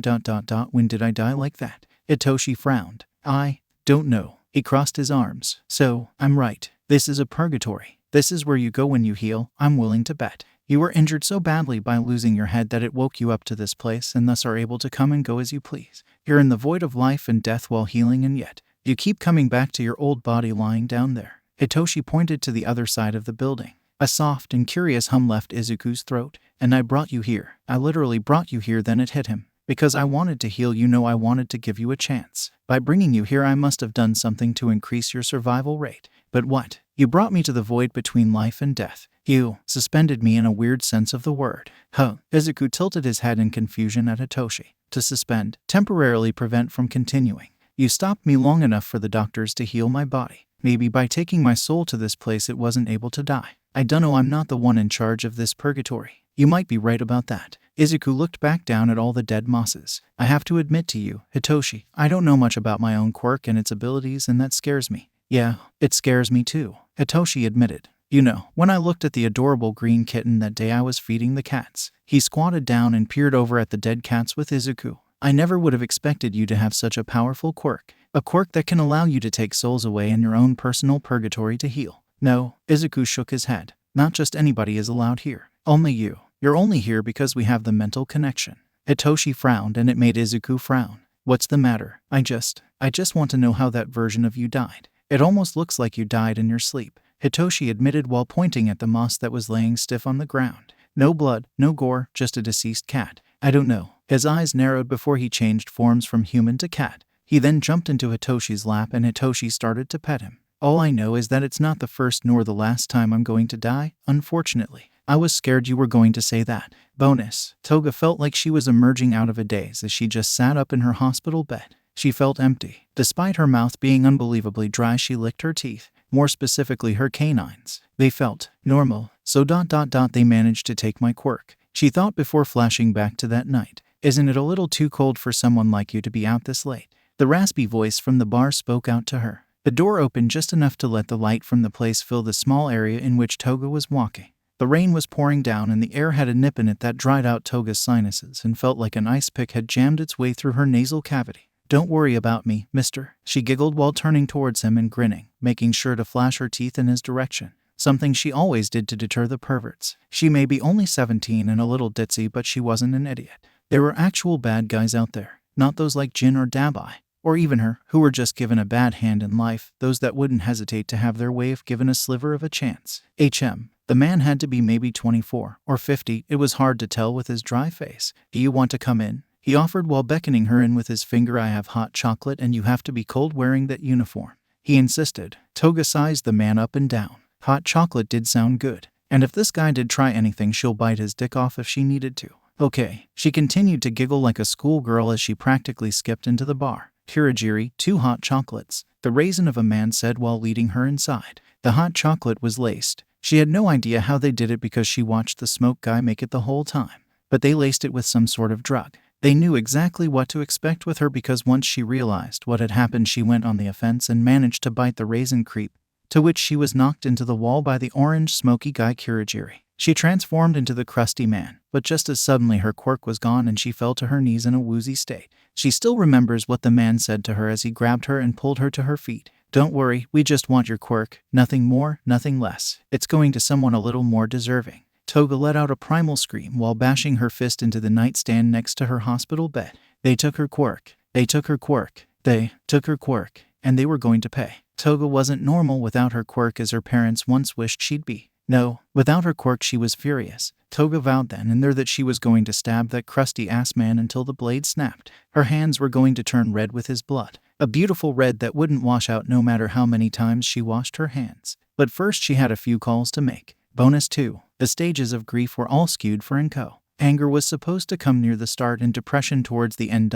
When did I die like that? Hitoshi frowned. I don't know. He crossed his arms. So, I'm right. This is a purgatory. This is where you go when you heal, I'm willing to bet. You were injured so badly by losing your head that it woke you up to this place and thus are able to come and go as you please. You're in the void of life and death while healing, and yet you keep coming back to your old body lying down there. Hitoshi pointed to the other side of the building. A soft and curious hum left Izuku's throat. And I brought you here. I literally brought you here. Then it hit him. Because I wanted to heal you. I wanted to give you a chance. By bringing you here I must have done something to increase your survival rate. But what? You brought me to the void between life and death. You suspended me in a weird sense of the word. Huh. Izuku tilted his head in confusion at Hitoshi. To suspend, temporarily prevent from continuing. You stopped me long enough for the doctors to heal my body. Maybe by taking my soul to this place it wasn't able to die. I dunno, I'm not the one in charge of this purgatory. You might be right about that. Izuku looked back down at all the dead mosses. I have to admit to you, Hitoshi, I don't know much about my own quirk and its abilities, and that scares me. Yeah, it scares me too, Hitoshi admitted. You know, when I looked at the adorable green kitten that day I was feeding the cats. He squatted down and peered over at the dead cats with Izuku. I never would have expected you to have such a powerful quirk. A quirk that can allow you to take souls away in your own personal purgatory to heal. No, Izuku shook his head. Not just anybody is allowed here. Only you. You're only here because we have the mental connection. Hitoshi frowned, and it made Izuku frown. What's the matter? I just want to know how that version of you died. It almost looks like you died in your sleep, Hitoshi admitted while pointing at the moss that was laying stiff on the ground. No blood, no gore, just a deceased cat. I don't know. His eyes narrowed before he changed forms from human to cat. He then jumped into Hitoshi's lap and Hitoshi started to pet him. All I know is that it's not the first nor the last time I'm going to die, unfortunately. I was scared you were going to say that. Bonus. Toga felt like she was emerging out of a daze as she just sat up in her hospital bed. She felt empty. Despite her mouth being unbelievably dry, she licked her teeth. More specifically, her canines. They felt normal. So they managed to take my quirk. She thought before flashing back to that night. Isn't it a little too cold for someone like you to be out this late? The raspy voice from the bar spoke out to her. The door opened just enough to let the light from the place fill the small area in which Toga was walking. The rain was pouring down and the air had a nip in it that dried out Toga's sinuses and felt like an ice pick had jammed its way through her nasal cavity. Don't worry about me, mister, she giggled while turning towards him and grinning, making sure to flash her teeth in his direction. Something she always did to deter the perverts. She may be only 17 and a little ditzy, but she wasn't an idiot. There were actual bad guys out there, not those like Jin or Dabai, or even her, who were just given a bad hand in life, those that wouldn't hesitate to have their way if given a sliver of a chance. The man had to be maybe 24 or 50, it was hard to tell with his dry face. Do you want to come in? He offered while beckoning her in with his finger. I have hot chocolate and you have to be cold wearing that uniform. He insisted. Toga sized the man up and down. Hot chocolate did sound good. And if this guy did try anything, she'll bite his dick off if she needed to. Okay. She continued to giggle like a schoolgirl as she practically skipped into the bar. Kirigiri, 2 hot chocolates, the raisin of a man said while leading her inside. The hot chocolate was laced. She had no idea how they did it because she watched the smoke guy make it the whole time. But they laced it with some sort of drug. They knew exactly what to expect with her because once she realized what had happened, she went on the offense and managed to bite the raisin creep, to which she was knocked into the wall by the orange smoky guy Kirigiri. She transformed into the crusty man, but just as suddenly her quirk was gone and she fell to her knees in a woozy state. She still remembers what the man said to her as he grabbed her and pulled her to her feet. Don't worry, we just want your quirk, nothing more, nothing less. It's going to someone a little more deserving. Toga let out a primal scream while bashing her fist into the nightstand next to her hospital bed. They took her quirk. They took her quirk. They took her quirk. And they were going to pay. Toga wasn't normal without her quirk as her parents once wished she'd be. No, without her quirk she was furious. Toga vowed then and there that she was going to stab that crusty-ass man until the blade snapped. Her hands were going to turn red with his blood. A beautiful red that wouldn't wash out no matter how many times she washed her hands. But first she had a few calls to make. Bonus 2. The stages of grief were all skewed for Inko. Anger was supposed to come near the start and depression towards the end.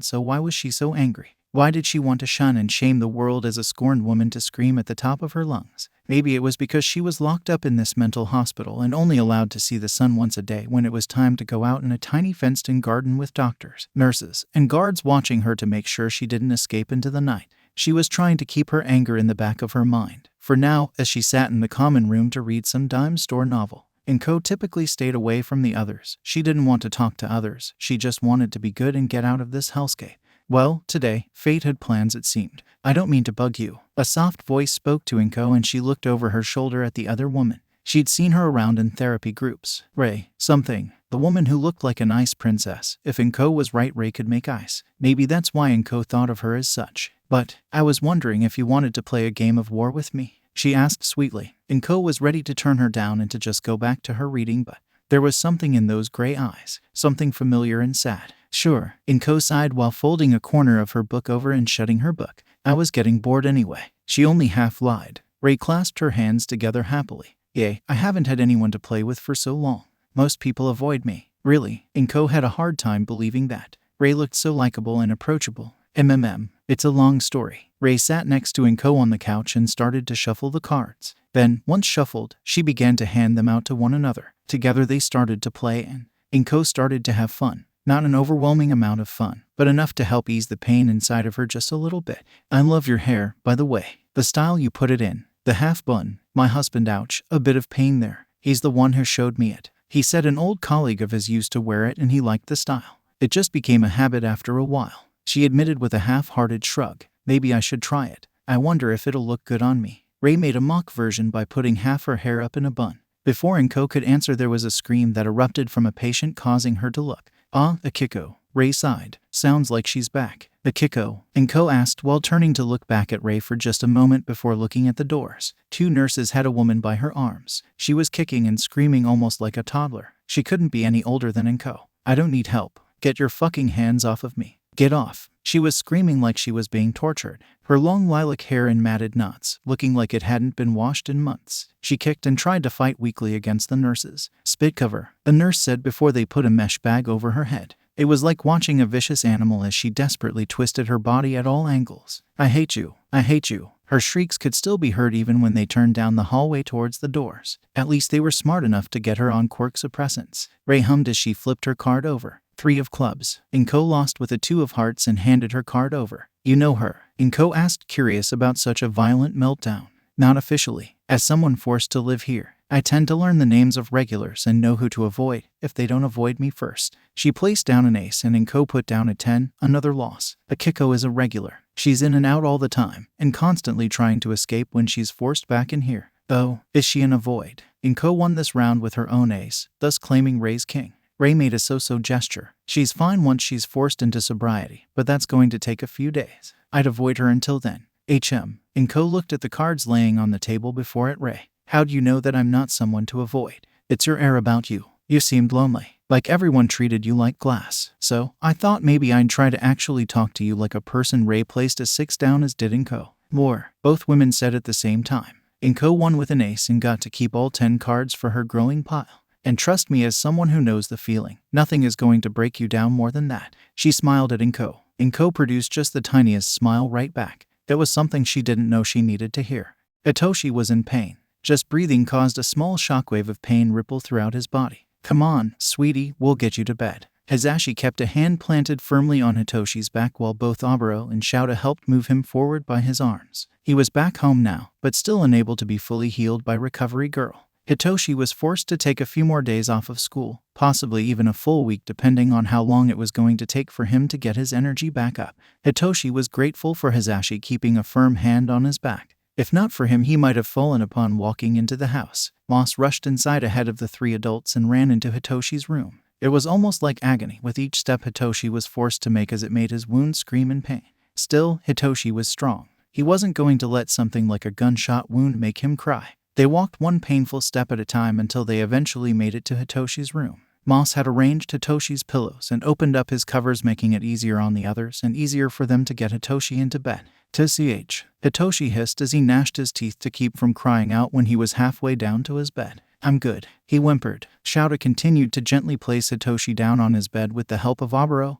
So why was she so angry? Why did she want to shun and shame the world as a scorned woman to scream at the top of her lungs? Maybe it was because she was locked up in this mental hospital and only allowed to see the sun once a day when it was time to go out in a tiny fenced-in garden with doctors, nurses, and guards watching her to make sure she didn't escape into the night. She was trying to keep her anger in the back of her mind. For now, as she sat in the common room to read some dime store novel, Inko typically stayed away from the others. She didn't want to talk to others. She just wanted to be good and get out of this hellscape. Well, today, fate had plans it seemed. I don't mean to bug you. A soft voice spoke to Inko and she looked over her shoulder at the other woman. She'd seen her around in therapy groups. Ray, something. The woman who looked like an ice princess. If Inko was right, Ray could make ice. Maybe that's why Inko thought of her as such. But, I was wondering if you wanted to play a game of war with me, she asked sweetly. Inko was ready to turn her down and to just go back to her reading, but there was something in those gray eyes. Something familiar and sad. Sure, Inko sighed while folding a corner of her book over and shutting her book. I was getting bored anyway. She only half lied. Ray clasped her hands together happily. Yay, I haven't had anyone to play with for so long. Most people avoid me. Really? Inko had a hard time believing that. Ray looked so likable and approachable. It's a long story. Ray sat next to Inko on the couch and started to shuffle the cards. Then, once shuffled, she began to hand them out to one another. Together they started to play and Inko started to have fun. Not an overwhelming amount of fun, but enough to help ease the pain inside of her just a little bit. I love your hair, by the way. The style you put it in. The half bun. My husband, ouch, a bit of pain there. He's the one who showed me it. He said an old colleague of his used to wear it and he liked the style. It just became a habit after a while. She admitted with a half-hearted shrug. Maybe I should try it. I wonder if it'll look good on me. Ray made a mock version by putting half her hair up in a bun. Before Inko could answer, there was a scream that erupted from a patient, causing her to look. Ah, Akiko. Ray sighed. Sounds like she's back. Akiko, Inko asked while turning to look back at Ray for just a moment before looking at the doors. 2 nurses had a woman by her arms. She was kicking and screaming almost like a toddler. She couldn't be any older than Inko. I don't need help. Get your fucking hands off of me. Get off. She was screaming like she was being tortured, her long lilac hair in matted knots, looking like it hadn't been washed in months. She kicked and tried to fight weakly against the nurses. Spit cover, the nurse said before they put a mesh bag over her head. It was like watching a vicious animal as she desperately twisted her body at all angles. I hate you. I hate you. Her shrieks could still be heard even when they turned down the hallway towards the doors. At least they were smart enough to get her on quirk suppressants. Ray hummed as she flipped her card over. 3 of clubs. Inko lost with a 2 of hearts and handed her card over. You know her? Inko asked, curious about such a violent meltdown. Not officially. As someone forced to live here, I tend to learn the names of regulars and know who to avoid if they don't avoid me first. She placed down an ace and Inko put down a 10, another loss. Akiko is a regular. She's in and out all the time and constantly trying to escape when she's forced back in here. Oh, is she an avoid? Inko won this round with her own ace, thus claiming Ray's king. Ray made a so-so gesture. She's fine once she's forced into sobriety, but that's going to take a few days. I'd avoid her until then. Inko looked at the cards laying on the table before it. Ray, how'd you know that I'm not someone to avoid? It's your air about you. You seemed lonely, like everyone treated you like glass. So, I thought maybe I'd try to actually talk to you like a person. Ray placed a 6 down as did Inko. More, both women said at the same time. Inko won with an ace and got to keep all 10 cards for her growing pile. And trust me, as someone who knows the feeling, nothing is going to break you down more than that. She smiled at Inko. Inko produced just the tiniest smile right back. That was something she didn't know she needed to hear. Hitoshi was in pain. Just breathing caused a small shockwave of pain ripple throughout his body. Come on, sweetie, we'll get you to bed. Hisashi kept a hand planted firmly on Hitoshi's back while both Oboro and Shouta helped move him forward by his arms. He was back home now, but still unable to be fully healed by Recovery Girl. Hitoshi was forced to take a few more days off of school, possibly even a full week depending on how long it was going to take for him to get his energy back up. Hitoshi was grateful for Hisashi keeping a firm hand on his back. If not for him, he might have fallen upon walking into the house. Moss rushed inside ahead of the 3 adults and ran into Hitoshi's room. It was almost like agony with each step Hitoshi was forced to make as it made his wound scream in pain. Still, Hitoshi was strong. He wasn't going to let something like a gunshot wound make him cry. They walked one painful step at a time until they eventually made it to Hitoshi's room. Moss had arranged Hitoshi's pillows and opened up his covers, making it easier on the others and easier for them to get Hitoshi into bed. TCH. Hitoshi hissed as he gnashed his teeth to keep from crying out when he was halfway down to his bed. I'm good, he whimpered. Shouta continued to gently place Hitoshi down on his bed with the help of Oboro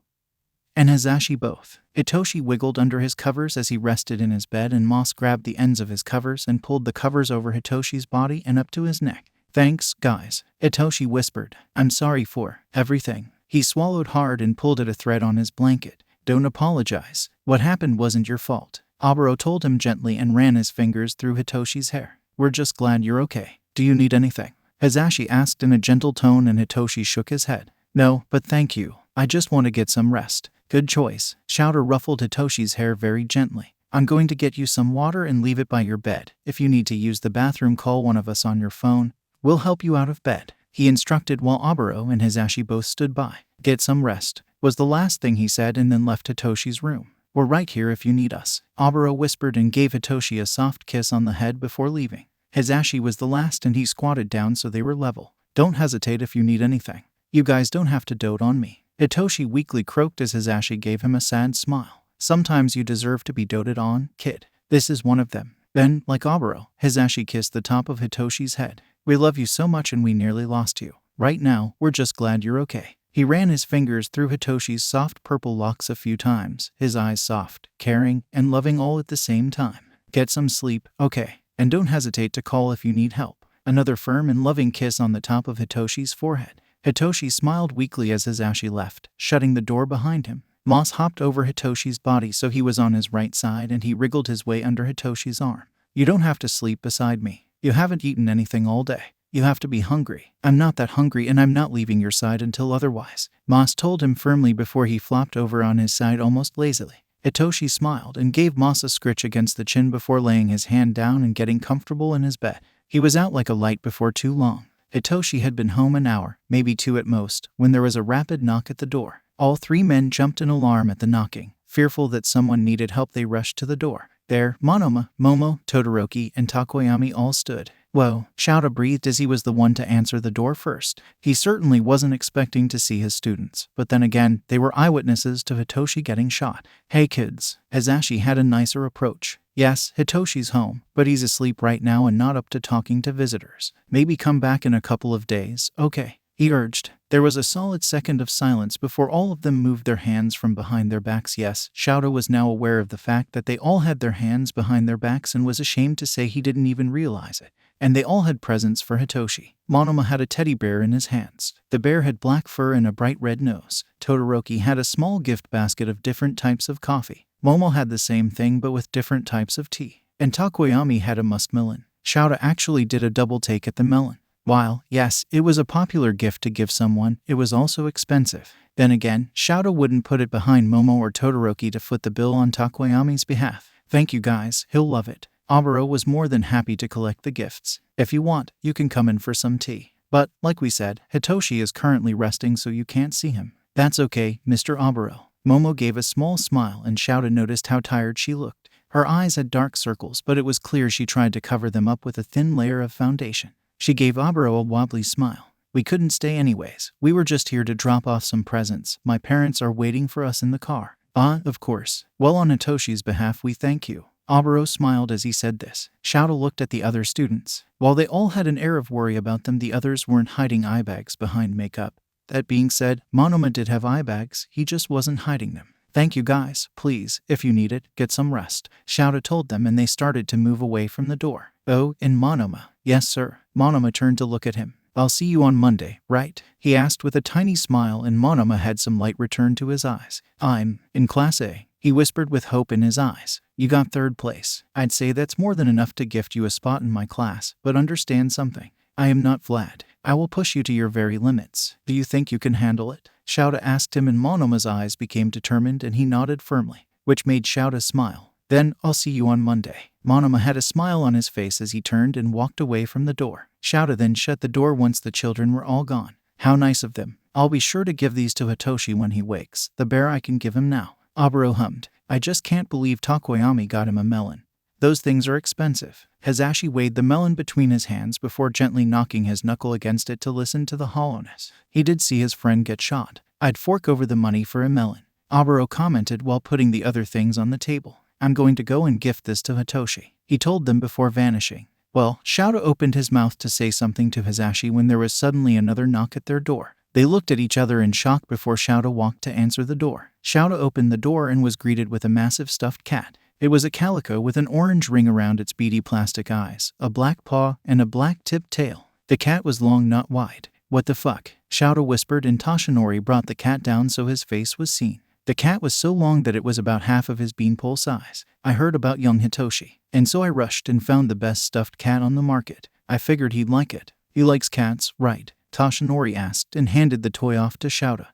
and Hisashi both. Hitoshi wiggled under his covers as he rested in his bed, and Moss grabbed the ends of his covers and pulled the covers over Hitoshi's body and up to his neck. Thanks, guys, Hitoshi whispered. I'm sorry for everything. He swallowed hard and pulled at a thread on his blanket. Don't apologize. What happened wasn't your fault, Oboro told him gently and ran his fingers through Hitoshi's hair. We're just glad you're okay. Do you need anything? Hisashi asked in a gentle tone, and Hitoshi shook his head. No, but thank you. I just want to get some rest. Good choice. Shouta ruffled Hitoshi's hair very gently. I'm going to get you some water and leave it by your bed. If you need to use the bathroom, call one of us on your phone. We'll help you out of bed, he instructed while Oboro and Hisashi both stood by. Get some rest, was the last thing he said, and then left Hitoshi's room. We're right here if you need us, Oboro whispered and gave Hitoshi a soft kiss on the head before leaving. Hisashi was the last and he squatted down so they were level. Don't hesitate if you need anything. You guys don't have to dote on me, Hitoshi weakly croaked as Hisashi gave him a sad smile. Sometimes you deserve to be doted on, kid. This is one of them. Then, like Oboro, Hisashi kissed the top of Hitoshi's head. We love you so much and we nearly lost you. Right now, we're just glad you're okay. He ran his fingers through Hitoshi's soft purple locks a few times, his eyes soft, caring, and loving all at the same time. Get some sleep, okay? And don't hesitate to call if you need help. Another firm and loving kiss on the top of Hitoshi's forehead. Hitoshi smiled weakly as Hisashi left, shutting the door behind him. Moss hopped over Hitoshi's body so he was on his right side, and he wriggled his way under Hitoshi's arm. You don't have to sleep beside me. You haven't eaten anything all day. You have to be hungry. I'm not that hungry, and I'm not leaving your side until otherwise, Moss told him firmly before he flopped over on his side almost lazily. Hitoshi smiled and gave Moss a scritch against the chin before laying his hand down and getting comfortable in his bed. He was out like a light before too long. Hitoshi had been home an hour, maybe 2 at most, when there was a rapid knock at the door. All 3 men jumped in alarm at the knocking. Fearful that someone needed help, they rushed to the door. There, Monoma, Momo, Todoroki, and Takoyami all stood. Whoa, Shouta breathed as he was the one to answer the door first. He certainly wasn't expecting to see his students, but then again, they were eyewitnesses to Hitoshi getting shot. Hey kids, Hazashi had a nicer approach. Yes, Hitoshi's home, but he's asleep right now and not up to talking to visitors. Maybe come back in a couple of days, okay? He urged. There was a solid second of silence before all of them moved their hands from behind their backs. Yes, Shouta was now aware of the fact that they all had their hands behind their backs and was ashamed to say he didn't even realize it. And they all had presents for Hitoshi. Monoma had a teddy bear in his hands. The bear had black fur and a bright red nose. Todoroki had a small gift basket of different types of coffee. Momo had the same thing but with different types of tea. And Takoyami had a muskmelon. Shouta actually did a double take at the melon. While, yes, it was a popular gift to give someone, it was also expensive. Then again, Shouta wouldn't put it behind Momo or Todoroki to foot the bill on Takoyami's behalf. Thank you guys, he'll love it. Aburo was more than happy to collect the gifts. If you want, you can come in for some tea. But, like we said, Hitoshi is currently resting so you can't see him. That's okay, Mr. Aburo. Momo gave a small smile and Shouta noticed how tired she looked. Her eyes had dark circles, but it was clear she tried to cover them up with a thin layer of foundation. She gave Aburo a wobbly smile. We couldn't stay anyways. We were just here to drop off some presents. My parents are waiting for us in the car. Ah, of course. Well, on Hitoshi's behalf, we thank you. Aburo smiled as he said this. Shouta looked at the other students. While they all had an air of worry about them, the others weren't hiding eye bags behind makeup. That being said, Monoma did have eye bags, he just wasn't hiding them. Thank you guys, please, if you need it, get some rest. Shouta told them and they started to move away from the door. Oh, and Monoma. Yes, sir. Monoma turned to look at him. I'll see you on Monday, right? He asked with a tiny smile and Monoma had some light return to his eyes. I'm in Class A. He whispered with hope in his eyes. You got third place. I'd say that's more than enough to gift you a spot in my class, but understand something. I am not Vlad. I will push you to your very limits. Do you think you can handle it? Shouta asked him and Monoma's eyes became determined and he nodded firmly, which made Shouta smile. Then, I'll see you on Monday. Monoma had a smile on his face as he turned and walked away from the door. Shouta then shut the door once the children were all gone. How nice of them. I'll be sure to give these to Hitoshi when he wakes. The bear I can give him now. Aburo hummed. I just can't believe Takoyami got him a melon. Those things are expensive. Hazashi weighed the melon between his hands before gently knocking his knuckle against it to listen to the hollowness. He did see his friend get shot. I'd fork over the money for a melon. Aburo commented while putting the other things on the table. I'm going to go and gift this to Hitoshi. He told them before vanishing. Well, Shouta opened his mouth to say something to Hazashi when there was suddenly another knock at their door. They looked at each other in shock before Shouta walked to answer the door. Shouta opened the door and was greeted with a massive stuffed cat. It was a calico with an orange ring around its beady plastic eyes, a black paw, and a black-tipped tail. The cat was long, not wide. What the fuck? Shouta whispered and Toshinori brought the cat down so his face was seen. The cat was so long that it was about half of his beanpole size. I heard about young Hitoshi, and so I rushed and found the best stuffed cat on the market. I figured he'd like it. He likes cats, right? Toshinori asked and handed the toy off to Shouta.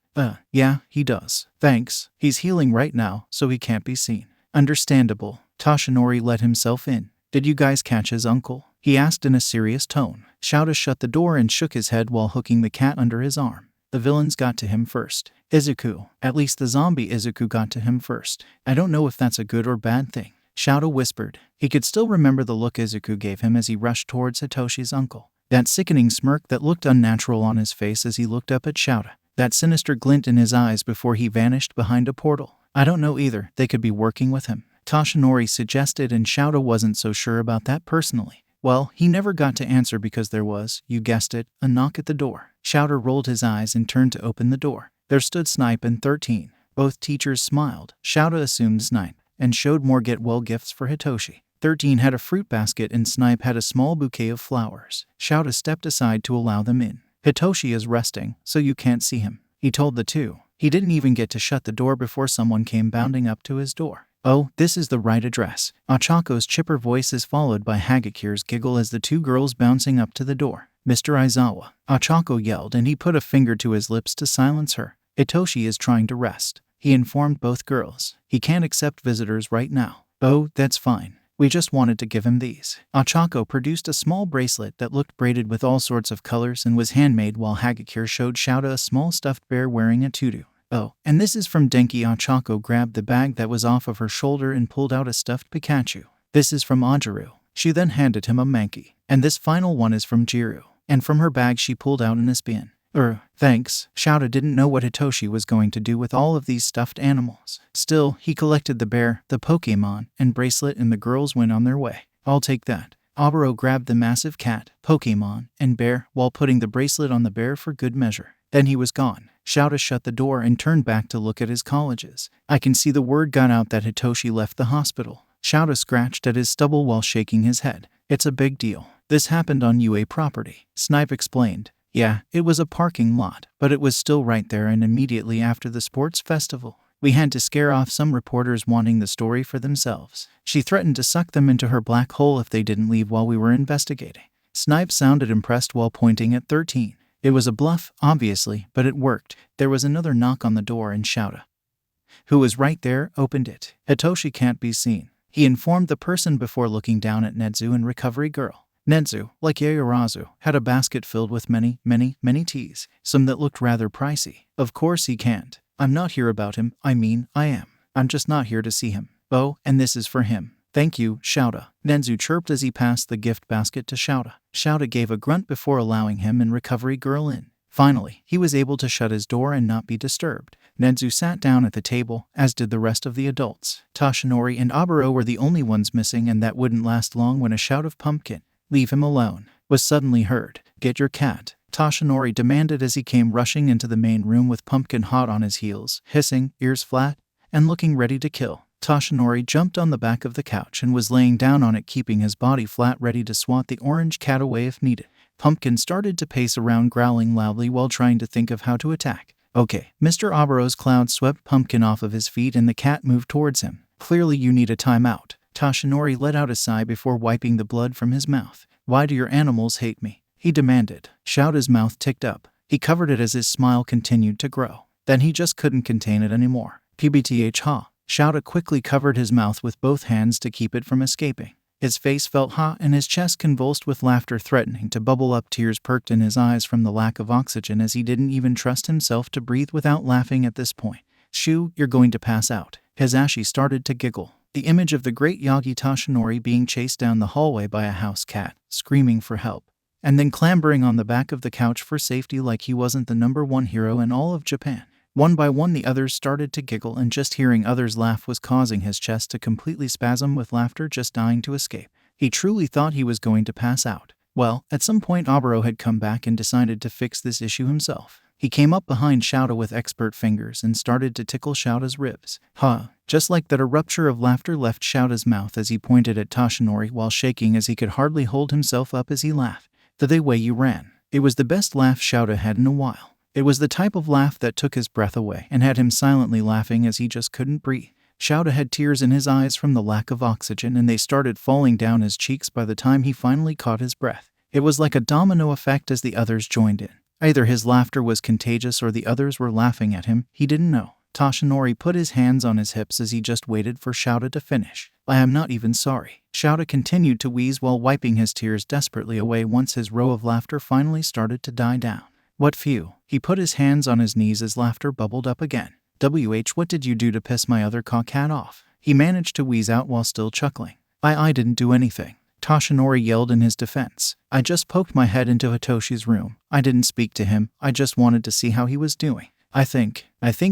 Yeah, he does. Thanks. He's healing right now, so he can't be seen. Understandable. Toshinori let himself in. Did you guys catch his uncle? He asked in a serious tone. Shouta shut the door and shook his head while hooking the cat under his arm. The villains got to him first. Izuku. At least the zombie Izuku got to him first. I don't know if that's a good or bad thing. Shouta whispered. He could still remember the look Izuku gave him as he rushed towards Hitoshi's uncle. That sickening smirk that looked unnatural on his face as he looked up at Shouta. That sinister glint in his eyes before he vanished behind a portal. I don't know either. They could be working with him. Toshinori suggested and Shouta wasn't so sure about that personally. Well, he never got to answer because there was, you guessed it, a knock at the door. Shouta rolled his eyes and turned to open the door. There stood Snipe and 13. Both teachers smiled. Shouta assumed Snipe and showed more get-well gifts for Hitoshi. 13 had a fruit basket and Snipe had a small bouquet of flowers. Shouta stepped aside to allow them in. Hitoshi is resting, so you can't see him, he told the two. He didn't even get to shut the door before someone came bounding up to his door. Oh, this is the right address. Achako's chipper voice is followed by Hagakir's giggle as the two girls bouncing up to the door. Mr. Aizawa, Achako yelled and he put a finger to his lips to silence her. Hitoshi is trying to rest. He informed both girls. He can't accept visitors right now. Oh, that's fine. We just wanted to give him these. Achako produced a small bracelet that looked braided with all sorts of colors and was handmade while Hagakir showed Shouta a small stuffed bear wearing a tutu. Oh, and this is from Denki. Achako grabbed the bag that was off of her shoulder and pulled out a stuffed Pikachu. This is from Ajaru. She then handed him a manky. And this final one is from Jiru. And from her bag she pulled out an espion. Thanks. Shouta didn't know what Hitoshi was going to do with all of these stuffed animals. Still, he collected the bear, the Pokemon, and bracelet, and the girls went on their way. I'll take that. Oboro grabbed the massive cat, Pokemon, and bear while putting the bracelet on the bear for good measure. Then he was gone. Shouta shut the door and turned back to look at his colleges. I can see the word got out that Hitoshi left the hospital. Shouta scratched at his stubble while shaking his head. It's a big deal. This happened on UA property. Snipe explained. Yeah, it was a parking lot, but it was still right there and immediately after the sports festival. We had to scare off some reporters wanting the story for themselves. She threatened to suck them into her black hole if they didn't leave while we were investigating. Snipe sounded impressed while pointing at 13. It was a bluff, obviously, but it worked. There was another knock on the door and Shouta, who was right there, opened it. Hitoshi can't be seen. He informed the person before looking down at Netsu and Recovery Girl. Netsu, like Yaoyorozu, had a basket filled with many teas, some that looked rather pricey. Of course he can't. I'm not here about him, I am. I'm just not here to see him. Oh, and this is for him. Thank you, Shouta. Netsu chirped as he passed the gift basket to Shouta. Shouta gave a grunt before allowing him and Recovery Girl in. Finally, he was able to shut his door and not be disturbed. Netsu sat down at the table, as did the rest of the adults. Toshinori and Oboro were the only ones missing, and that wouldn't last long when a shout of "Pumpkin, leave him alone," was suddenly heard. Get your cat, Toshinori demanded as he came rushing into the main room with Pumpkin hot on his heels, hissing, ears flat, and looking ready to kill. Toshinori jumped on the back of the couch and was laying down on it, keeping his body flat, ready to swat the orange cat away if needed. Pumpkin started to pace around, growling loudly while trying to think of how to attack. Okay, Mr. Oboro's cloud swept Pumpkin off of his feet and the cat moved towards him. Clearly you need a timeout. Toshinori let out a sigh before wiping the blood from his mouth. Why do your animals hate me? He demanded. Shouta's mouth ticked up. He covered it as his smile continued to grow. Then he just couldn't contain it anymore. PBTH ha. Shouta quickly covered his mouth with both hands to keep it from escaping. His face felt hot and his chest convulsed with laughter threatening to bubble up. Tears perked in his eyes from the lack of oxygen as he didn't even trust himself to breathe without laughing at this point. Shoo, you're going to pass out. Hisashi started to giggle. The image of the great Yagi Toshinori being chased down the hallway by a house cat, screaming for help, and then clambering on the back of the couch for safety like he wasn't the #1 hero in all of Japan. One by one the others started to giggle, and just hearing others laugh was causing his chest to completely spasm with laughter, just dying to escape. He truly thought he was going to pass out. Well, at some point Oboro had come back and decided to fix this issue himself. He came up behind Shouta with expert fingers and started to tickle Shouta's ribs. Just like that, a rupture of laughter left Shouta's mouth as he pointed at Toshinori while shaking as he could hardly hold himself up as he laughed. The way you ran. It was the best laugh Shouta had in a while. It was the type of laugh that took his breath away and had him silently laughing as he just couldn't breathe. Shouta had tears in his eyes from the lack of oxygen, and they started falling down his cheeks by the time he finally caught his breath. It was like a domino effect as the others joined in. Either his laughter was contagious or the others were laughing at him, he didn't know. Toshinori put his hands on his hips as he just waited for Shouta to finish. I am not even sorry. Shouta continued to wheeze while wiping his tears desperately away once his row of laughter finally started to die down. What few. He put his hands on his knees as laughter bubbled up again. What did you do to piss my other cat off? He managed to wheeze out while still chuckling. I didn't do anything. Toshinori yelled in his defense. I just poked my head into Hitoshi's room. I didn't speak to him. I just wanted to see how he was doing. I think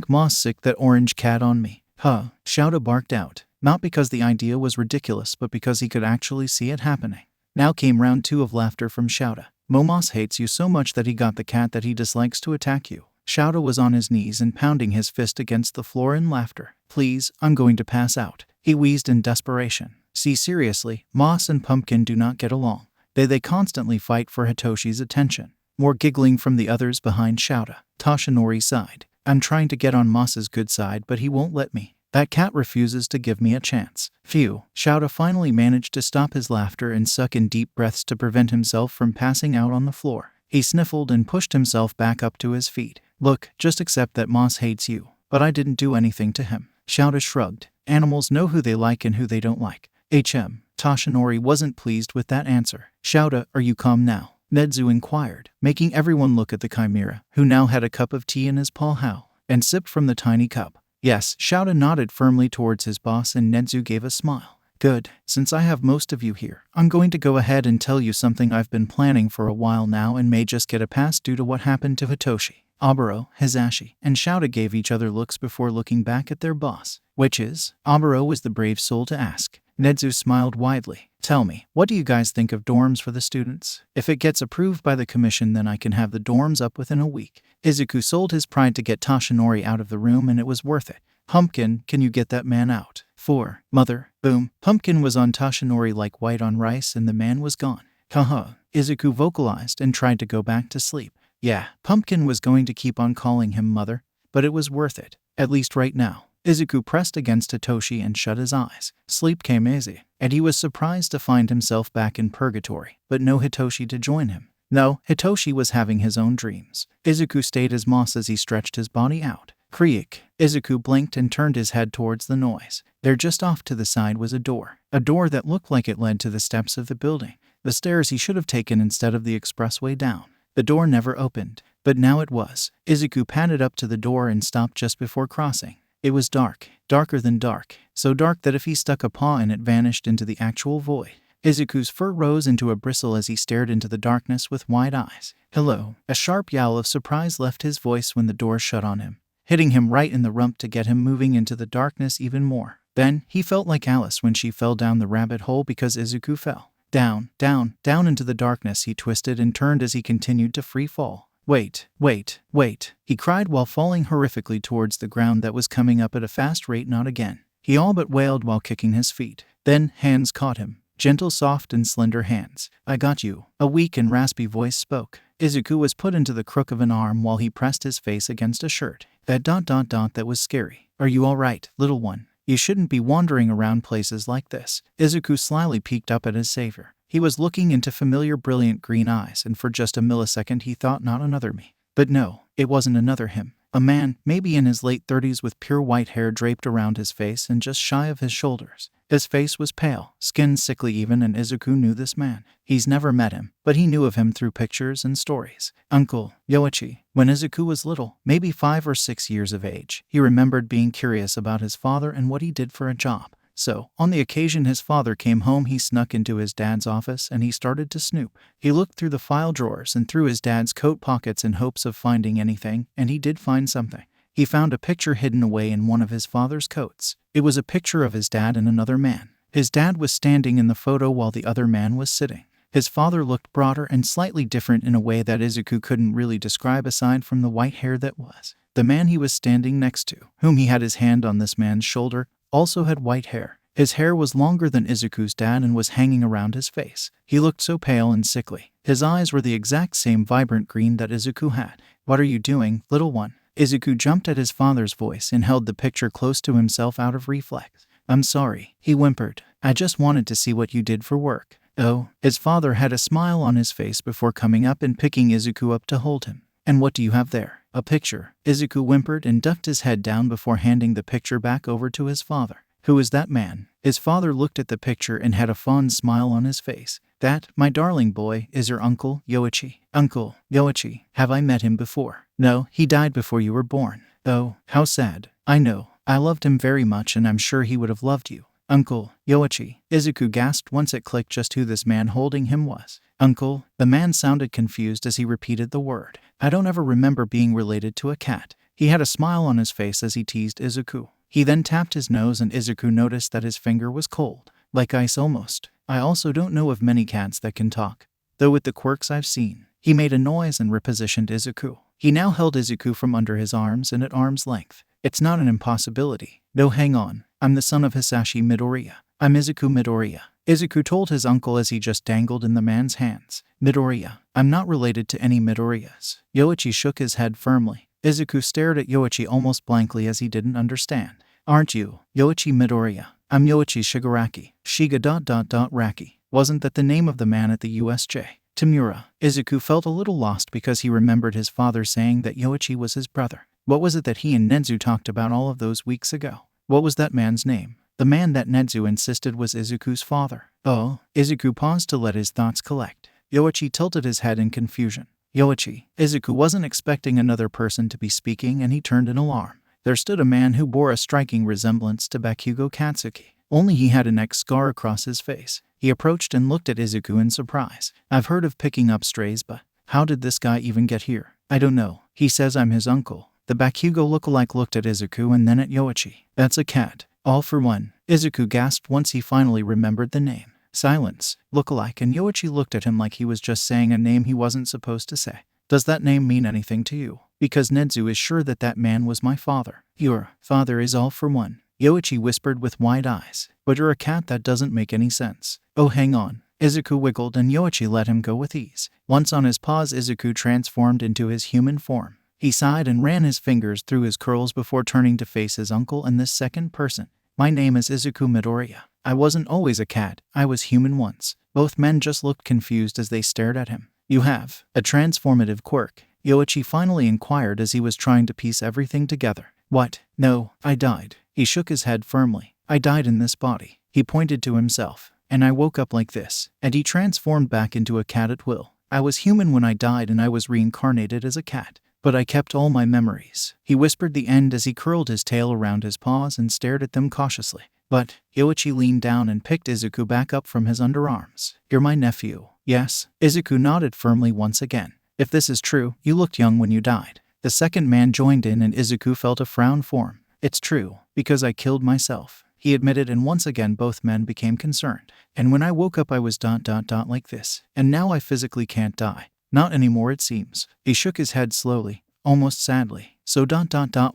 Moss sicked that orange cat on me. Shouta barked out. Not because the idea was ridiculous, but because he could actually see it happening. Now came round 2 of laughter from Shouta. Moss hates you so much that he got the cat that he dislikes to attack you. Shouta was on his knees and pounding his fist against the floor in laughter. Please, I'm going to pass out. He wheezed in desperation. See, seriously, Moss and Pumpkin do not get along. They constantly fight for Hitoshi's attention. More giggling from the others behind Shouta. Toshinori sighed. I'm trying to get on Moss's good side, but he won't let me. That cat refuses to give me a chance. Phew. Shouta finally managed to stop his laughter and suck in deep breaths to prevent himself from passing out on the floor. He sniffled and pushed himself back up to his feet. Look, just accept that Moss hates you. But I didn't do anything to him. Shouta shrugged. Animals know who they like and who they don't like. Toshinori wasn't pleased with that answer. Shouta, are you calm now? Netsu inquired, making everyone look at the chimera, who now had a cup of tea in his palhao, and sipped from the tiny cup. Yes, Shouta nodded firmly towards his boss and Netsu gave a smile. Good. Since I have most of you here, I'm going to go ahead and tell you something I've been planning for a while now and may just get a pass due to what happened to Hitoshi. Oboro, Hisashi, and Shouta gave each other looks before looking back at their boss. Which is? Oboro was the brave soul to ask. Nedzu smiled widely. Tell me, what do you guys think of dorms for the students? If it gets approved by the commission, then I can have the dorms up within a week. Izuku sold his pride to get Toshinori out of the room, and it was worth it. Pumpkin, can you get that man out? 4. Mother. Boom. Pumpkin was on Toshinori like white on rice, and the man was gone. Haha. Izuku vocalized and tried to go back to sleep. Yeah, Pumpkin was going to keep on calling him mother, but it was worth it, at least right now. Izuku pressed against Hitoshi and shut his eyes. Sleep came easy, and he was surprised to find himself back in purgatory, but no Hitoshi to join him. No, Hitoshi was having his own dreams. Izuku stayed as moss as he stretched his body out. Creak. Izuku blinked and turned his head towards the noise. There just off to the side was a door that looked like it led to the steps of the building, the stairs he should have taken instead of the expressway down. The door never opened, but now it was. Izuku padded up to the door and stopped just before crossing. It was dark, darker than dark, so dark that if he stuck a paw in it, vanished into the actual void. Izuku's fur rose into a bristle as he stared into the darkness with wide eyes. Hello. A sharp yowl of surprise left his voice when the door shut on him, hitting him right in the rump to get him moving into the darkness even more. Then, he felt like Alice when she fell down the rabbit hole because Izuku fell. Down, down, down into the darkness he twisted and turned as he continued to free fall. Wait, wait, wait, he cried while falling horrifically towards the ground that was coming up at a fast rate. Not again. He all but wailed while kicking his feet. Then, hands caught him. Gentle, soft, and slender hands. I got you. A weak and raspy voice spoke. Izuku was put into the crook of an arm while he pressed his face against a shirt. That was scary. Are you all right, little one? You shouldn't be wandering around places like this. Izuku slyly peeked up at his savior. He was looking into familiar brilliant green eyes, and for just a millisecond he thought, not another me. But no, it wasn't another him. A man, maybe in his late 30s, with pure white hair draped around his face and just shy of his shoulders. His face was pale, skin sickly even, and Izuku knew this man. He's never met him, but he knew of him through pictures and stories. Uncle Yoichi. When Izuku was little, maybe 5 or 6 years of age, he remembered being curious about his father and what he did for a job. So, on the occasion his father came home, he snuck into his dad's office and he started to snoop. He looked through the file drawers and through his dad's coat pockets in hopes of finding anything, and he did find something. He found a picture hidden away in one of his father's coats. It was a picture of his dad and another man. His dad was standing in the photo while the other man was sitting. His father looked broader and slightly different in a way that Izuku couldn't really describe aside from the white hair that was. The man he was standing next to, whom he had his hand on this man's shoulder, also had white hair. His hair was longer than Izuku's dad and was hanging around his face. He looked so pale and sickly. His eyes were the exact same vibrant green that Izuku had. What are you doing, little one? Izuku jumped at his father's voice and held the picture close to himself out of reflex. I'm sorry, he whimpered. I just wanted to see what you did for work. Oh, his father had a smile on his face before coming up and picking Izuku up to hold him. And what do you have there? A picture. Izuku whimpered and ducked his head down before handing the picture back over to his father. Who is that man? His father looked at the picture and had a fond smile on his face. That, my darling boy, is your uncle, Yoichi. Uncle Yoichi. Have I met him before? No, he died before you were born. Oh, how sad. I know. I loved him very much, and I'm sure he would have loved you. Uncle Yoichi. Izuku gasped once it clicked just who this man holding him was. Uncle. The man sounded confused as he repeated the word. I don't ever remember being related to a cat. He had a smile on his face as he teased Izuku. He then tapped his nose and Izuku noticed that his finger was cold. Like ice almost. I also don't know of many cats that can talk, though with the quirks I've seen. He made a noise and repositioned Izuku. He now held Izuku from under his arms and at arm's length. It's not an impossibility. No, hang on. I'm the son of Hisashi Midoriya. I'm Izuku Midoriya. Izuku told his uncle as he just dangled in the man's hands. Midoriya. I'm not related to any Midoriyas. Yoichi shook his head firmly. Izuku stared at Yoichi almost blankly as he didn't understand. Aren't you Yoichi Midoriya? I'm Yoichi Shigaraki. Shiga ... Wasn't that the name of the man at the USJ? Tamura. Izuku felt a little lost because he remembered his father saying that Yoichi was his brother. What was it that he and Nedzu talked about all of those weeks ago? What was that man's name? The man that Nedzu insisted was Izuku's father. Oh, Izuku paused to let his thoughts collect. Yoichi tilted his head in confusion. Yoichi. Izuku wasn't expecting another person to be speaking and he turned in alarm. There stood a man who bore a striking resemblance to Bakugo Katsuki. only he had a neck scar across his face. He approached and looked at Izuku in surprise. I've heard of picking up strays, but how did this guy even get here? I don't know. He says I'm his uncle. The Bakugo lookalike looked at Izuku and then at Yoichi. That's a cat. All for one. Izuku gasped once he finally remembered the name. Silence. Lookalike and Yoichi looked at him like he was just saying a name he wasn't supposed to say. Does that name mean anything to you? Because Nedzu is sure that that man was my father. Your father is all for one. Yoichi whispered with wide eyes. But you're a cat, that doesn't make any sense. Oh, hang on. Izuku wiggled and Yoichi let him go with ease. Once on his paws, Izuku transformed into his human form. He sighed and ran his fingers through his curls before turning to face his uncle in this second person. My name is Izuku Midoriya. I wasn't always a cat, I was human once. Both men just looked confused as they stared at him. You have a transformative quirk, Yoichi finally inquired as he was trying to piece everything together. What? No, I died. He shook his head firmly. I died in this body. He pointed to himself. And I woke up like this. And he transformed back into a cat at will. I was human when I died and I was reincarnated as a cat. But I kept all my memories. He whispered the end as he curled his tail around his paws and stared at them cautiously. But Yoichi leaned down and picked Izuku back up from his underarms. You're my nephew. Yes. Izuku nodded firmly once again. If this is true, you looked young when you died. The second man joined in and Izuku felt a frown form. It's true, because I killed myself. He admitted, and once again both men became concerned. And when I woke up I was ... like this. And now I physically can't die. Not anymore it seems. He shook his head slowly, almost sadly. So ...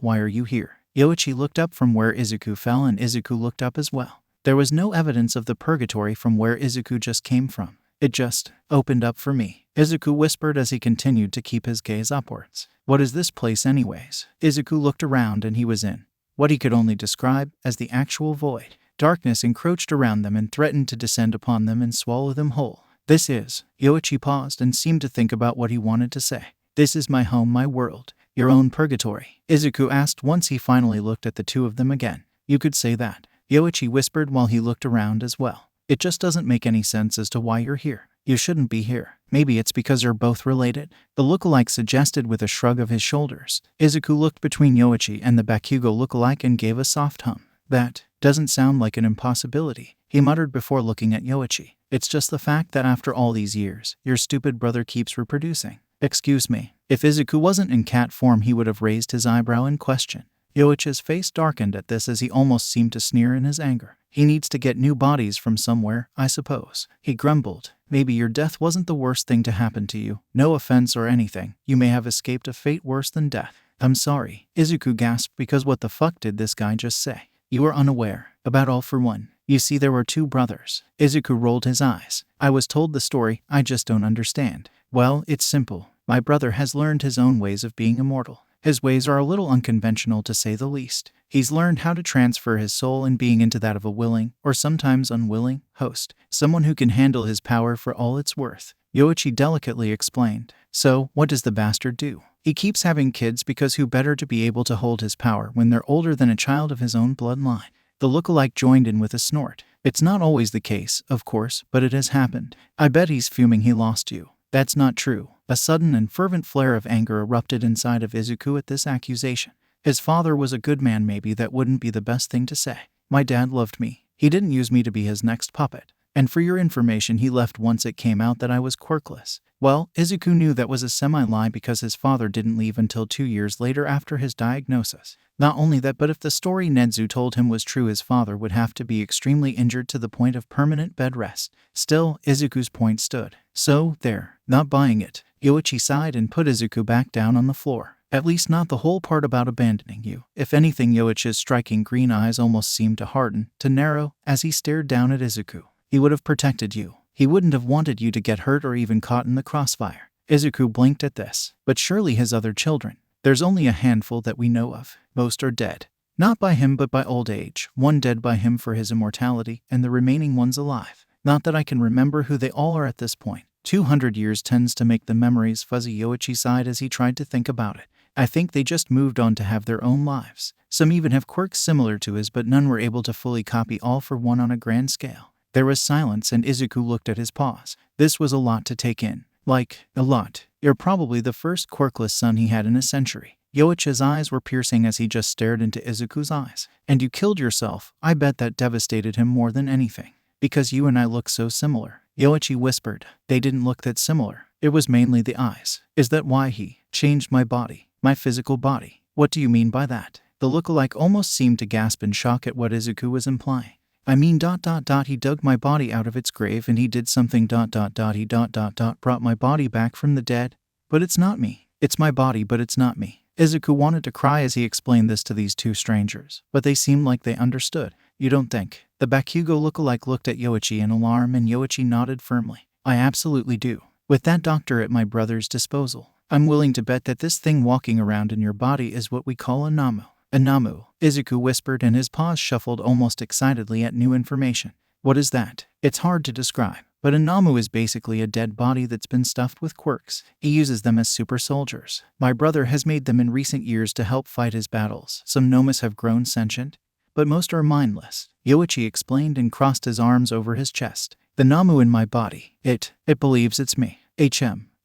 why are you here? Yoichi looked up from where Izuku fell and Izuku looked up as well. There was no evidence of the purgatory from where Izuku just came from. It just opened up for me. Izuku whispered as he continued to keep his gaze upwards. What is this place anyways? Izuku looked around and he was in what he could only describe as the actual void. Darkness encroached around them and threatened to descend upon them and swallow them whole. This is... Yoichi paused and seemed to think about what he wanted to say. This is my home, my world. Your own purgatory? Izuku asked once he finally looked at the two of them again. You could say that. Yoichi whispered while he looked around as well. It just doesn't make any sense as to why you're here. You shouldn't be here. Maybe it's because you're both related? The lookalike suggested with a shrug of his shoulders. Izuku looked between Yoichi and the Bakugo lookalike and gave a soft hum. That doesn't sound like an impossibility, he muttered before looking at Yoichi. It's just the fact that after all these years, your stupid brother keeps reproducing. Excuse me. If Izuku wasn't in cat form he would have raised his eyebrow in question. Yoichi's face darkened at this as he almost seemed to sneer in his anger. He needs to get new bodies from somewhere, I suppose. He grumbled. Maybe your death wasn't the worst thing to happen to you. No offense or anything. You may have escaped a fate worse than death. I'm sorry. Izuku gasped because what the fuck did this guy just say? You were unaware. About all for one. You see, there were two brothers. Izuku rolled his eyes. I was told the story, I just don't understand. Well, it's simple. My brother has learned his own ways of being immortal. His ways are a little unconventional to say the least. He's learned how to transfer his soul and being into that of a willing, or sometimes unwilling, host. Someone who can handle his power for all it's worth. Yoichi delicately explained. So, what does the bastard do? He keeps having kids because who better to be able to hold his power when they're older than a child of his own bloodline? The lookalike joined in with a snort. It's not always the case, of course, but it has happened. I bet he's fuming he lost you. That's not true. A sudden and fervent flare of anger erupted inside of Izuku at this accusation. His father was a good man, maybe that wouldn't be the best thing to say. My dad loved me. He didn't use me to be his next puppet. And for your information, he left once it came out that I was quirkless. Well, Izuku knew that was a semi-lie because his father didn't leave until 2 years later after his diagnosis. Not only that, but if the story Nedzu told him was true, his father would have to be extremely injured to the point of permanent bed rest. Still, Izuku's point stood. So, there. Not buying it. Yoichi sighed and put Izuku back down on the floor. At least not the whole part about abandoning you. If anything, Yoichi's striking green eyes almost seemed to harden, to narrow, as he stared down at Izuku. He would have protected you. He wouldn't have wanted you to get hurt or even caught in the crossfire. Izuku blinked at this. But surely his other children. There's only a handful that we know of. Most are dead. Not by him but by old age. One dead by him for his immortality, and the remaining ones alive. Not that I can remember who they all are at this point. 200 years tends to make the memories fuzzy. Yoichi sighed as he tried to think about it. I think they just moved on to have their own lives. Some even have quirks similar to his, but none were able to fully copy all for one on a grand scale. There was silence and Izuku looked at his paws. This was a lot to take in. Like, a lot. You're probably the first quirkless son he had in a century. Yoichi's eyes were piercing as he just stared into Izuku's eyes. And you killed yourself. I bet that devastated him more than anything. Because you and I look so similar. Yoichi whispered. They didn't look that similar. It was mainly the eyes. Is that why he changed my body? My physical body? What do you mean by that? The lookalike almost seemed to gasp in shock at what Izuku was implying. I mean ... he dug my body out of its grave and he did something ... he ... brought my body back from the dead. But it's not me. It's my body, but it's not me. Izuku wanted to cry as he explained this to these two strangers, but they seemed like they understood. You don't think? The Bakugo lookalike looked at Yoichi in alarm and Yoichi nodded firmly. I absolutely do. With that doctor at my brother's disposal, I'm willing to bet that this thing walking around in your body is what we call a Namu. A Namu, Izuku whispered and his paws shuffled almost excitedly at new information. What is that? It's hard to describe, but a Namu is basically a dead body that's been stuffed with quirks. He uses them as super soldiers. My brother has made them in recent years to help fight his battles. Some Nomus have grown sentient, but most are mindless. Yoichi explained and crossed his arms over his chest. The Namu in my body, it believes it's me.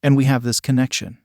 And we have this connection.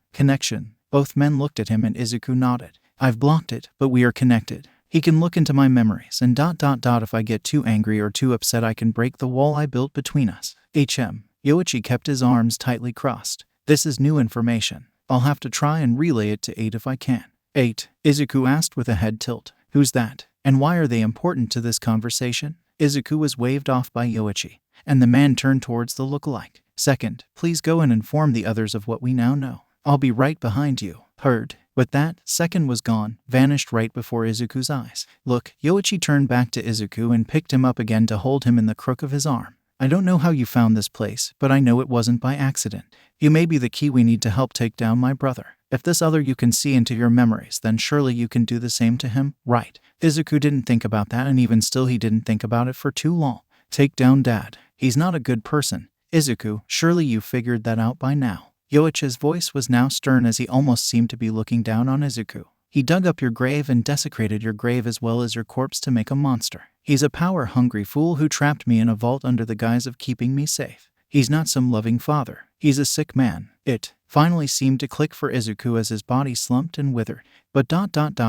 Both men looked at him and Izuku nodded. I've blocked it, but we are connected. He can look into my memories and ... if I get too angry or too upset I can break the wall I built between us. Yoichi kept his arms tightly crossed. This is new information. I'll have to try and relay it to 8 if I can. 8? Izuku asked with a head tilt. Who's that? And why are they important to this conversation? Izuku was waved off by Yoichi, and the man turned towards the lookalike. Second, please go and inform the others of what we now know. I'll be right behind you. Heard. With that, Second was gone, vanished right before Izuku's eyes. Look, Yoichi turned back to Izuku and picked him up again to hold him in the crook of his arm. I don't know how you found this place, but I know it wasn't by accident. You may be the key we need to help take down my brother. If this other you can see into your memories, then surely you can do the same to him, right? Izuku didn't think about that, and even still he didn't think about it for too long. Take down Dad. He's not a good person. Izuku, surely you figured that out by now. Yoichi's voice was now stern as he almost seemed to be looking down on Izuku. He dug up your grave and desecrated your grave as well as your corpse to make a monster. He's a power-hungry fool who trapped me in a vault under the guise of keeping me safe. He's not some loving father. He's a sick man. It finally seemed to click for Izuku as his body slumped and withered. But ...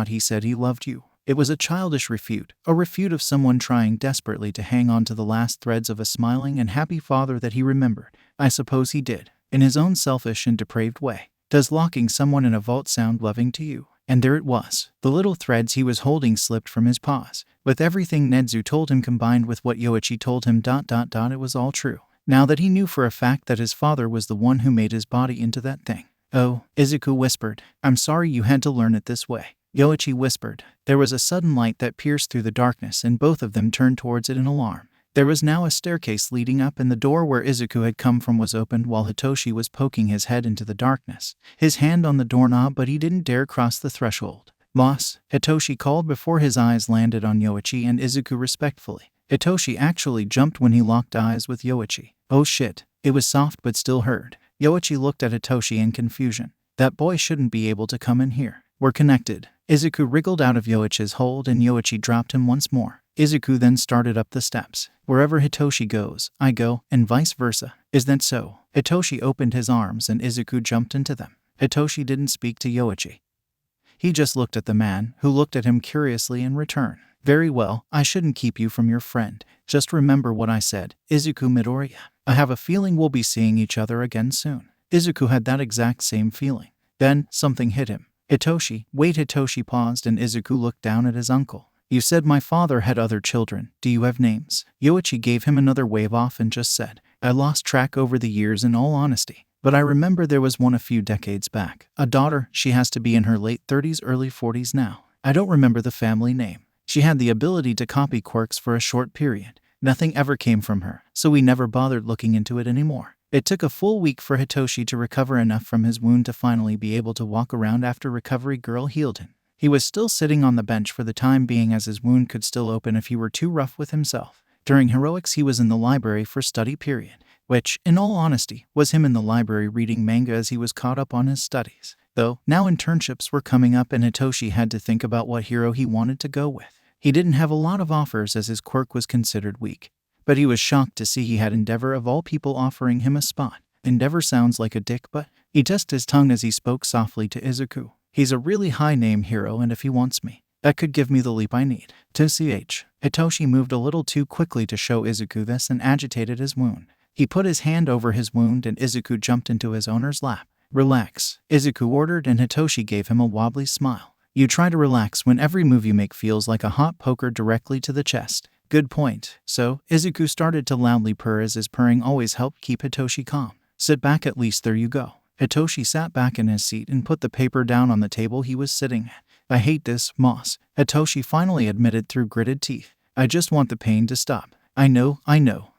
he said he loved you. It was a childish refute, a refute of someone trying desperately to hang on to the last threads of a smiling and happy father that he remembered. I suppose he did. In his own selfish and depraved way. Does locking someone in a vault sound loving to you? And there it was. The little threads he was holding slipped from his paws. With everything Nedzu told him combined with what Yoichi told him ... it was all true. Now that he knew for a fact that his father was the one who made his body into that thing. Oh, Izuku whispered. I'm sorry you had to learn it this way. Yoichi whispered. There was a sudden light that pierced through the darkness and both of them turned towards it in alarm. There was now a staircase leading up and the door where Izuku had come from was opened while Hitoshi was poking his head into the darkness, his hand on the doorknob, but he didn't dare cross the threshold. Boss, Hitoshi called before his eyes landed on Yoichi and Izuku respectfully. Hitoshi actually jumped when he locked eyes with Yoichi. Oh shit. It was soft but still heard. Yoichi looked at Hitoshi in confusion. That boy shouldn't be able to come in here. We're connected. Izuku wriggled out of Yoichi's hold and Yoichi dropped him once more. Izuku then started up the steps. Wherever Hitoshi goes, I go, and vice versa. Is that so? Hitoshi opened his arms and Izuku jumped into them. Hitoshi didn't speak to Yoichi. He just looked at the man, who looked at him curiously in return. Very well, I shouldn't keep you from your friend. Just remember what I said. Izuku Midoriya. I have a feeling we'll be seeing each other again soon. Izuku had that exact same feeling. Then, something hit him. Hitoshi, wait. Hitoshi paused and Izuku looked down at his uncle. You said my father had other children. Do you have names? Yoichi gave him another wave off and just said, I lost track over the years in all honesty. But I remember there was one a few decades back. A daughter, she has to be in her late 30s, early 40s now. I don't remember the family name. She had the ability to copy quirks for a short period. Nothing ever came from her, so we never bothered looking into it anymore. It took a full week for Hitoshi to recover enough from his wound to finally be able to walk around after Recovery Girl healed him. He was still sitting on the bench for the time being as his wound could still open if he were too rough with himself. During heroics he was in the library for study period, which, in all honesty, was him in the library reading manga as he was caught up on his studies. Though, now internships were coming up and Hitoshi had to think about what hero he wanted to go with. He didn't have a lot of offers as his quirk was considered weak, but he was shocked to see he had Endeavor of all people offering him a spot. Endeavor sounds like a dick, but he touched his tongue as he spoke softly to Izuku. He's a really high-name hero, and if he wants me, that could give me the leap I need. To ch. Hitoshi moved a little too quickly to show Izuku this and agitated his wound. He put his hand over his wound and Izuku jumped into his owner's lap. Relax, Izuku ordered, and Hitoshi gave him a wobbly smile. You try to relax when every move you make feels like a hot poker directly to the chest. Good point. So, Izuku started to loudly purr, as his purring always helped keep Hitoshi calm. Sit back, at least there you go. Hitoshi sat back in his seat and put the paper down on the table he was sitting at. I hate this, Moss, Hitoshi finally admitted through gritted teeth. I just want the pain to stop. I know.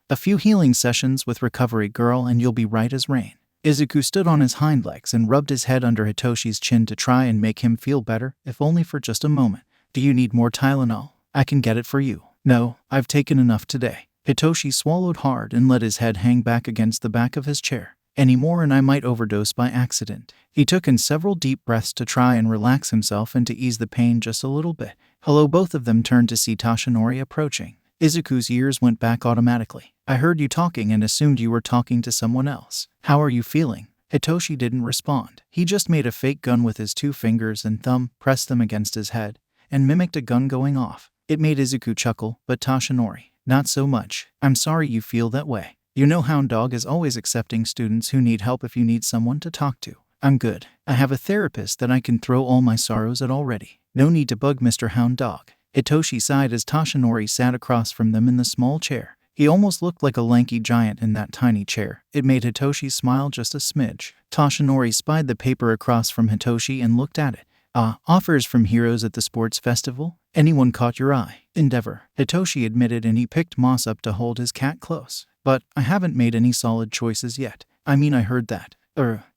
A few healing sessions with Recovery Girl and you'll be right as rain. Izuku stood on his hind legs and rubbed his head under Hitoshi's chin to try and make him feel better, if only for just a moment. Do you need more Tylenol? I can get it for you. No, I've taken enough today. Hitoshi swallowed hard and let his head hang back against the back of his chair. Any more and I might overdose by accident. He took in several deep breaths to try and relax himself and to ease the pain just a little bit. Hello, both of them turned to see Tashinori approaching. Izuku's ears went back automatically. I heard you talking and assumed you were talking to someone else. How are you feeling? Hitoshi didn't respond. He just made a fake gun with his 2 fingers and thumb, pressed them against his head, and mimicked a gun going off. It made Izuku chuckle, but Tashinori, not so much. I'm sorry you feel that way. You know Hound Dog is always accepting students who need help if you need someone to talk to. I'm good. I have a therapist that I can throw all my sorrows at already. No need to bug Mr. Hound Dog. Hitoshi sighed as Tashinori sat across from them in the small chair. He almost looked like a lanky giant in that tiny chair. It made Hitoshi smile just a smidge. Tashinori spied the paper across from Hitoshi and looked at it. Offers from heroes at the sports festival? Anyone caught your eye? Endeavor, Hitoshi admitted, and he picked Moss up to hold his cat close. But I haven't made any solid choices yet. I mean, I heard that.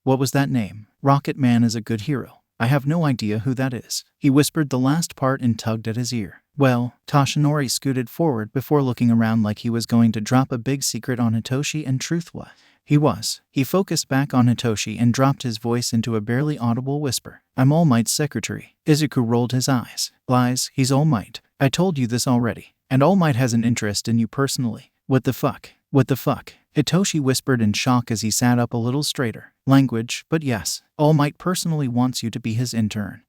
What was that name? Rocket Man is a good hero. I have no idea who that is. He whispered the last part and tugged at his ear. Well, Tashinori scooted forward before looking around like he was going to drop a big secret on Hitoshi, and truth was, he was. He focused back on Hitoshi and dropped his voice into a barely audible whisper. I'm All Might's secretary. Izuku rolled his eyes. Lies, he's All Might. I told you this already. And All Might has an interest in you personally. What the fuck? What the fuck? Hitoshi whispered in shock as he sat up a little straighter. Language, but yes, All Might personally wants you to be his intern.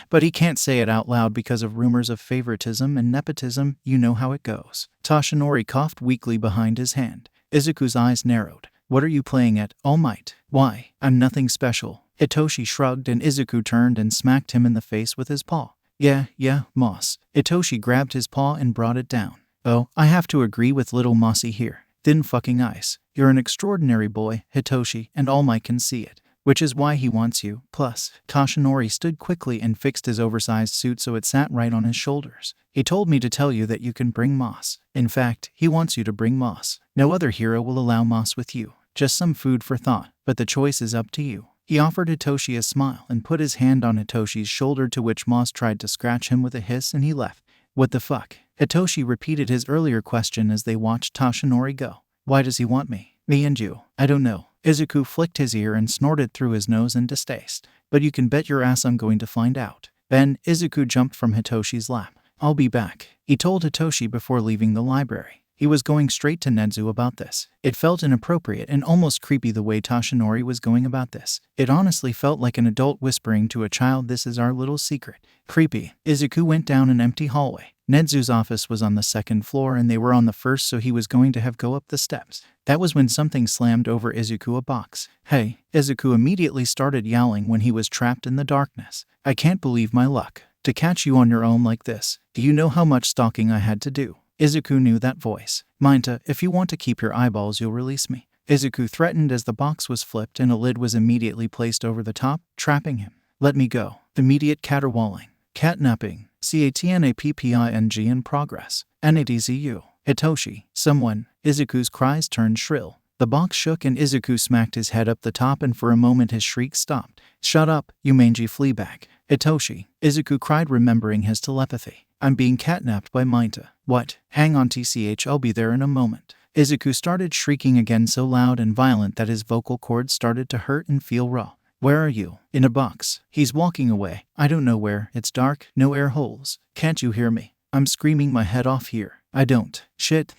But he can't say it out loud because of rumors of favoritism and nepotism. You know how it goes. Tashinori coughed weakly behind his hand. Izuku's eyes narrowed. What are you playing at, All Might? Why, I'm nothing special. Hitoshi shrugged and Izuku turned and smacked him in the face with his paw. Yeah, Moss. Hitoshi grabbed his paw and brought it down. Oh, I have to agree with little Mossy here. Thin fucking ice. You're an extraordinary boy, Hitoshi, and All Might can see it. Which is why he wants you. Plus, Tashinori stood quickly and fixed his oversized suit so it sat right on his shoulders. He told me to tell you that you can bring Moss. In fact, he wants you to bring Moss. No other hero will allow Moss with you. Just some food for thought, but the choice is up to you. He offered Hitoshi a smile and put his hand on Hitoshi's shoulder, to which Moss tried to scratch him with a hiss, and he left. What the fuck? Hitoshi repeated his earlier question as they watched Tashinori go. Why does he want me? Me and you? I don't know. Izuku flicked his ear and snorted through his nose in distaste. But you can bet your ass I'm going to find out. Then, Izuku jumped from Hitoshi's lap. I'll be back, he told Hitoshi before leaving the library. He was going straight to Nedzu about this. It felt inappropriate and almost creepy the way Tashinori was going about this. It honestly felt like an adult whispering to a child, this is our little secret. Creepy. Izuku went down an empty hallway. Nedzu's office was on the 2nd floor and they were on the 1st, so he was going to have go up the steps. That was when something slammed over Izuku, a box. Hey, Izuku immediately started yowling when he was trapped in the darkness. I can't believe my luck. To catch you on your own like this. Do you know how much stalking I had to do? Izuku knew that voice. Minta, if you want to keep your eyeballs, you'll release me. Izuku threatened as the box was flipped and a lid was immediately placed over the top, trapping him. Let me go. Immediate caterwauling. Catnapping. CATNAPPING in progress. NADZU. Hitoshi. Someone. Izuku's cries turned shrill. The box shook and Izuku smacked his head up the top, and for a moment his shriek stopped. Shut up, you mangy fleabag. Hitoshi. Izuku cried, remembering his telepathy. I'm being catnapped by Minta. What? Hang on TCH, I'll be there in a moment. Izuku started shrieking again, so loud and violent that his vocal cords started to hurt and feel raw. Where are you? In a box. He's walking away. I don't know where. It's dark, no air holes. Can't you hear me? I'm screaming my head off here. I don't. Shit.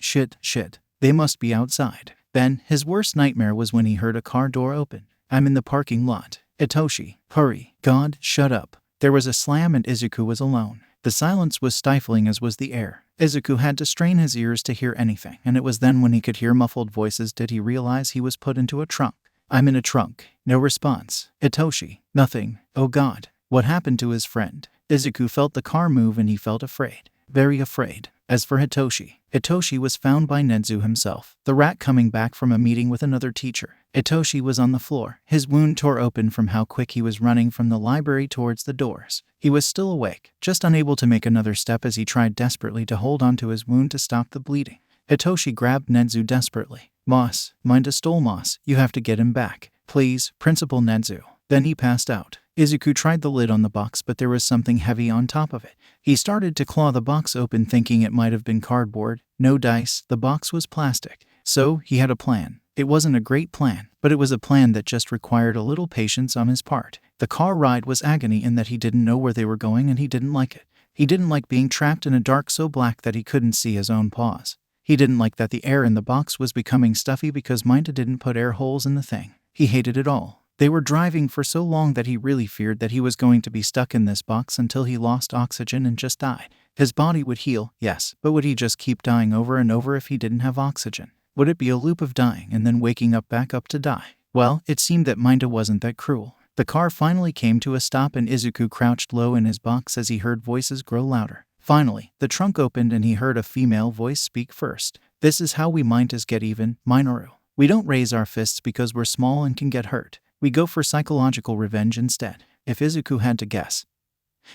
They must be outside. Then, his worst nightmare was when he heard a car door open. I'm in the parking lot. Itoshi, hurry. God, shut up. There was a slam and Izuku was alone. The silence was stifling as was the air. Izuku had to strain his ears to hear anything, and it was then when he could hear muffled voices did he realize he was put into a trunk. I'm in a trunk. No response. Itoshi. Nothing. Oh God. What happened to his friend? Izuku felt the car move and he felt afraid. Very afraid. As for Hitoshi, Hitoshi was found by Nezu himself, the rat coming back from a meeting with another teacher. Hitoshi was on the floor. His wound tore open from how quick he was running from the library towards the doors. He was still awake, just unable to make another step as he tried desperately to hold onto his wound to stop the bleeding. Hitoshi grabbed Nezu desperately. Moss, Minda stole Moss. You have to get him back. Please, Principal Nezu. Then he passed out. Izuku tried the lid on the box, but there was something heavy on top of it. He started to claw the box open thinking it might have been cardboard. No dice, the box was plastic. So, he had a plan. It wasn't a great plan, but it was a plan that just required a little patience on his part. The car ride was agony in that he didn't know where they were going and he didn't like it. He didn't like being trapped in a dark so black that he couldn't see his own paws. He didn't like that the air in the box was becoming stuffy because Minda didn't put air holes in the thing. He hated it all. They were driving for so long that he really feared that he was going to be stuck in this box until he lost oxygen and just died. His body would heal, yes, but would he just keep dying over and over if he didn't have oxygen? Would it be a loop of dying and then waking up back up to die? Well, it seemed that Minda wasn't that cruel. The car finally came to a stop and Izuku crouched low in his box as he heard voices grow louder. Finally, the trunk opened and he heard a female voice speak first. This is how we Mindas get even, Minoru. We don't raise our fists because we're small and can get hurt. We go for psychological revenge instead. If Izuku had to guess,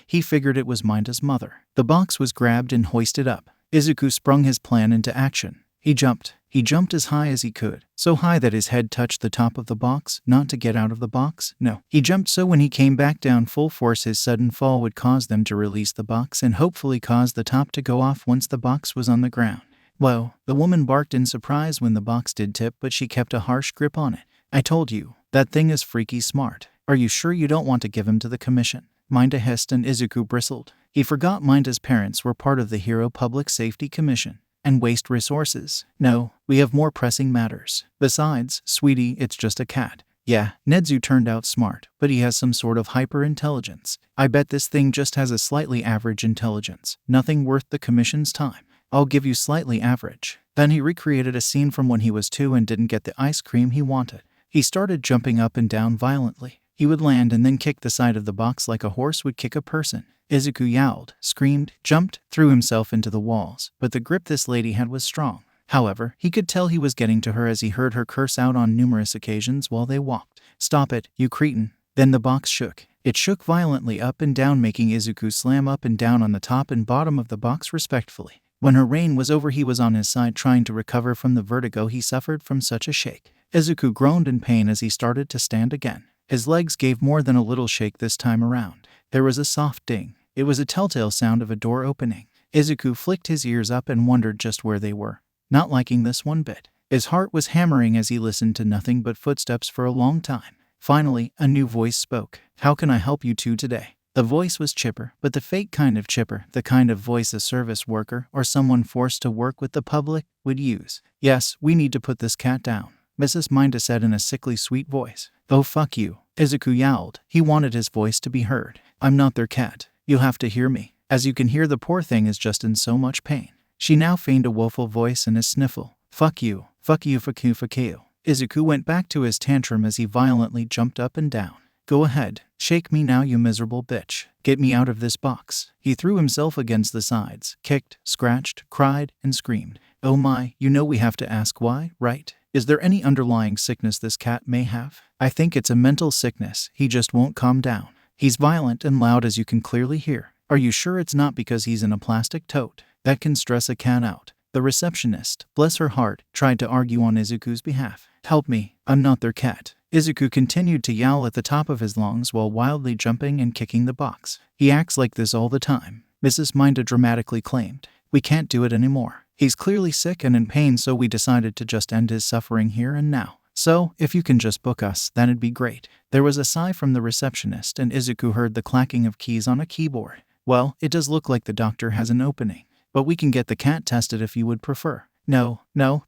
he figured it was Minda's mother. The box was grabbed and hoisted up. Izuku sprung his plan into action. He jumped. He jumped as high as he could, so high that his head touched the top of the box, not to get out of the box, no. He jumped so when he came back down full force his sudden fall would cause them to release the box and hopefully cause the top to go off once the box was on the ground. Whoa, the woman barked in surprise when the box did tip, but she kept a harsh grip on it. I told you, that thing is freaky smart. Are you sure you don't want to give him to the commission? Minda hissed and Izuku bristled. He forgot Minda's parents were part of the Hero Public Safety Commission. And waste resources. No, we have more pressing matters. Besides, sweetie, it's just a cat. Yeah, Nezu turned out smart, but he has some sort of hyper-intelligence. I bet this thing just has a slightly average intelligence. Nothing worth the commission's time. I'll give you slightly average. Then he recreated a scene from when he was 2 and didn't get the ice cream he wanted. He started jumping up and down violently. He would land and then kick the side of the box like a horse would kick a person. Izuku yowled, screamed, jumped, threw himself into the walls, but the grip this lady had was strong. However, he could tell he was getting to her as he heard her curse out on numerous occasions while they walked. Stop it, you cretin. Then the box shook. It shook violently up and down, making Izuku slam up and down on the top and bottom of the box respectfully. When her reign was over, he was on his side trying to recover from the vertigo he suffered from such a shake. Izuku groaned in pain as he started to stand again. His legs gave more than a little shake this time around. There was a soft ding. It was a telltale sound of a door opening. Izuku flicked his ears up and wondered just where they were, not liking this one bit. His heart was hammering as he listened to nothing but footsteps for a long time. Finally, a new voice spoke. How can I help you two today? The voice was chipper, but the fake kind of chipper, the kind of voice a service worker or someone forced to work with the public would use. Yes, we need to put this cat down, Mrs. Minda said in a sickly sweet voice. Oh fuck you, Izuku yowled. He wanted his voice to be heard. I'm not their cat. You'll have to hear me. As you can hear, the poor thing is just in so much pain. She now feigned a woeful voice and a sniffle. Fuck you, fuck you, fuck you, fuck you. Izuku went back to his tantrum as he violently jumped up and down. Go ahead, shake me now, you miserable bitch. Get me out of this box. He threw himself against the sides, kicked, scratched, cried, and screamed. Oh my, you know we have to ask why, right? Is there any underlying sickness this cat may have? I think it's a mental sickness. He just won't calm down. He's violent and loud as you can clearly hear. Are you sure it's not because he's in a plastic tote? That can stress a cat out. The receptionist, bless her heart, tried to argue on Izuku's behalf. Help me, I'm not their cat. Izuku continued to yowl at the top of his lungs while wildly jumping and kicking the box. He acts like this all the time, Mrs. Minda dramatically claimed. We can't do it anymore. He's clearly sick and in pain, so we decided to just end his suffering here and now. So, if you can just book us, that'd be great. There was a sigh from the receptionist and Izuku heard the clacking of keys on a keyboard. Well, it does look like the doctor has an opening. But we can get the cat tested if you would prefer. No,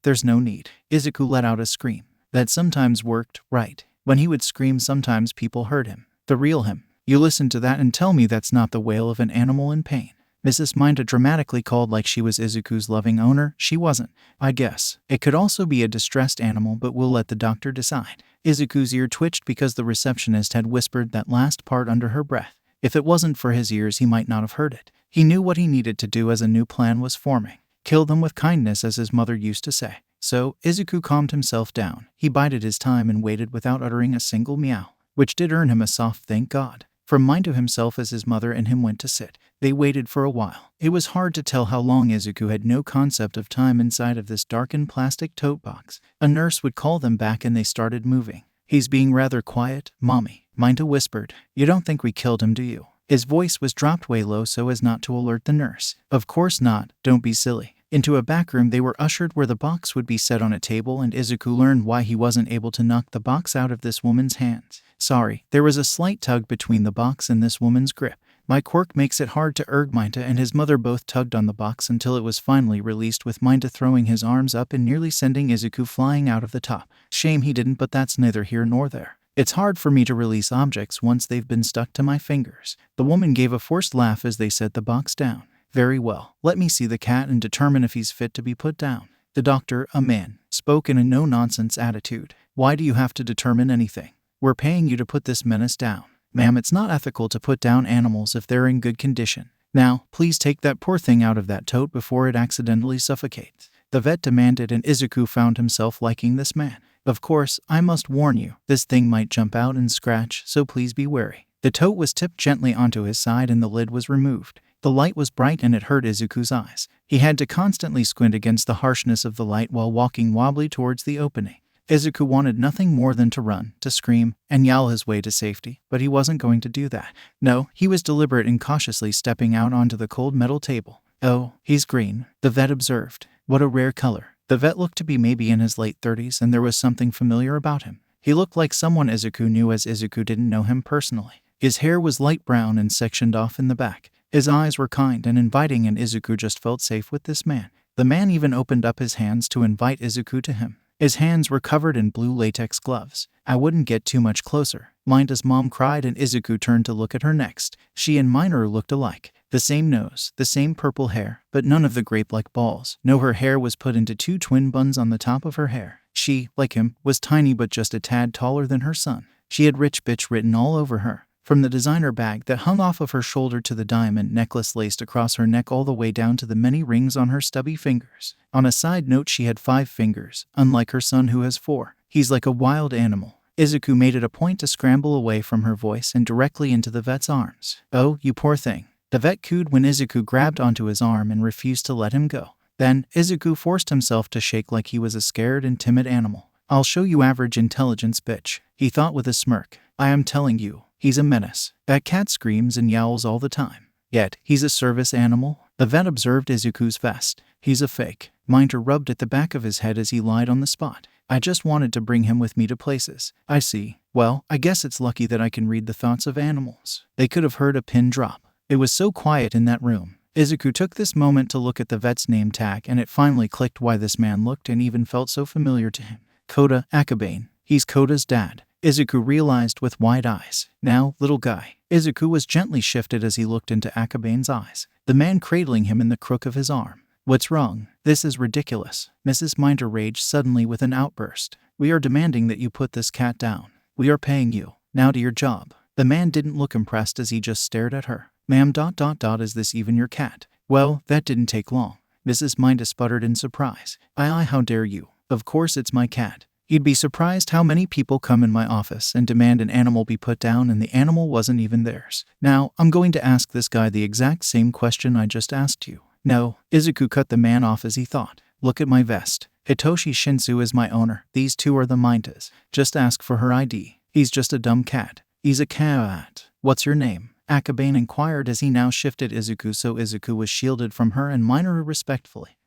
there's no need. Izuku let out a scream. That sometimes worked, right? When he would scream, sometimes people heard him. The real him. You listen to that and tell me that's not the wail of an animal in pain. Mrs. Minda dramatically called like she was Izuku's loving owner. She wasn't. I guess. It could also be a distressed animal, but we'll let the doctor decide. Izuku's ear twitched because the receptionist had whispered that last part under her breath. If it wasn't for his ears, he might not have heard it. He knew what he needed to do as a new plan was forming. Kill them with kindness, as his mother used to say. So, Izuku calmed himself down. He bided his time and waited without uttering a single meow, which did earn him a soft thank God. From mind to himself as his mother and him went to sit. They waited for a while. It was hard to tell how long. Izuku had no concept of time inside of this darkened plastic tote box. A nurse would call them back and they started moving. He's being rather quiet, Mommy, Minda whispered. You don't think we killed him, do you? His voice was dropped way low so as not to alert the nurse. Of course not, don't be silly. Into a back room they were ushered where the box would be set on a table, and Izuku learned why he wasn't able to knock the box out of this woman's hands. Sorry, there was a slight tug between the box and this woman's grip. My quirk makes it hard to urge. Minda and his mother both tugged on the box until it was finally released, with Minda throwing his arms up and nearly sending Izuku flying out of the top. Shame he didn't, but that's neither here nor there. It's hard for me to release objects once they've been stuck to my fingers. The woman gave a forced laugh as they set the box down. Very well, let me see the cat and determine if he's fit to be put down. The doctor, a man, spoke in a no-nonsense attitude. Why do you have to determine anything? We're paying you to put this menace down. Ma'am, it's not ethical to put down animals if they're in good condition. Now, please take that poor thing out of that tote before it accidentally suffocates. The vet demanded, and Izuku found himself liking this man. Of course, I must warn you, this thing might jump out and scratch, so please be wary. The tote was tipped gently onto his side and the lid was removed. The light was bright and it hurt Izuku's eyes. He had to constantly squint against the harshness of the light while walking wobbly towards the opening. Izuku wanted nothing more than to run, to scream, and yowl his way to safety, but he wasn't going to do that. No, he was deliberate in cautiously stepping out onto the cold metal table. Oh, he's green, the vet observed. What a rare color. The vet looked to be maybe in his late 30s, and there was something familiar about him. He looked like someone Izuku knew, as Izuku didn't know him personally. His hair was light brown and sectioned off in the back. His eyes were kind and inviting, and Izuku just felt safe with this man. The man even opened up his hands to invite Izuku to him. His hands were covered in blue latex gloves. I wouldn't get too much closer, Minda's mom cried, and Izuku turned to look at her next. She and Minoru looked alike. The same nose, the same purple hair, but none of the grape-like balls. No, her hair was put into two twin buns on the top of her hair. She, like him, was tiny but just a tad taller than her son. She had rich bitch written all over her. From the designer bag that hung off of her shoulder to the diamond necklace laced across her neck all the way down to the many rings on her stubby fingers. On a side note, she had 5 fingers, unlike her son who has 4. He's like a wild animal. Izuku made it a point to scramble away from her voice and directly into the vet's arms. Oh, you poor thing. The vet cooed when Izuku grabbed onto his arm and refused to let him go. Then, Izuku forced himself to shake like he was a scared and timid animal. I'll show you average intelligence, bitch, he thought with a smirk. I am telling you. He's a menace. That cat screams and yowls all the time. Yet, he's a service animal. The vet observed Izuku's vest. He's a fake. Minda rubbed at the back of his head as he lied on the spot. I just wanted to bring him with me to places. I see. Well, I guess it's lucky that I can read the thoughts of animals. They could have heard a pin drop. It was so quiet in that room. Izuku took this moment to look at the vet's name tag, and it finally clicked why this man looked and even felt so familiar to him. Kota Akabane. He's Kota's dad. Izuku realized with wide eyes. Now, little guy. Izuku was gently shifted as he looked into Akabane's eyes, the man cradling him in the crook of his arm. What's wrong? This is ridiculous. Mrs. Minda raged suddenly with an outburst. We are demanding that you put this cat down. We are paying you. Now to your job. The man didn't look impressed as he just stared at her. Ma'am, ... is this even your cat? Well, that didn't take long. Mrs. Minda sputtered in surprise. I, how dare you? Of course it's my cat. You'd be surprised how many people come in my office and demand an animal be put down and the animal wasn't even theirs. Now, I'm going to ask this guy the exact same question I just asked you. No, Izuku cut the man off as he thought. Look at my vest. Hitoshi Shinsu is my owner. These two are the Mindas. Just ask for her ID. He's just a dumb cat. He's a cat. What's your name? Akabane inquired as he now shifted Izuku so Izuku was shielded from her and Minoru respectfully.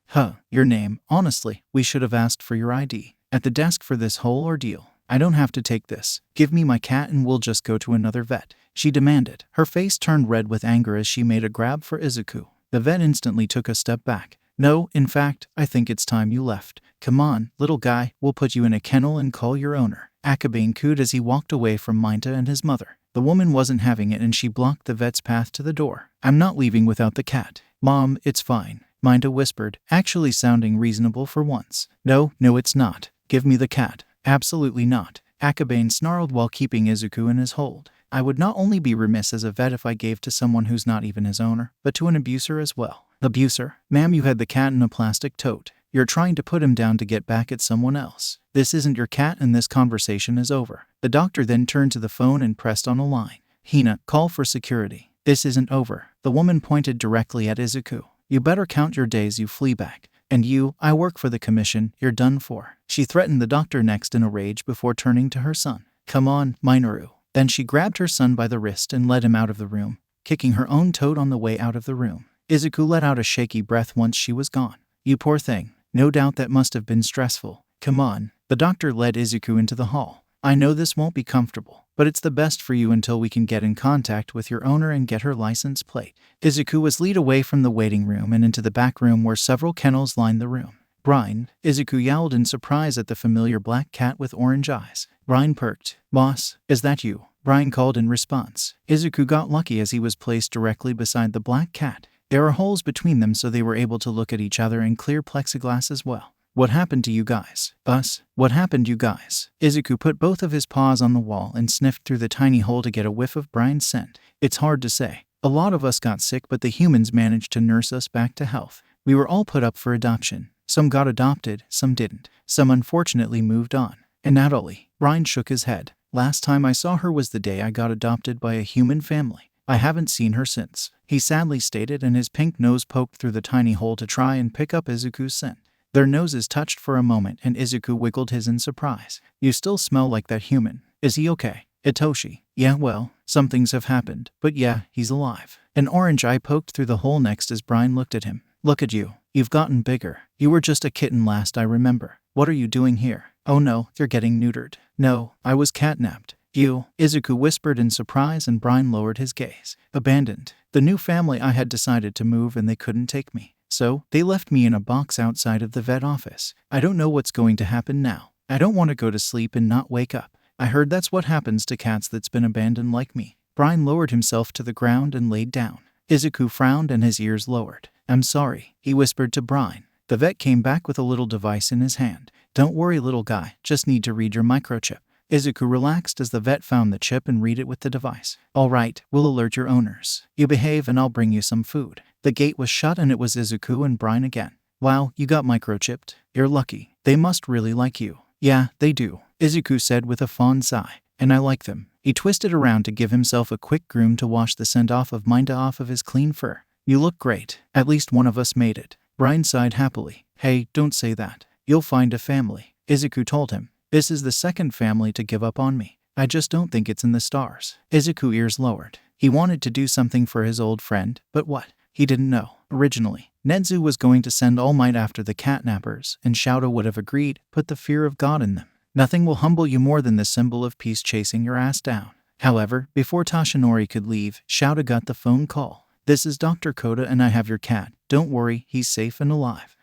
Your name. Honestly, we should have asked for your ID. At the desk for this whole ordeal. I don't have to take this. Give me my cat and we'll just go to another vet, she demanded. Her face turned red with anger as she made a grab for Izuku. The vet instantly took a step back. No, in fact, I think it's time you left. Come on, little guy, we'll put you in a kennel and call your owner. Akabane cooed as he walked away from Minta and his mother. The woman wasn't having it and she blocked the vet's path to the door. I'm not leaving without the cat. Mom, it's fine, Minta whispered, actually sounding reasonable for once. No, it's not. Give me the cat. Absolutely not. Akabane snarled while keeping Izuku in his hold. I would not only be remiss as a vet if I gave to someone who's not even his owner, but to an abuser as well. Abuser? Ma'am, you had the cat in a plastic tote. You're trying to put him down to get back at someone else. This isn't your cat and this conversation is over. The doctor then turned to the phone and pressed on a line. Hina, call for security. This isn't over. The woman pointed directly at Izuku. You better count your days, you fleabag. And you, I work for the commission, you're done for. She threatened the doctor next in a rage before turning to her son. Come on, Minoru. Then she grabbed her son by the wrist and led him out of the room, kicking her own toad on the way out of the room. Izuku let out a shaky breath once she was gone. You poor thing. No doubt that must have been stressful. Come on. The doctor led Izuku into the hall. I know this won't be comfortable, but it's the best for you until we can get in contact with your owner and get her license plate. Izuku was led away from the waiting room and into the back room where several kennels lined the room. Brian, Izuku yowled in surprise at the familiar black cat with orange eyes. Brian perked. Boss, is that you? Brian called in response. Izuku got lucky as he was placed directly beside the black cat. There are holes between them so they were able to look at each other in clear plexiglass as well. What happened to you guys? Us? What happened, you guys? Izuku put both of his paws on the wall and sniffed through the tiny hole to get a whiff of Brian's scent. It's hard to say. A lot of us got sick, but the humans managed to nurse us back to health. We were all put up for adoption. Some got adopted, some didn't. Some unfortunately moved on. And Natalie. Brian shook his head. Last time I saw her was the day I got adopted by a human family. I haven't seen her since, he sadly stated, and his pink nose poked through the tiny hole to try and pick up Izuku's scent. Their noses touched for a moment and Izuku wiggled his in surprise. You still smell like that human. Is he okay? Itoshi. Yeah, well, some things have happened, but yeah, he's alive. An orange eye poked through the hole next as Brian looked at him. Look at you. You've gotten bigger. You were just a kitten last I remember. What are you doing here? Oh no, you're getting neutered. No, I was catnapped. You, Izuku whispered in surprise and Brian lowered his gaze. Abandoned. The new family I had decided to move and they couldn't take me. So, they left me in a box outside of the vet office. I don't know what's going to happen now. I don't want to go to sleep and not wake up. I heard that's what happens to cats that's been abandoned like me. Brian lowered himself to the ground and laid down. Izuku frowned and his ears lowered. I'm sorry, he whispered to Brian. The vet came back with a little device in his hand. Don't worry, little guy, just need to read your microchip. Izuku relaxed as the vet found the chip and read it with the device. All right, we'll alert your owners. You behave and I'll bring you some food. The gate was shut and it was Izuku and Brian again. Wow, you got microchipped. You're lucky. They must really like you. Yeah, they do, Izuku said with a fond sigh. And I like them. He twisted around to give himself a quick groom to wash the scent off of Minta off of his clean fur. You look great. At least one of us made it. Brian sighed happily. Hey, don't say that. You'll find a family, Izuku told him. This is the second family to give up on me. I just don't think it's in the stars. Izuku ears lowered. He wanted to do something for his old friend, but what? He didn't know. Originally, Netsu was going to send All Might after the catnappers, and Shouto would have agreed, put the fear of God in them. Nothing will humble you more than the symbol of peace chasing your ass down. However, before Toshinori could leave, Shouto got the phone call. This is Dr. Koda and I have your cat. Don't worry, he's safe and alive.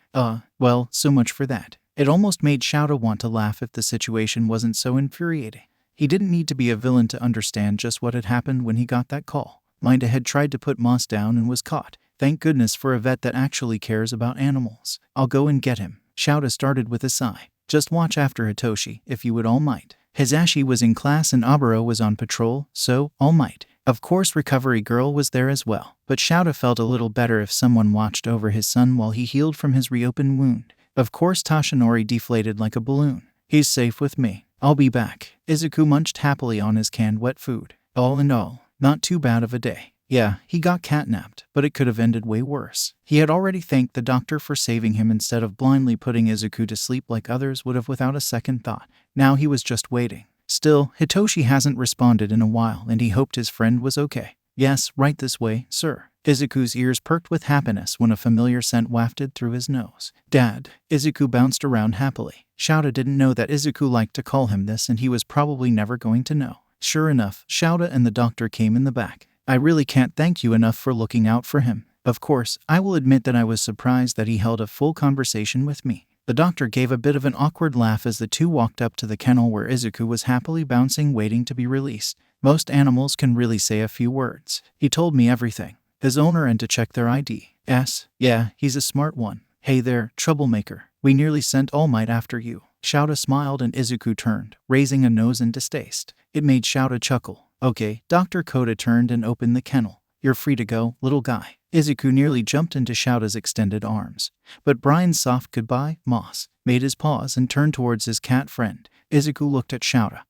Well, so much for that. It almost made Shouto want to laugh if the situation wasn't so infuriating. He didn't need to be a villain to understand just what had happened when he got that call. Minta had tried to put Moss down and was caught. Thank goodness for a vet that actually cares about animals. I'll go and get him. Shouto started with a sigh. Just watch after Hitoshi, if you would, All Might. Hisashi was in class and Aburo was on patrol, so, All Might. Of course, Recovery Girl was there as well, but Shouto felt a little better if someone watched over his son while he healed from his reopened wound. Of course, Toshinori deflated like a balloon. He's safe with me. I'll be back. Izuku munched happily on his canned wet food. All in all, not too bad of a day. Yeah, he got catnapped, but it could have ended way worse. He had already thanked the doctor for saving him instead of blindly putting Izuku to sleep like others would have without a second thought. Now he was just waiting. Still, Hitoshi hasn't responded in a while and he hoped his friend was okay. Yes, right this way, sir. Izuku's ears perked with happiness when a familiar scent wafted through his nose. Dad. Izuku bounced around happily. Shouto didn't know that Izuku liked to call him this and he was probably never going to know. Sure enough, Shouto and the doctor came in the back. I really can't thank you enough for looking out for him. Of course, I will admit that I was surprised that he held a full conversation with me. The doctor gave a bit of an awkward laugh as the two walked up to the kennel where Izuku was happily bouncing, waiting to be released. Most animals can really say a few words. He told me everything. His owner and to check their ID. Yes, yeah, he's a smart one. Hey there, troublemaker. We nearly sent All Might after you. Shouta smiled and Izuku turned, raising a nose in distaste. It made Shouta chuckle. Okay, Dr. Koda turned and opened the kennel. You're free to go, little guy. Izuku nearly jumped into Shouta's extended arms. But Brian's soft goodbye, Moss, made his pause and turned towards his cat friend. Izuku looked at Shouta,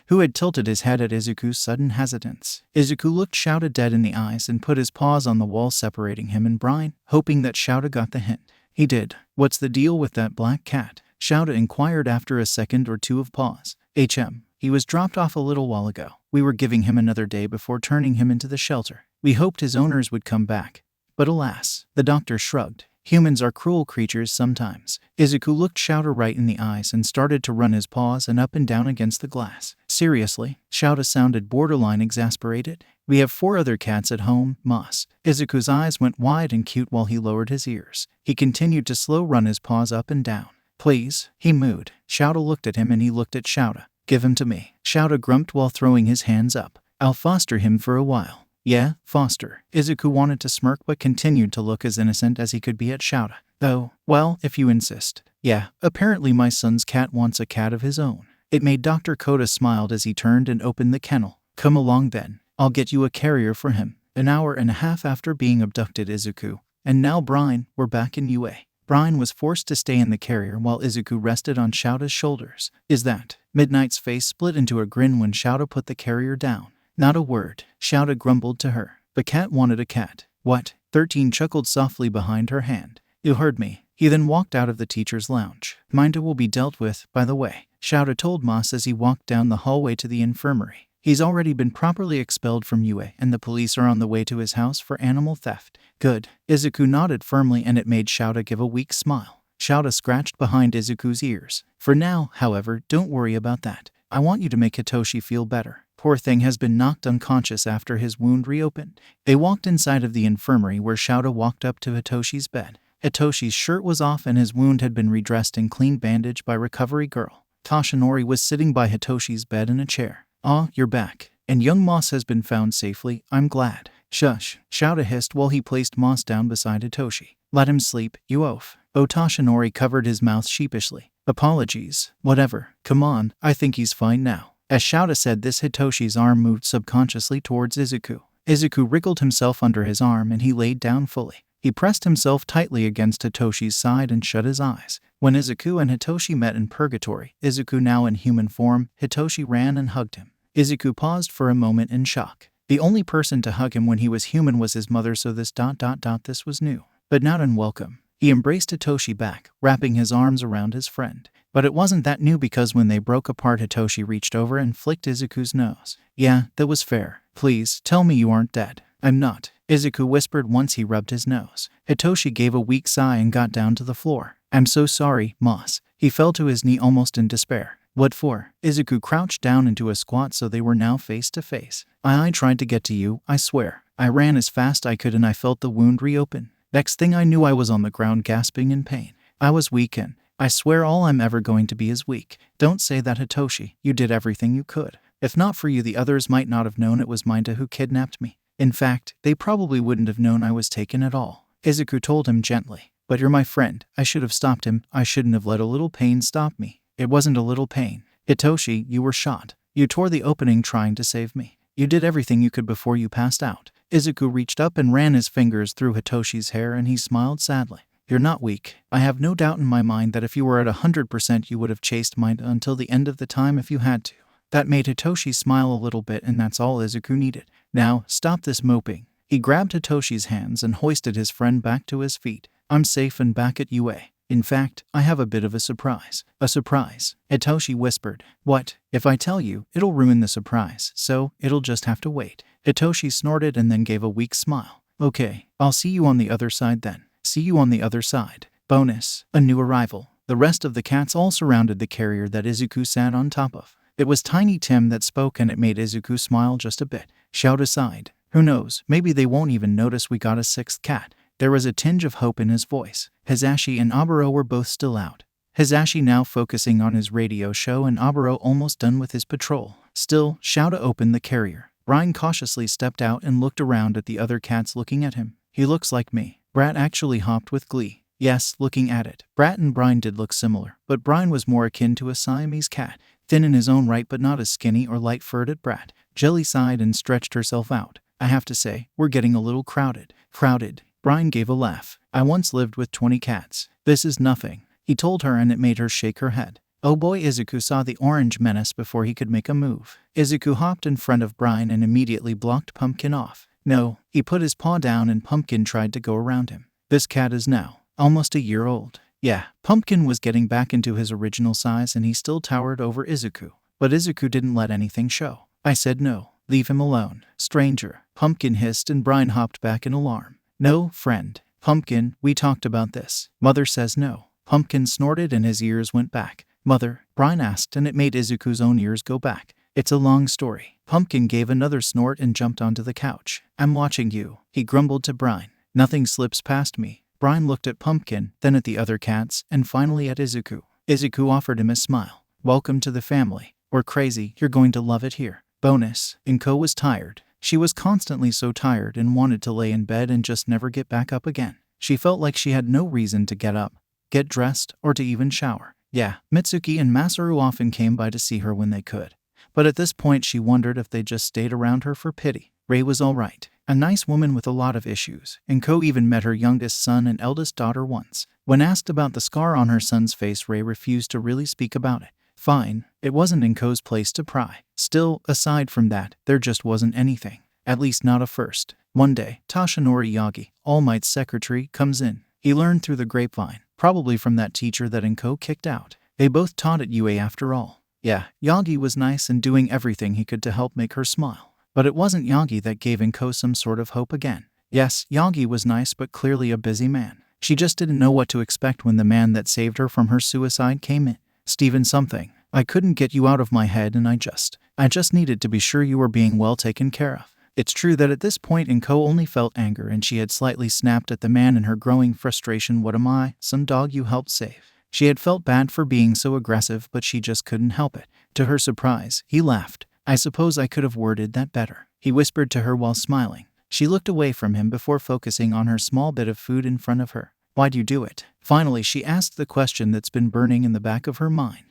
who had tilted his head at Izuku's sudden hesitance. Izuku looked Shouta dead in the eyes and put his paws on the wall separating him and Brian, hoping that Shouta got the hint. He did. What's the deal with that black cat? Shouta inquired after a second or two of pause. He was dropped off a little while ago. We were giving him another day before turning him into the shelter. We hoped his owners would come back. But alas, the doctor shrugged. Humans are cruel creatures sometimes. Izuku looked Shouta right in the eyes and started to run his paws and up and down against the glass. Seriously? Shouta sounded borderline exasperated. We have 4 other cats at home, Moss. Izuku's eyes went wide and cute while he lowered his ears. He continued to slow run his paws up and down. Please, he mooed. Shouta looked at him and he looked at Shouta. Give him to me. Shouta grumped while throwing his hands up. I'll foster him for a while. Yeah, foster. Izuku wanted to smirk but continued to look as innocent as he could be at Shouta. Oh, well, if you insist. Yeah, apparently my son's cat wants a cat of his own. It made Dr. Koda smiled as he turned and opened the kennel. Come along then. I'll get you a carrier for him. An hour and a half after being abducted, Izuku. And now Brian, we're back in UA. Brian was forced to stay in the carrier while Izuku rested on Shouta's shoulders. Is that? Midnight's face split into a grin when Shouta put the carrier down. Not a word. Shouta grumbled to her. The cat wanted a cat. What? 13 chuckled softly behind her hand. You heard me. He then walked out of the teacher's lounge. Minda will be dealt with, by the way, Shouta told Moss as he walked down the hallway to the infirmary. He's already been properly expelled from UA and the police are on the way to his house for animal theft. Good. Izuku nodded firmly and it made Shouta give a weak smile. Shouta scratched behind Izuku's ears. For now, however, don't worry about that. I want you to make Hitoshi feel better. Poor thing has been knocked unconscious after his wound reopened. They walked inside of the infirmary where Shouta walked up to Hitoshi's bed. Hitoshi's shirt was off and his wound had been redressed and clean bandaged by recovery girl. Toshinori was sitting by Hitoshi's bed in a chair. Ah, you're back. And young Moss has been found safely. I'm glad. Shush, Shouta hissed while he placed Moss down beside Hitoshi. Let him sleep, you oaf. Oh, Toshinori covered his mouth sheepishly. Apologies. Whatever. Come on, I think he's fine now. As Shouta said this, Hitoshi's arm moved subconsciously towards Izuku. Izuku wriggled himself under his arm and he laid down fully. He pressed himself tightly against Hitoshi's side and shut his eyes. When Izuku and Hitoshi met in purgatory, Izuku now in human form, Hitoshi ran and hugged him. Izuku paused for a moment in shock. The only person to hug him when he was human was his mother, so this this was new. But not unwelcome. He embraced Hitoshi back, wrapping his arms around his friend. But it wasn't that new because when they broke apart, Hitoshi reached over and flicked Izuku's nose. Yeah, that was fair. Please, tell me you aren't dead. I'm not, Izuku whispered once he rubbed his nose. Hitoshi gave a weak sigh and got down to the floor. I'm so sorry, Moss. He fell to his knee almost in despair. What for? Izuku crouched down into a squat so they were now face to face. I tried to get to you, I swear. I ran as fast I could and I felt the wound reopen. Next thing I knew I was on the ground gasping in pain. I was weak and I swear all I'm ever going to be is weak. Don't say that, Hitoshi. You did everything you could. If not for you, the others might not have known it was Minda who kidnapped me. In fact, they probably wouldn't have known I was taken at all. Izuku told him gently. But you're my friend. I should have stopped him. I shouldn't have let a little pain stop me. It wasn't a little pain. Hitoshi, you were shot. You tore the opening trying to save me. You did everything you could before you passed out. Izuku reached up and ran his fingers through Hitoshi's hair and he smiled sadly. You're not weak. I have no doubt in my mind that if you were at 100% you would have chased Minda until the end of the time if you had to. That made Hitoshi smile a little bit and that's all Izuku needed. Now, stop this moping. He grabbed Hitoshi's hands and hoisted his friend back to his feet. I'm safe and back at UA. In fact, I have a bit of a surprise. A surprise? Hitoshi whispered. What? If I tell you, it'll ruin the surprise, so it'll just have to wait. Hitoshi snorted and then gave a weak smile. Okay, I'll see you on the other side then. See you on the other side. Bonus, a new arrival. The rest of the cats all surrounded the carrier that Izuku sat on top of. It was Tiny Tim that spoke and it made Izuku smile just a bit. Shout aside. Who knows, maybe they won't even notice we got a 6th cat. There was a tinge of hope in his voice. Hisashi and Oboro were both still out. Hisashi now focusing on his radio show and Oboro almost done with his patrol. Still, Shouta opened the carrier. Brian cautiously stepped out and looked around at the other cats looking at him. He looks like me. Brat actually hopped with glee. Yes, looking at it, Brat and Brian did look similar, but Brian was more akin to a Siamese cat, thin in his own right but not as skinny or light-furred as Brat. Jelly sighed and stretched herself out. I have to say, we're getting a little crowded. Crowded? Brian gave a laugh. I once lived with 20 cats. This is nothing, he told her, and it made her shake her head. Oh boy, Izuku saw the orange menace before he could make a move. Izuku hopped in front of Brian and immediately blocked Pumpkin off. No, he put his paw down and Pumpkin tried to go around him. This cat is now almost a year old. Yeah, Pumpkin was getting back into his original size and he still towered over Izuku. But Izuku didn't let anything show. I said no, leave him alone, stranger, Pumpkin hissed, and Brian hopped back in alarm. No, friend. Pumpkin, we talked about this. Mother says no. Pumpkin snorted and his ears went back. Mother? Brian asked, and it made Izuku's own ears go back. It's a long story. Pumpkin gave another snort and jumped onto the couch. I'm watching you, he grumbled to Brian. Nothing slips past me. Brian looked at Pumpkin, then at the other cats, and finally at Izuku. Izuku offered him a smile. Welcome to the family. We're crazy, you're going to love it here. Bonus, Inko was tired. She was constantly so tired and wanted to lay in bed and just never get back up again. She felt like she had no reason to get up, get dressed, or to even shower. Yeah, Mitsuki and Masaru often came by to see her when they could. But at this point she wondered if they just stayed around her for pity. Rei was alright. A nice woman with a lot of issues. Inko even met her youngest son and eldest daughter once. When asked about the scar on her son's face, Rei refused to really speak about it. Fine, it wasn't Inko's place to pry. Still, aside from that, there just wasn't anything. At least not at first. One day, Tashinori Yagi, All Might's secretary, comes in. He learned through the grapevine, probably from that teacher that Inko kicked out. They both taught at UA after all. Yeah, Yagi was nice and doing everything he could to help make her smile. But it wasn't Yagi that gave Inko some sort of hope again. Yes, Yagi was nice but clearly a busy man. She just didn't know what to expect when the man that saved her from her suicide came in. Steven something. I couldn't get you out of my head and I just needed to be sure you were being well taken care of. It's true that at this point Inko only felt anger and she had slightly snapped at the man in her growing frustration. What am I, some dog you helped save? She had felt bad for being so aggressive, but she just couldn't help it. To her surprise, he laughed. I suppose I could have worded that better, he whispered to her while smiling. She looked away from him before focusing on her small bit of food in front of her. Why'd you do it? Finally, she asked the question that's been burning in the back of her mind.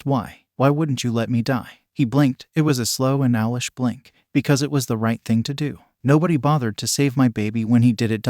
Why? Why wouldn't you let me die? He blinked. It was a slow and owlish blink. Because it was the right thing to do. Nobody bothered to save my baby when he did it.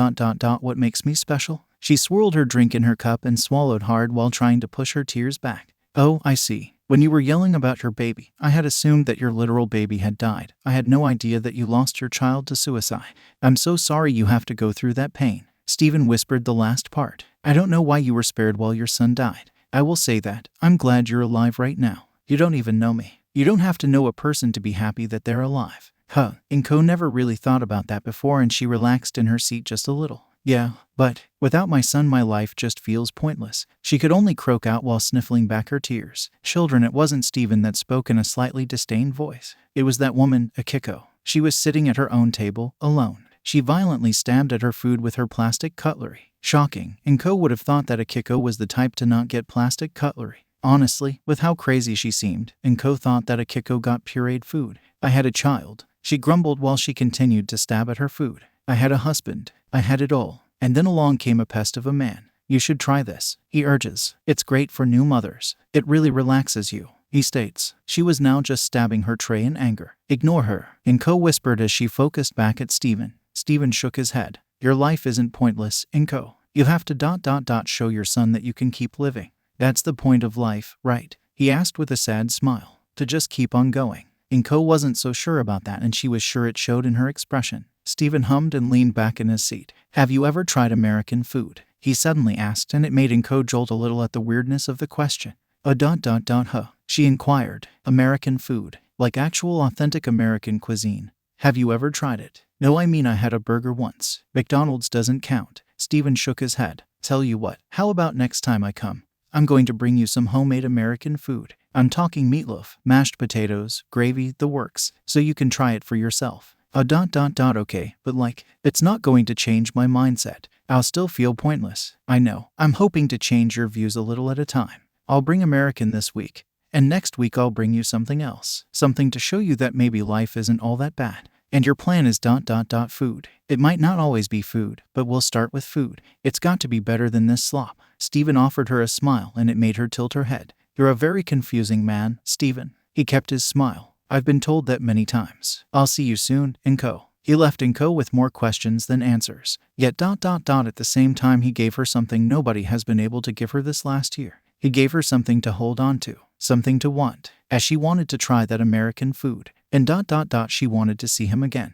What makes me special? She swirled her drink in her cup and swallowed hard while trying to push her tears back. Oh, I see. When you were yelling about your baby, I had assumed that your literal baby had died. I had no idea that you lost your child to suicide. I'm so sorry you have to go through that pain. Steven whispered the last part. I don't know why you were spared while your son died. I will say that. I'm glad you're alive right now. You don't even know me. You don't have to know a person to be happy that they're alive. Huh. Inko never really thought about that before and she relaxed in her seat just a little. Yeah, but without my son my life just feels pointless. She could only croak out while sniffling back her tears. Children, it wasn't Steven that spoke in a slightly disdained voice. It was that woman, Akiko. She was sitting at her own table, alone. She violently stabbed at her food with her plastic cutlery. Shocking. Inko would have thought that Akiko was the type to not get plastic cutlery. Honestly, with how crazy she seemed, Inko thought that Akiko got pureed food. I had a child, she grumbled while she continued to stab at her food. I had a husband. I had it all. And then along came a pest of a man. You should try this, he urges. It's great for new mothers. It really relaxes you, he states. She was now just stabbing her tray in anger. Ignore her, Inko whispered as she focused back at Steven. Steven shook his head. Your life isn't pointless, Inko. You have to show your son that you can keep living. That's the point of life, right? He asked with a sad smile. To just keep on going. Inko wasn't so sure about that and she was sure it showed in her expression. Steven hummed and leaned back in his seat. Have you ever tried American food? He suddenly asked, and it made Inko jolt a little at the weirdness of the question. Huh? She inquired. American food. Like actual authentic American cuisine. Have you ever tried it? No, I mean I had a burger once. McDonald's doesn't count. Steven shook his head. Tell you what, how about next time I come? I'm going to bring you some homemade American food. I'm talking meatloaf, mashed potatoes, gravy, the works, so you can try it for yourself. Okay, but like, it's not going to change my mindset. I'll still feel pointless. I know. I'm hoping to change your views a little at a time. I'll bring American this week, and next week I'll bring you something else. Something to show you that maybe life isn't all that bad. And your plan is food. It might not always be food, but we'll start with food. It's got to be better than this slop. Stephen offered her a smile and it made her tilt her head. You're a very confusing man, Stephen. He kept his smile. I've been told that many times. I'll see you soon, Inko. He left Inko with more questions than answers. Yet at the same time he gave her something nobody has been able to give her this last year. He gave her something to hold on to, something to want, as she wanted to try that American food. And she wanted to see him again.